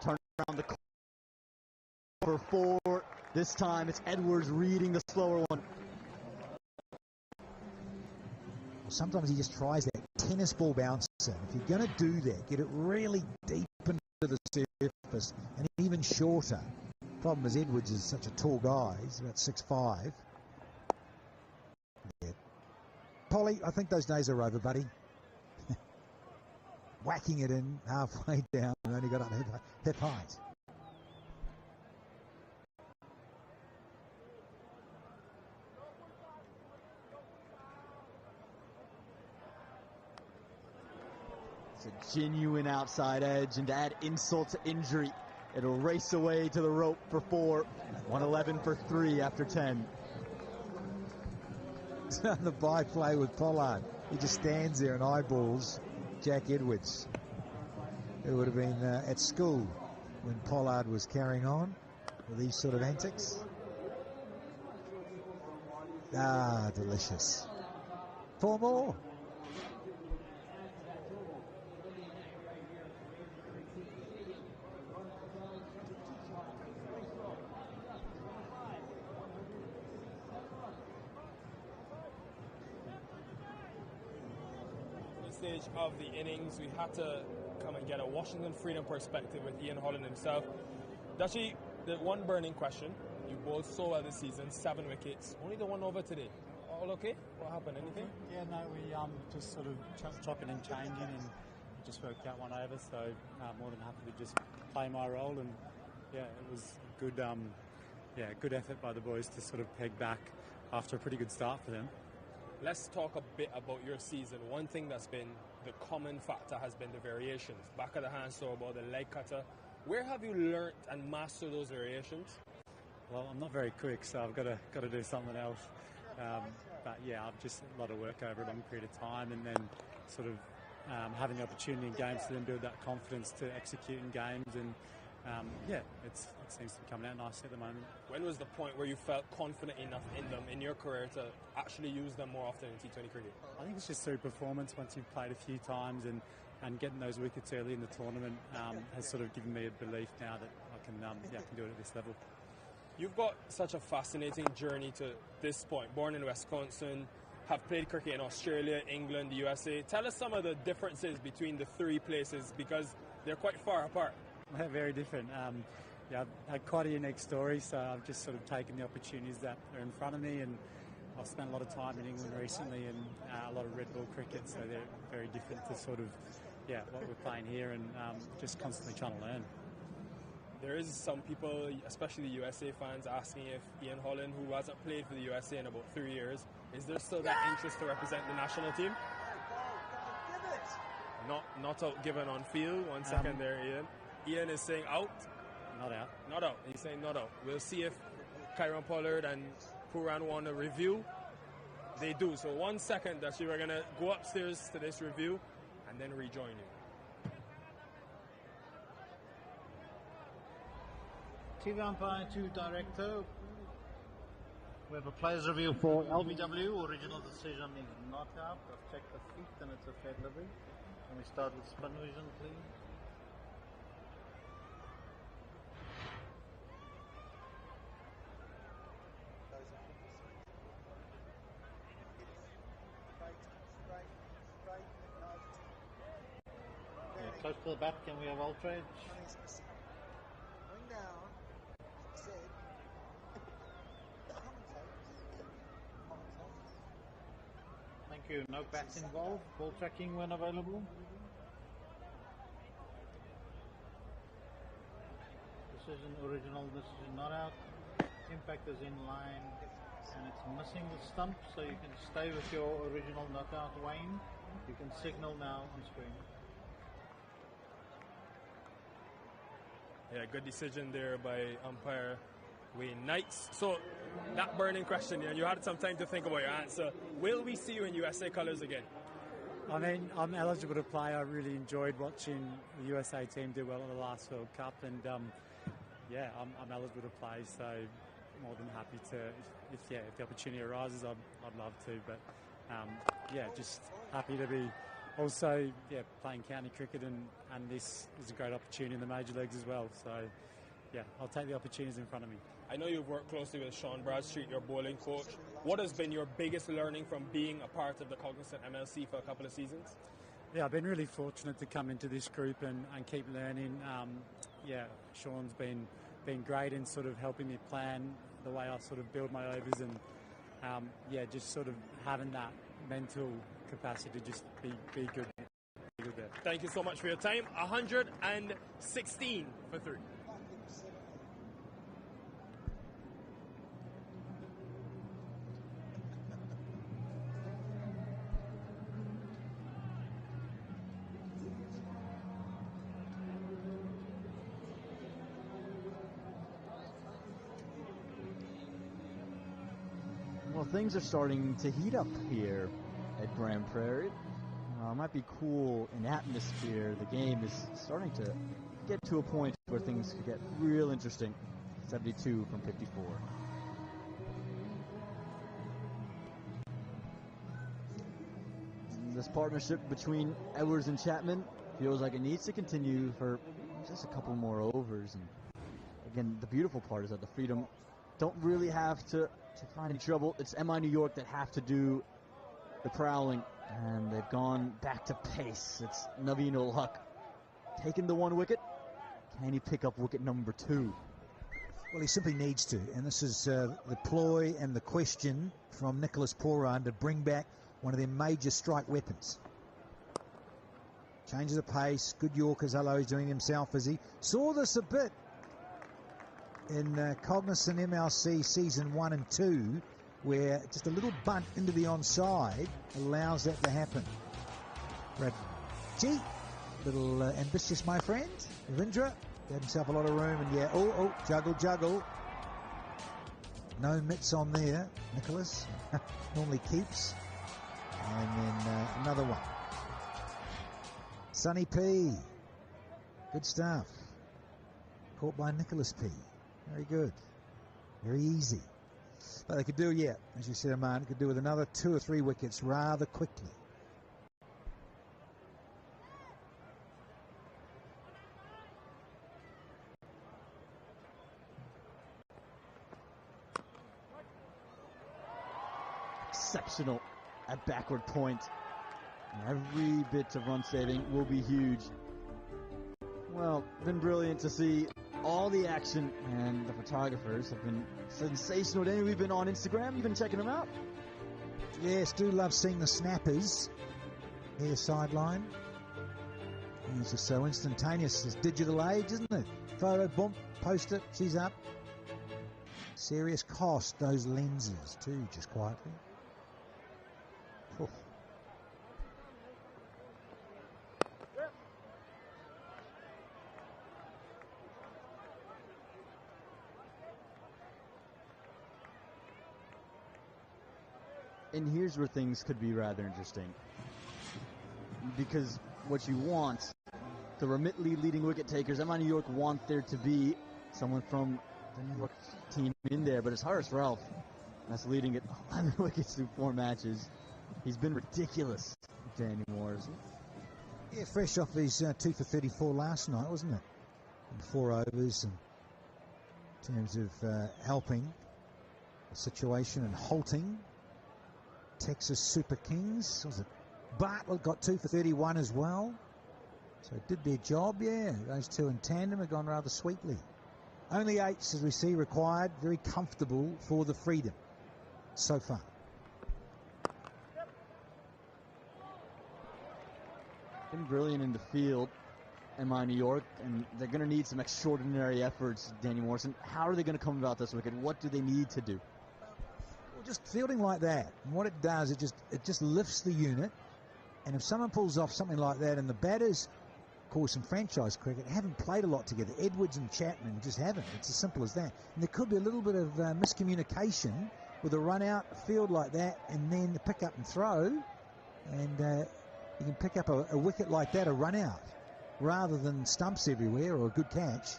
Turn around the corner for 4. This time it's Edwards reading the slower one. Sometimes he just tries that tennis ball bouncer. If you're going to do that, get it really deep into the surface and even shorter. Problem is Edwards is such a tall guy. He's about 6'5". Yeah. Polly, I think those days are over, buddy. Whacking it in halfway down and only got up hip height. It's a genuine outside edge, and to add insult to injury, it'll race away to the rope for 4. 111 for 3 after 10. The byplay with Pollard. He just stands there and eyeballs Jack Edwards, who would have been at school when Pollard was carrying on with these sort of antics. Ah, delicious. 4 more. Stage of the innings, we had to come and get a Washington Freedom perspective with Ian Holland himself. Dashi, the one burning question: you bowled so well this season, 7 wickets, only the one over today. All okay? What happened? Anything? Yeah, no, we just sort of chopping and changing, and just worked out one over. So more than happy to just play my role, and yeah, it was good. Good effort by the boys to sort of peg back after a pretty good start for them. Let's talk a bit about your season. One thing that's been the common factor has been the variations. Back of the hand slow ball, the leg cutter. Where have you learnt and mastered those variations? Well, I'm not very quick, so I've got to do something else. But yeah, I've just a lot of work over a long period of time, and then sort of having the opportunity in games to then build that confidence to execute in games, and it seems to be coming out nicely at the moment. When was the point where you felt confident enough in them in your career to actually use them more often in T20 cricket? I think it's just through performance. Once you've played a few times and getting those wickets early in the tournament has sort of given me a belief now that I can do it at this level. You've got such a fascinating journey to this point. Born in Wisconsin, have played cricket in Australia, England, the USA. Tell us some of the differences between the 3 places, because they're quite far apart. They're very different. I've had quite a unique story, so I've just sort of taken the opportunities that are in front of me, and I've spent a lot of time in England recently and a lot of red ball cricket, so they're very different to sort of what we're playing here, and just constantly trying to learn. There is some people, especially the USA fans, asking if Ian Holland, who hasn't played for the USA in about 3 years, is there still that interest to represent the national team? Not out given on field. 1 second there, Ian. Ian is saying out. Not out. Not out. He's saying not out. We'll see if Kieron Pollard and Pooran want a review. They do. So 1 second, that we're going to go upstairs to this review and then rejoin you. TV umpire to director. We have a players review for LBW. Original decision is not out. I've checked the feet and it's a fair delivery. Can we start with spin vision, please? Yeah, close to the bat. Can we have outrage? Thank you. No bats involved. Ball tracking when available. Decision original. Decision not out. Impact is in line, and it's missing the stump. So you can stay with your original not out, Wayne. You can signal now on screen. Yeah, good decision there by umpire Wayne Knights. So that burning question, you had some time to think about your answer. Will we see you in USA colours again? I mean, I'm eligible to play. I really enjoyed watching the USA team do well at the last World Cup, and yeah, I'm eligible to play. So more than happy to. If the opportunity arises, I'd love to. But yeah, just happy to be also playing county cricket, and this is a great opportunity in the major leagues as well. So yeah, I'll take the opportunities in front of me. I know you've worked closely with Sean Bradstreet, your bowling coach. What has been your biggest learning from being a part of the Cognizant MLC for a couple of seasons? Yeah, I've been really fortunate to come into this group and keep learning. Yeah, Sean's been great in sort of helping me plan the way I sort of build my overs, and yeah, just sort of having that mental capacity to just be good. Be good there. Thank you so much for your time. 116 for 3. Well, things are starting to heat up here at Grand Prairie. It might be cool in atmosphere. The game is starting to get to a point where things could get real interesting. 72 from 54. And this partnership between Edwards and Chapman feels like it needs to continue for just a couple more overs. And again, the beautiful part is that the Freedom don't really have to find any trouble. It's MI New York that have to do the prowling, and they've gone back to pace. It's Naveen ul Haq taking the 1 wicket. Can he pick up wicket number 2? Well, he simply needs to, and this is the ploy and the question from Nicholas Pooran to bring back one of their major strike weapons. Changes the pace. Good Yorkers. Hello, he's doing himself as he saw this a bit in Cognizant MLC Season 1 and 2, where just a little bunt into the onside allows that to happen. Gee, little ambitious, my friend. Ravindra had himself a lot of room, and yeah, juggle. No mitts on there, Nicholas. Normally keeps. And then another one. Sonny P. Good stuff. Caught by Nicholas P. Very good. Very easy. But they could do, as you said, Aman, could do with another 2 or 3 wickets rather quickly. Exceptional at backward point. Every bit of run saving will be huge. Well, been brilliant to see all the action, and the photographers have been sensational. Danny, we've been on Instagram. You've been checking them out? Yes, do love seeing the snappers near sideline. And it's just so instantaneous. It's digital age, isn't it? Photo, boom, post it, she's up. Serious cost, those lenses too, just quietly. Oof. And here's where things could be rather interesting. Because what you want, the Remitly leading wicket takers, MI New York want there to be someone from the New York team in there, but it's Haris Rauf that's leading it 11 wickets through 4 matches. He's been ridiculous, Danny Morrison. Yeah, fresh off his 2 for 34 last night, wasn't it? In 4 overs, and in terms of helping the situation and halting Texas Super Kings. Was it Bartlett got 2 for 31 as well? So did their job, yeah. Those two in tandem have gone rather sweetly. Only 8s, as we see, required. Very comfortable for the Freedom so far. Been brilliant in the field, MI New York, and they're going to need some extraordinary efforts, Danny Morrison. How are they going to come about this wicket? What do they need to do? Well, just fielding like that. And what it does, it just lifts the unit. And if someone pulls off something like that, and the batters, of course, in franchise cricket, haven't played a lot together. Edwards and Chapman just haven't. It's as simple as that. And there could be a little bit of miscommunication with a run out, a field like that, and then the pick up and throw. And you can pick up a wicket like that, a run out, rather than stumps everywhere or a good catch.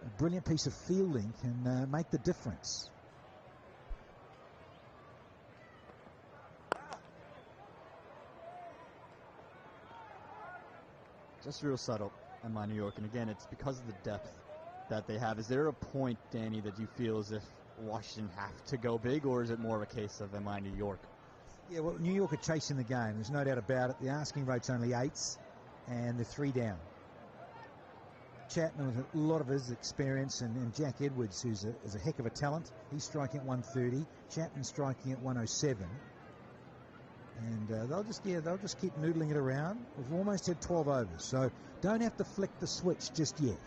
A brilliant piece of fielding can make the difference. Just real subtle, MI New York. And again, it's because of the depth that they have. Is there a point, Danny, that you feel as if Washington have to go big, or is it more of a case of MI New York? Yeah, well, New York are chasing the game. There's no doubt about it. The asking rate's only 8s, and they're 3 down. Chapman with a lot of his experience, and Jack Edwards, who's a heck of a talent. He's striking at 130. Chapman striking at 107. And they'll just keep noodling it around. We've almost had 12 overs, so don't have to flick the switch just yet.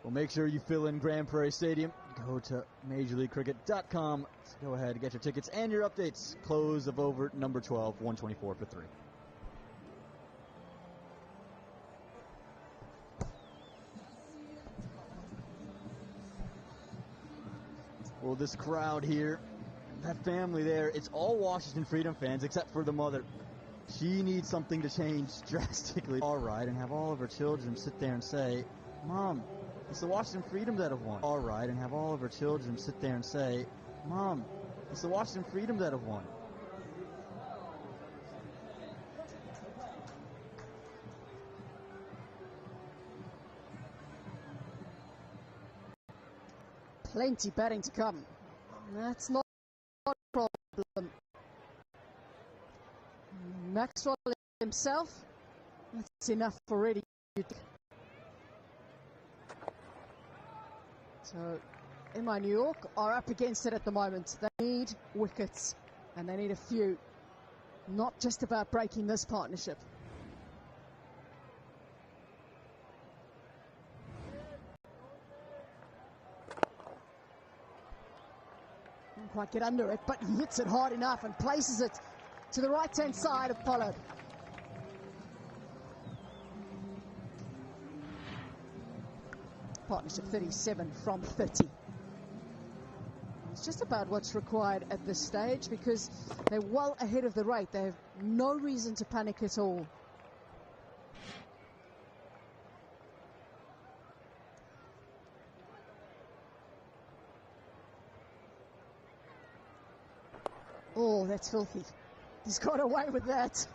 Well, make sure you fill in Grand Prairie Stadium. Go to MajorLeagueCricket.com to go ahead and get your tickets and your updates. Close of over number 12, 124 for 3. Well, this crowd here, that family there, it's all Washington Freedom fans except for the mother. She needs something to change drastically. All right, and have all of her children sit there and say, Mom, it's the Washington Freedom that have won. All right, and have all of her children sit there and say, Mom, it's the Washington Freedom that have won. Plenty batting to come. That's not a problem. Maxwell himself, that's enough already. So, MI New York are up against it at the moment. They need wickets, and they need a few. Not just about breaking this partnership. Didn't quite get under it, but he hits it hard enough and places it to the right-hand side of Pollard. Partnership 37 from 30. It's just about what's required at this stage because they're well ahead of the rate. They have no reason to panic at all. Oh, that's filthy. He's got away with that.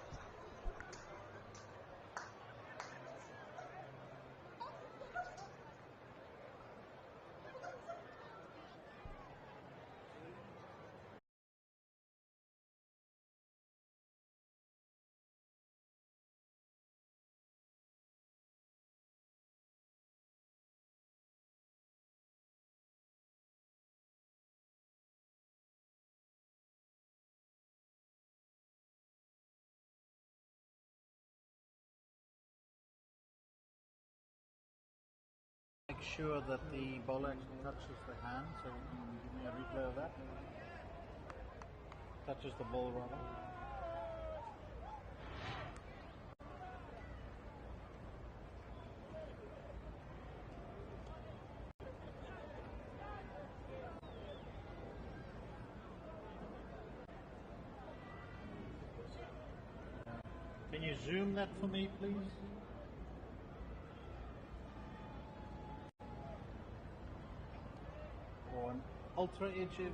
Make sure that the ball actually touches the hand, so can you give me a replay of that? touches the ball rather. Can you zoom that for me, please? Or an ultra edge even?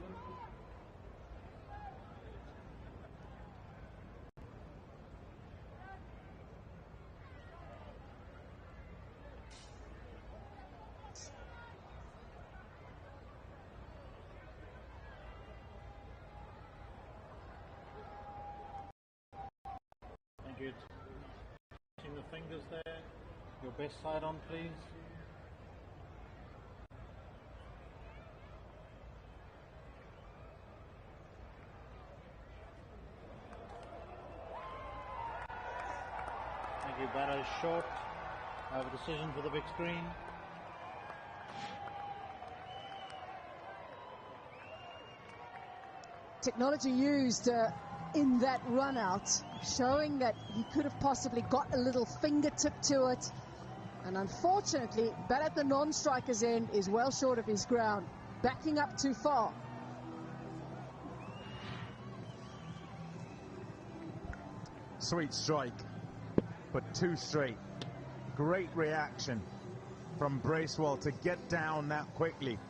Good. Touching the fingers there. Your best side on, please. Thank you. Batter is short. I have a decision for the big screen. Technology used in that run out, showing that he could have possibly got a little fingertip to it, and unfortunately bat at the non-striker's end is well short of his ground, backing up too far. Sweet strike, but too straight. Great reaction from Bracewell to get down that quickly,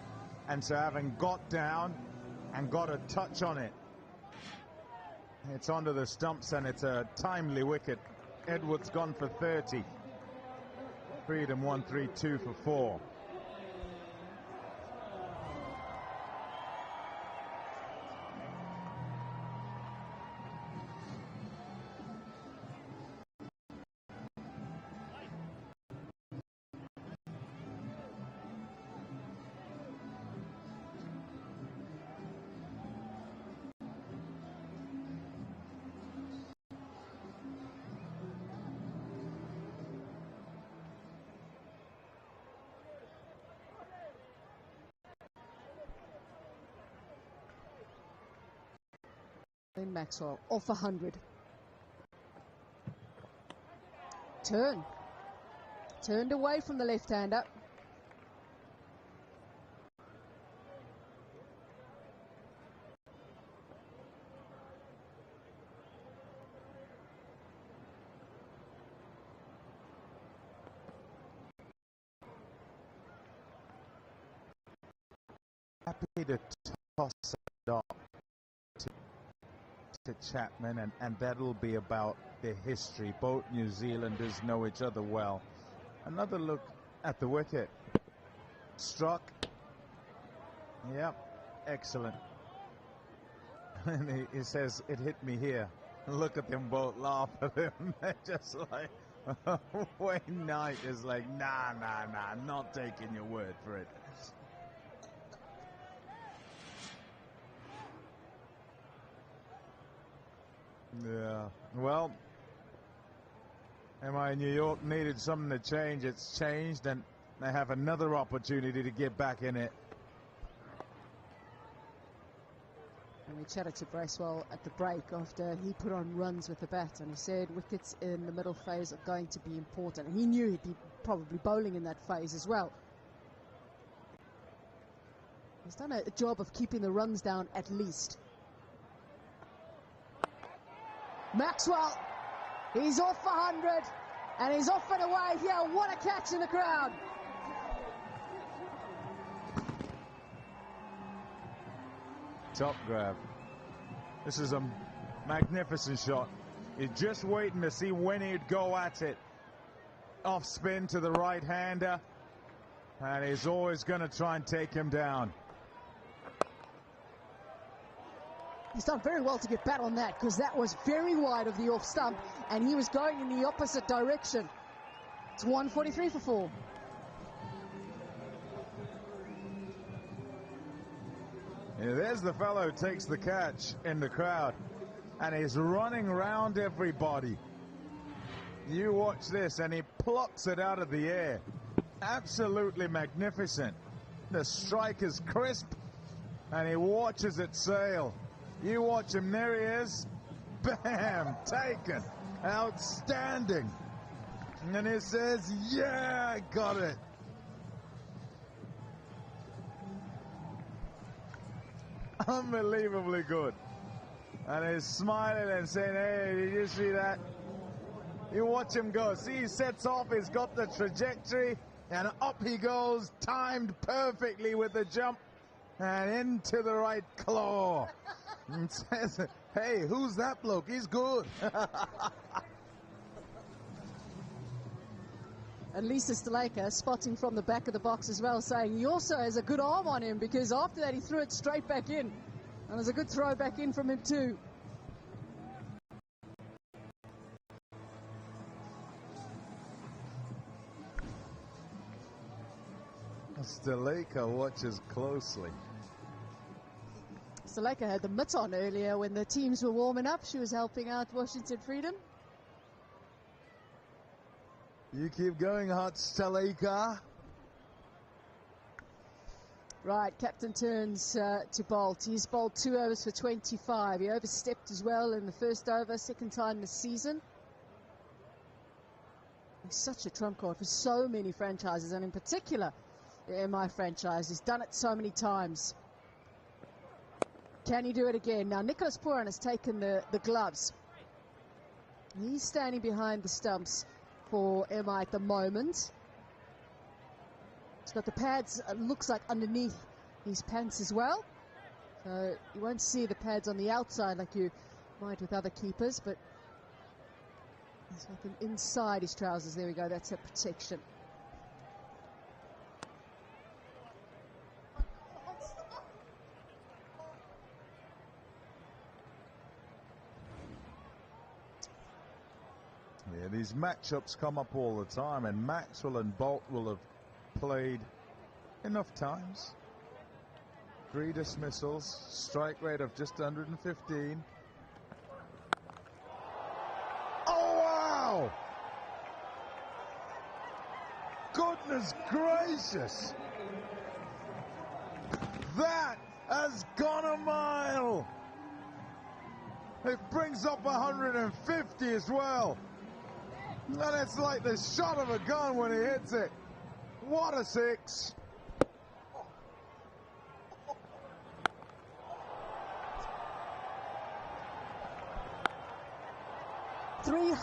and so having got down and got a touch on it, it's onto the stumps, and it's a timely wicket. Edwards gone for 30. Freedom 1-3-2 for 4. Then Maxwell off 100. Turned away from the left-hander. Happy to toss it up to Chapman, and that'll be about the history. Both New Zealanders know each other well. Another look at the wicket. Struck. Yep, excellent. And he says, it hit me here. Look at them both, laugh at him. They're just like, Wayne Knight is like, nah, I'm not taking your word for it. Yeah, well, MI New York needed something to change. It's changed, and they have another opportunity to get back in it. And we chatted to Bracewell at the break after he put on runs with the bat, and he said wickets in the middle phase are going to be important. And he knew he'd be probably bowling in that phase as well. He's done a job of keeping the runs down at least. Maxwell, he's off 100, and he's off and away here. What a catch in the crowd. Top grab. This is a magnificent shot. You're just waiting to see when he'd go at it. Off spin to the right-hander, and he's always going to try and take him down. He's done very well to get bat on that, because that was very wide of the off stump, and he was going in the opposite direction. It's 143 for 4. Yeah, there's the fellow who takes the catch in the crowd, and he's running around everybody. You watch this, and he plucks it out of the air. Absolutely magnificent. The strike is crisp, and he watches it sail. You watch him, there he is. Bam! Taken. Outstanding. And then he says, yeah, I got it. Unbelievably good. And he's smiling and saying, hey, did you see that? You watch him go. See, he sets off, he's got the trajectory, and up he goes, timed perfectly with the jump, and into the right claw. And says, hey, who's that bloke? He's good. And Lisa Sthalekar spotting from the back of the box as well, saying he also has a good arm on him, because after that he threw it straight back in. And there's a good throw back in from him too. Sthalekar watches closely. Sthalekar had the mitt on earlier when the teams were warming up. She was helping out Washington Freedom. You keep going, hot Sthalekar. Right, captain turns to Bolt. He's bowled 2 overs for 25. He overstepped as well in the first over, second time this season. He's such a trump card for so many franchises, and in particular, the MI franchise. He's done it so many times. Can he do it again? Now, Nicholas Pooran has taken the gloves. He's standing behind the stumps for MI at the moment. He's got the pads, looks like underneath his pants as well. So you won't see the pads on the outside like you might with other keepers, but he's got them inside his trousers. There we go, that's a protection. Yeah, these matchups come up all the time, and Maxwell and Bolt will have played enough times. 3 dismissals, strike rate of just 115. Oh, wow! Goodness gracious! That has gone a mile! It brings up 150 as well. And it's like the shot of a gun when he hits it. What a 6.